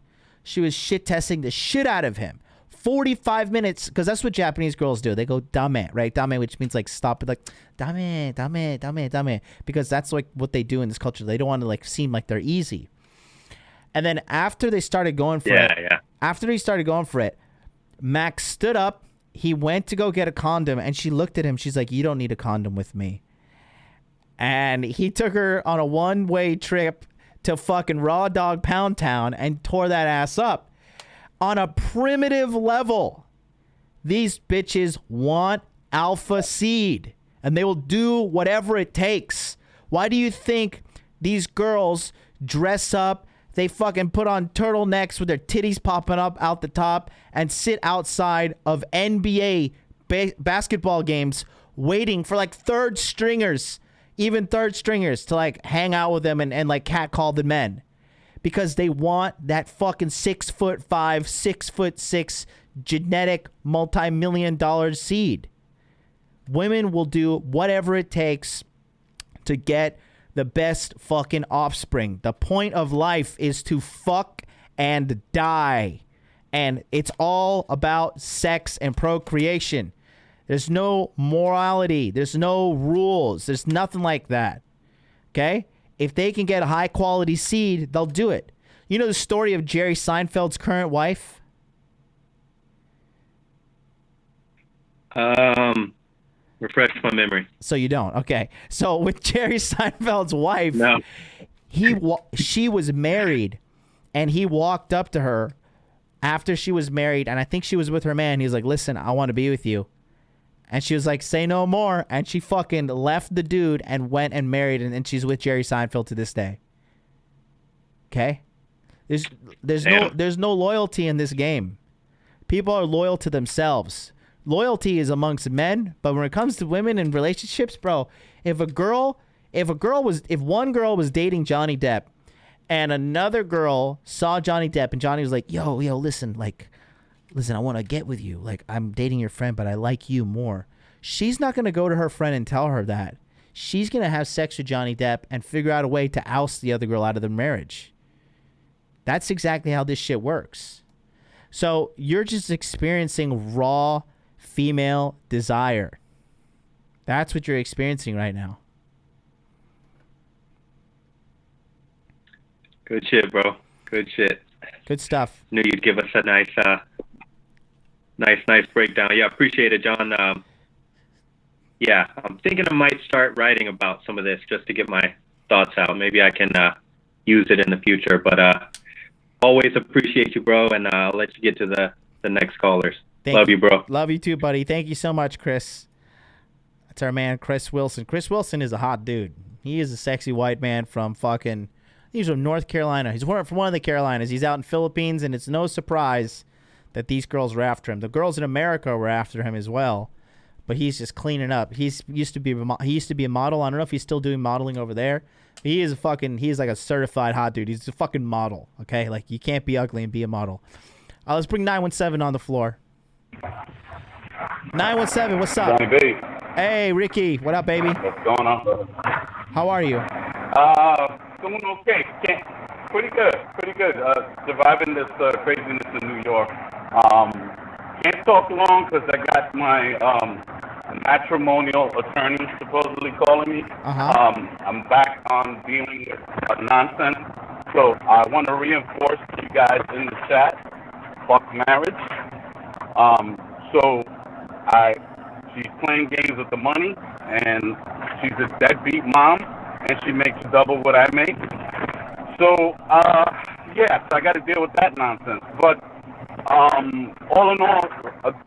She was shit testing the shit out of him. 45 minutes, because that's what Japanese girls do. They go dame, right? Dame, which means like stop it, like dame, because that's like what they do in this culture. They don't want to like seem like they're easy. And then after they started going for it, Max stood up. He went to go get a condom, and she looked at him. She's like, you don't need a condom with me. And he took her on a one-way trip to fucking Raw Dog Pound Town and tore that ass up. On a primitive level, these bitches want alpha seed, and they will do whatever it takes. Why do you think these girls dress up, they fucking put on turtlenecks with their titties popping up out the top and sit outside of NBA basketball games waiting for like third stringers to like hang out with them and like catcall the men? Because they want that fucking 6'5", 6'6" genetic multi-million-dollar seed. Women will do whatever it takes to get the best fucking offspring. The point of life is to fuck and die. And it's all about sex and procreation. There's no morality. There's no rules. There's nothing like that. Okay? If they can get a high-quality seed, they'll do it. You know the story of Jerry Seinfeld's current wife? Refresh my memory. So you don't. Okay. So with Jerry Seinfeld's wife, No. she was married, and he walked up to her after she was married, and I think she was with her man. He was like, listen, I want to be with you. And she was like, say no more. And she fucking left the dude and went and married, and she's with Jerry Seinfeld to this day. Okay? There's no loyalty in this game. People are loyal to themselves. Loyalty is amongst men, but when it comes to women and relationships, bro, if one girl was dating Johnny Depp and another girl saw Johnny Depp and Johnny was like, yo, listen, I want to get with you. Like, I'm dating your friend, but I like you more. She's not going to go to her friend and tell her that. She's going to have sex with Johnny Depp and figure out a way to oust the other girl out of the marriage. That's exactly how this shit works. So you're just experiencing raw female desire. That's what you're experiencing right now. Good shit, bro. Good shit. Good stuff. Knew you'd give us a nice breakdown. Yeah, appreciate it, John. Yeah, I'm thinking I might start writing about some of this just to get my thoughts out. Maybe I can use it in the future. But always appreciate you, bro, and I'll let you get to the next callers. Love you, bro. Love you too, buddy. Thank you so much, Chris. That's our man, Chris Wilson. Chris Wilson is a hot dude. He is a sexy white man from fucking... He's from North Carolina. He's from one of the Carolinas. He's out in Philippines, and it's no surprise that these girls were after him. The girls in America were after him as well, but he's just cleaning up. He used to be a model. I don't know if he's still doing modeling over there. He's like a certified hot dude. He's a fucking model, okay? Like, you can't be ugly and be a model. Let's bring 917 on the floor. 917, what's up? Johnny B. Hey, Ricky. What up, baby? What's going on, brother? How are you? Doing okay. Pretty good. Surviving this craziness in New York. Can't talk long because I got my matrimonial attorney supposedly calling me. I'm back on dealing with nonsense. So I want to reinforce to you guys in the chat, fuck marriage. She's playing games with the money, and she's a deadbeat mom, and she makes double what I make. So, so I got to deal with that nonsense. But all in all,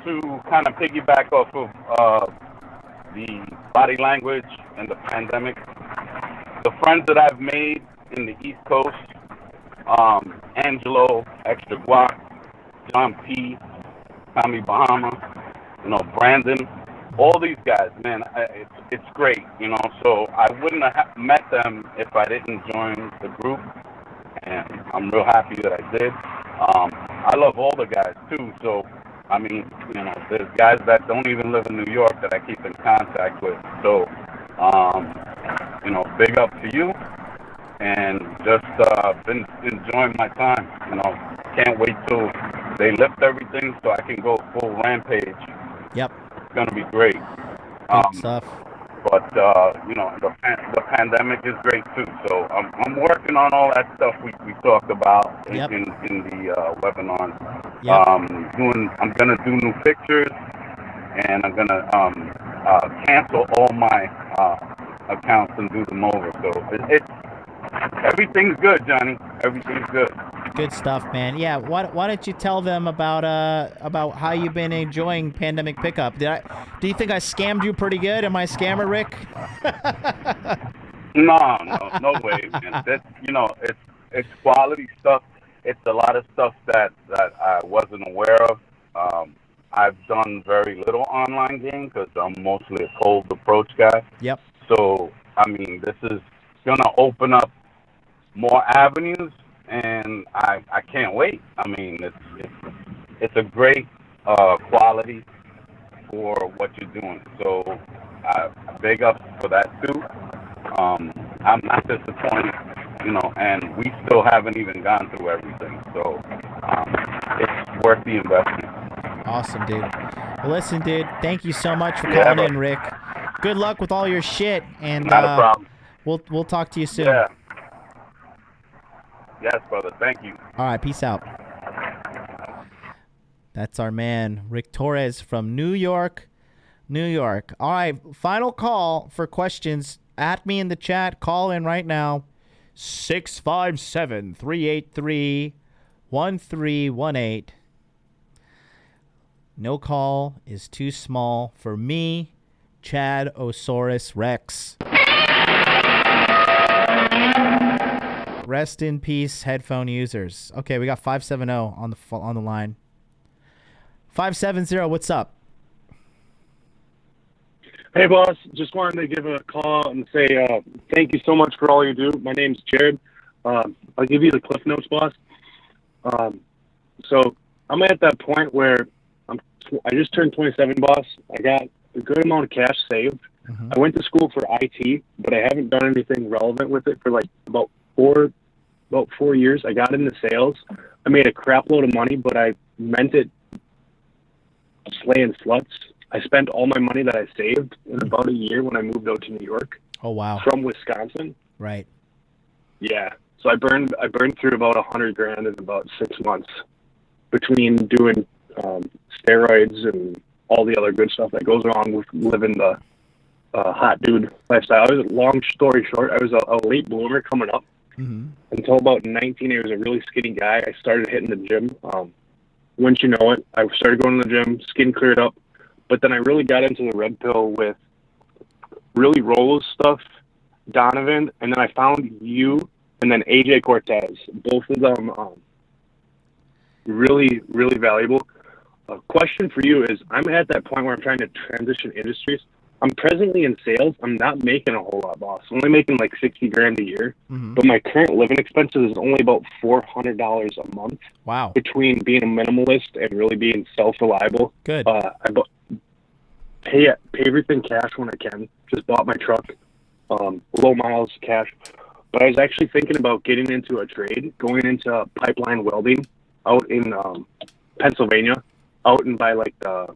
to kind of piggyback off of the body language and the pandemic, the friends that I've made in the East Coast, Angelo, Extra Guac, John P., Tommy Bahama, Brandon, all these guys, man, it's great, So I wouldn't have met them if I didn't join the group, and I'm real happy that I did. I love all the guys too, so I mean, there's guys that don't even live in New York that I keep in contact with. So, big up to you, and just been enjoying my time. Can't wait till they lift everything so I can go full rampage. Yep. It's gonna be great. Good stuff. But the pandemic is great too. So I'm working on all that stuff we talked about in the webinar. Yep. I'm gonna do new pictures, and I'm gonna cancel all my accounts and do them over. So everything's good, Johnny. Everything's good. Good stuff, man. Yeah, why don't you tell them about how you've been enjoying Pandemic Pickup? Do you think I scammed you pretty good? Am I a scammer, Rick? No way, man. That's it's quality stuff. It's a lot of stuff that I wasn't aware of. I've done very little online game because I'm mostly a cold approach guy. Yep. So I mean, this is gonna open up more avenues, and I can't wait. I mean, it's a great quality for what you're doing. So big up for that too. I'm not disappointed, and we still haven't even gone through everything. So it's worth the investment. Awesome, dude. Well, listen, dude, thank you so much for calling in, Rick. Good luck with all your shit, and not a problem. We'll talk to you soon. Yeah. Yes, brother. Thank you. All right, peace out. That's our man, Rick Torres from New York, New York. All right, final call for questions. At me in the chat. Call in right now. 657-383-1318. No call is too small for me, Chad Osaurus Rex. Rest in peace, headphone users. Okay, we got 570 on the line. 570, what's up? Hey, boss. Just wanted to give a call and say thank you so much for all you do. My name's Jared. I'll give you the Cliff Notes, boss. So I'm at that point where I just turned 27, boss. I got a good amount of cash saved. Mm-hmm. I went to school for IT, but I haven't done anything relevant with it for like about 4 years. I got into sales. I made a crap load of money, but I meant it slaying sluts. I spent all my money that I saved in about a year when I moved out to New York. Oh, wow. From Wisconsin. Right. Yeah. So I burned through about $100,000 in about 6 months between doing steroids and all the other good stuff that goes along with living the hot dude lifestyle. Long story short, I was a late bloomer coming up. Mm-hmm. Until about 19, I was a really skinny guy. I started hitting the gym. Once you know it, I started going to the gym, skin cleared up. But then I really got into the red pill with really Rolo's stuff, Donovan, and then I found you and then AJ Cortez. Both of them really, really valuable. A question for you is, I'm at that point where I'm trying to transition industries. I'm presently in sales. I'm not making a whole lot, boss. I'm only making like $60,000 a year. Mm-hmm. But my current living expenses is only about $400 a month. Wow. Between being a minimalist and really being self-reliable. Good. I pay everything cash when I can. Just bought my truck. Low miles cash. But I was actually thinking about getting into a trade, going into pipeline welding out in Pennsylvania, out and by like the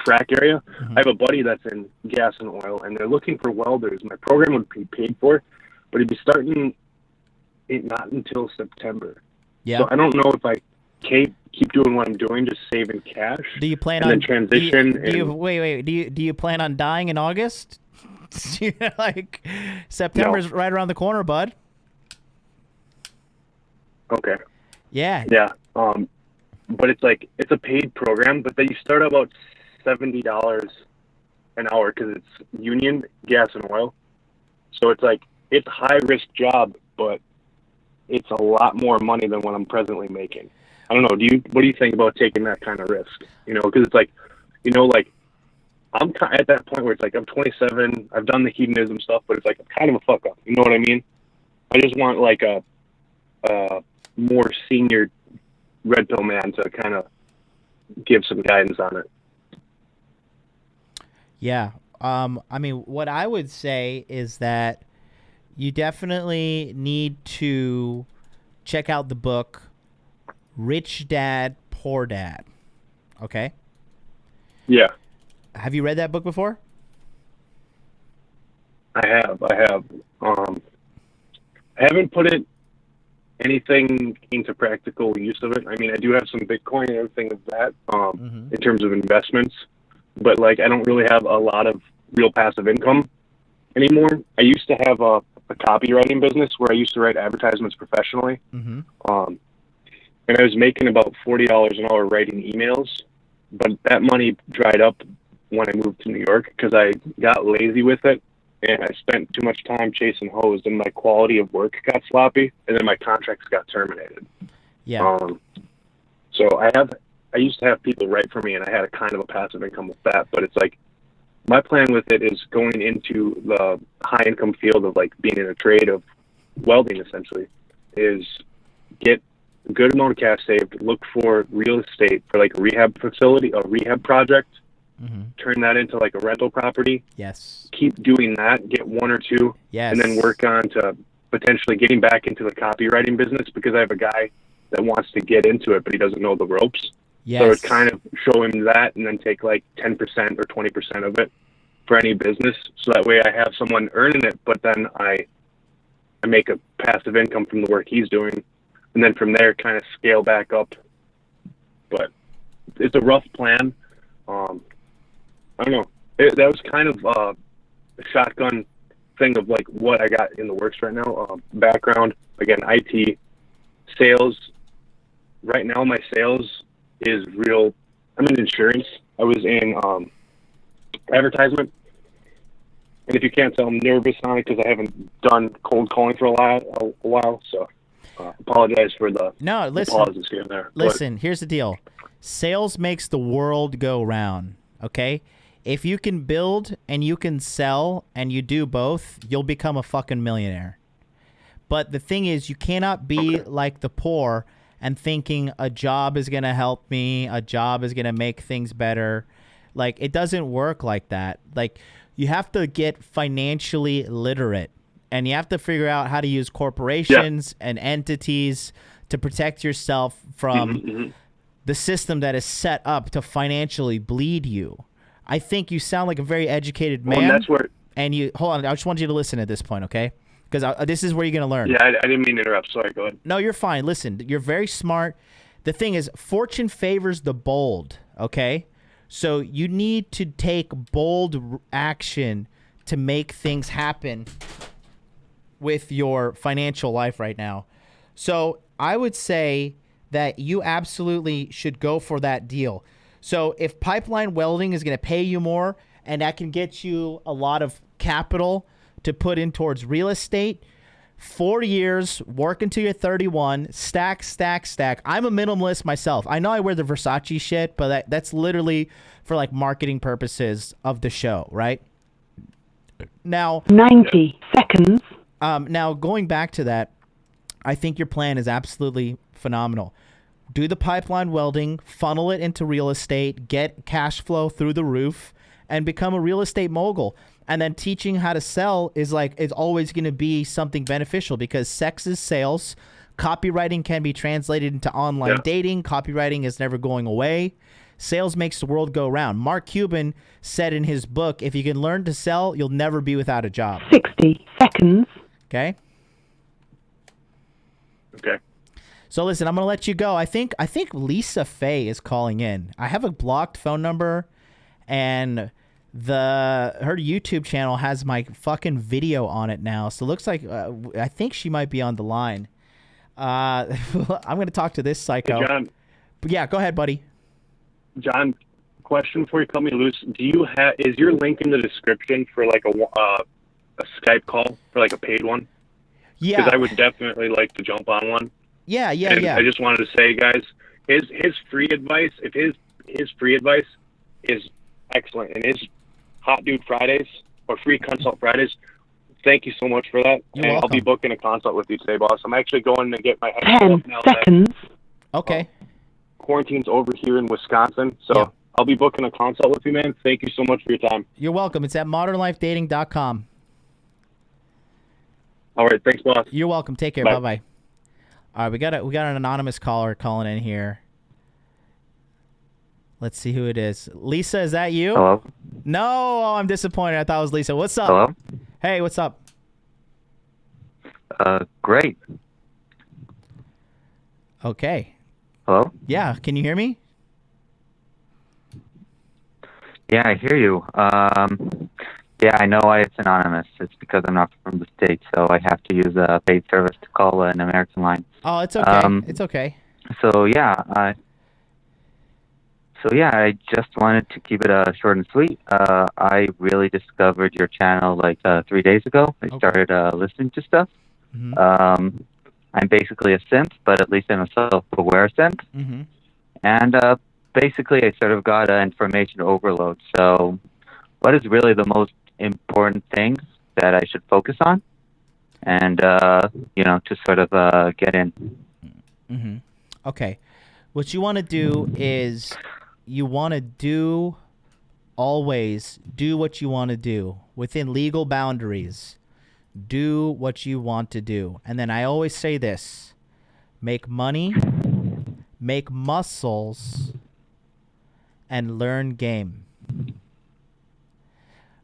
frack area. Mm-hmm. I have a buddy that's in gas and oil, and they're looking for welders. My program would be paid for, but it'd be starting not until September. Yeah. So I don't know if I keep doing what I'm doing, just saving cash. Do you plan and on then transition? Wait? Do you plan on dying in August? Like September's right around the corner, bud. Okay. Yeah. Yeah. But it's like it's a paid program, but then you start about $70 an hour because it's union gas and oil. So it's like it's a high risk job, but it's a lot more money than what I'm presently making. I don't know. What do you think about taking that kind of risk? Because it's like, like I'm at that point where it's like I'm 27. I've done the hedonism stuff, but it's like I'm kind of a fuck up. You know what I mean? I just want like a more senior red pill man to kind of give some guidance on it. Yeah. I mean, what I would say is that you definitely need to check out the book Rich Dad, Poor Dad. Okay? Yeah. Have you read that book before? I have. I haven't put anything into practical use of it. I mean, I do have some Bitcoin and everything of that in terms of investments, but like I don't really have a lot of real passive income anymore. I used to have a copywriting business where I used to write advertisements professionally, and I was making about $40 an hour writing emails, but that money dried up when I moved to New York because I got lazy with it. And I spent too much time chasing hoes, and my quality of work got sloppy, and then my contracts got terminated. Yeah. So I used to have people write for me, and I had a kind of a passive income with that. But it's like my plan with it is going into the high income field of like being in a trade of welding. Essentially, is get a good amount of cash saved, look for real estate for like a rehab facility, a rehab project. Turn that into like a rental property. Yes. Keep doing that. Get one or two. Yes. And then work on to potentially getting back into the copywriting business because I have a guy that wants to get into it, but he doesn't know the ropes. Yes. So it's kind of show him that and then take like 10% or 20% of it for any business. So that way I have someone earning it, but then I make a passive income from the work he's doing. And then from there kind of scale back up. But it's a rough plan. I don't know. That was kind of a shotgun thing of like what I got in the works right now. Background, again, IT, sales. Right now, my sales is real. I'm in insurance. I was in advertisement. And if you can't tell, I'm nervous on it because I haven't done cold calling for a while. So apologize for the pauses here and there. Listen, here's the deal. Sales makes the world go round, okay? If you can build and you can sell and you do both, you'll become a fucking millionaire. But the thing is, you cannot be like the poor and thinking a job is going to help me, a job is going to make things better. Like, it doesn't work like that. Like, you have to get financially literate, and you have to figure out how to use corporations and entities to protect yourself from the system that is set up to financially bleed you. I think you sound like a very educated man. Well, that's where. And you hold on. I just want you to listen at this point, okay? Because this is where you're gonna learn. Yeah, I didn't mean to interrupt. Sorry, go ahead. No, you're fine. Listen, you're very smart. The thing is, fortune favors the bold. Okay, so you need to take bold action to make things happen with your financial life right now. So I would say that you absolutely should go for that deal. So if pipeline welding is going to pay you more and that can get you a lot of capital to put in towards real estate, 4 years, work until you're 31, stack. I'm a minimalist myself. I know I wear the Versace shit, but that's literally for like marketing purposes of the show, right? Now 90 seconds. Now going back to that, I think your plan is absolutely phenomenal. Do the pipeline welding, funnel it into real estate, get cash flow through the roof, and become a real estate mogul. And then teaching how to sell is always going to be something beneficial because sex is sales. Copywriting can be translated into online dating. Copywriting is never going away. Sales makes the world go round. Mark Cuban said in his book, if you can learn to sell, you'll never be without a job. 60 seconds. Okay? Okay. So listen, I'm going to let you go. I think Lisa Faye is calling in. I have a blocked phone number, and her YouTube channel has my fucking video on it now. So it looks like I think she might be on the line. I'm going to talk to this psycho. Hey, John. But yeah, go ahead, buddy. John, question before you cut me loose. Is your link in the description for like a Skype call for like a paid one? Yeah. Because I would definitely like to jump on one. Yeah. I just wanted to say, guys, his free advice, if his free advice is excellent, and his Hot Dude Fridays or free consult Fridays, thank you so much for that. You're and I'll be welcome. booking a consult with you today, boss. I'm actually going to get my head 10 up now that seconds. Okay. quarantine's over here in Wisconsin, so Yeah. I'll be booking a consult with you, man. Thank you so much for your time. You're welcome. It's at modernlifedating.com. All right, thanks, boss. You're welcome. Take care. Bye. Bye-bye. All right, we got an anonymous caller calling in here. Let's see who it is. Lisa, is that you? Hello? No, I'm disappointed. I thought it was Lisa. What's up? Hello? Hey, what's up? Great. Okay. Hello? Yeah, can you hear me? Yeah, I hear you. Yeah, I know why it's anonymous. It's because I'm not from the States, so I have to use a paid service to call an American line. Oh, it's okay. It's okay. So I just wanted to keep it short and sweet. I really discovered your channel like 3 days ago. I started listening to stuff. Mm-hmm. I'm basically a simp, but at least I'm a self-aware simp. Mm-hmm. And basically, I sort of got information overload. So, what is really the most important things that I should focus on? And to sort of get in. Mm-hmm. Okay. What you want to do is you want to always do what you want to do within legal boundaries. Do what you want to do. And then I always say this: make money, make muscles, and learn game.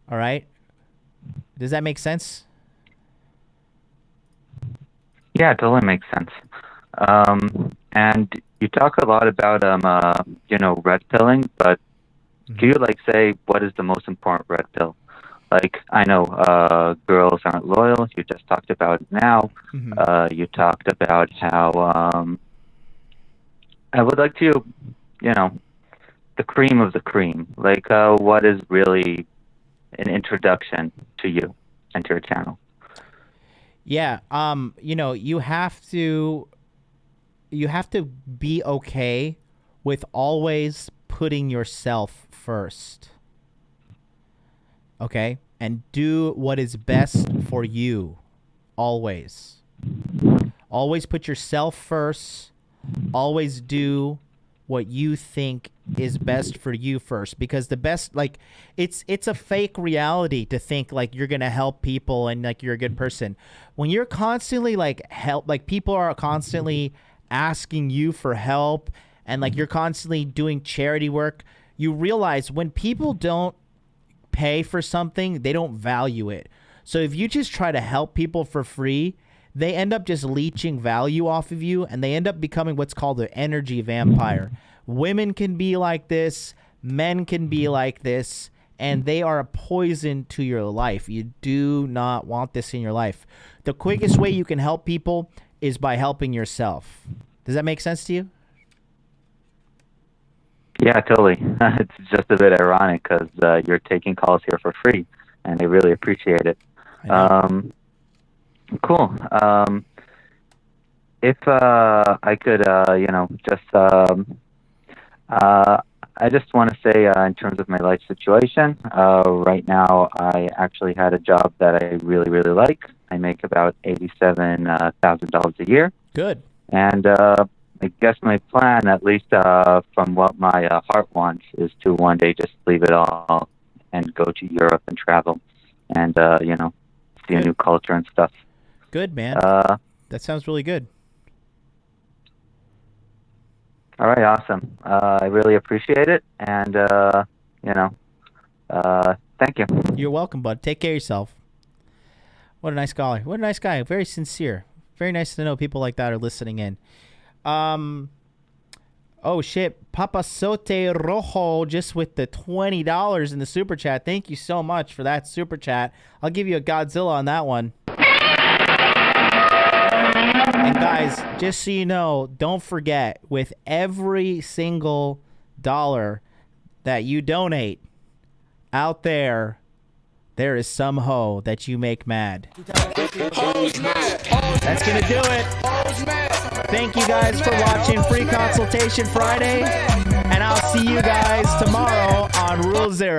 All right? Does that make sense? Yeah, it totally makes sense. And you talk a lot about red pilling, but do you say what is the most important red pill? Like, I know girls aren't loyal. You just talked about it now. Mm-hmm. You talked about how I would like to, the cream of the cream. Like, what is really an introduction to you and to your channel? Yeah, you have to be okay with always putting yourself first. Okay? And do what is best for you. Always. Always put yourself first. Always do what you think is best for you first, because the best, it's a fake reality to think like you're gonna help people and like you're a good person when you're constantly people are constantly asking you for help, and like you're constantly doing charity work. You realize when people don't pay for something, they don't value it. So if you just try to help people for free, they end up just leeching value off of you, and they end up becoming what's called an energy vampire. Women can be like this, men can be like this, and they are a poison to your life. You do not want this in your life. The quickest way you can help people is by helping yourself. Does that make sense to you? Yeah, totally. It's just a bit ironic because you're taking calls here for free, and I really appreciate it. Cool. If I could, I just want to say in terms of my life situation, right now I actually had a job that I really, really like. I make about $87,000 a year. Good. And I guess my plan, at least from what my heart wants, is to one day just leave it all and go to Europe and travel and, see a new culture and stuff. Good, man. That sounds really good. All right, awesome. I really appreciate it, and, thank you. You're welcome, bud. Take care of yourself. What a nice guy. What a nice guy. Very sincere. Very nice to know people like that are listening in. Oh, shit. Papa Sote Rojo just with the $20 in the super chat. Thank you so much for that super chat. I'll give you a Godzilla on that one. And guys, just so you know, don't forget, with every single dollar that you donate out there, there is some hoe that you make mad. That's gonna do it. Thank you guys for watching Free Consultation Friday, and I'll see you guys tomorrow on Rule Zero.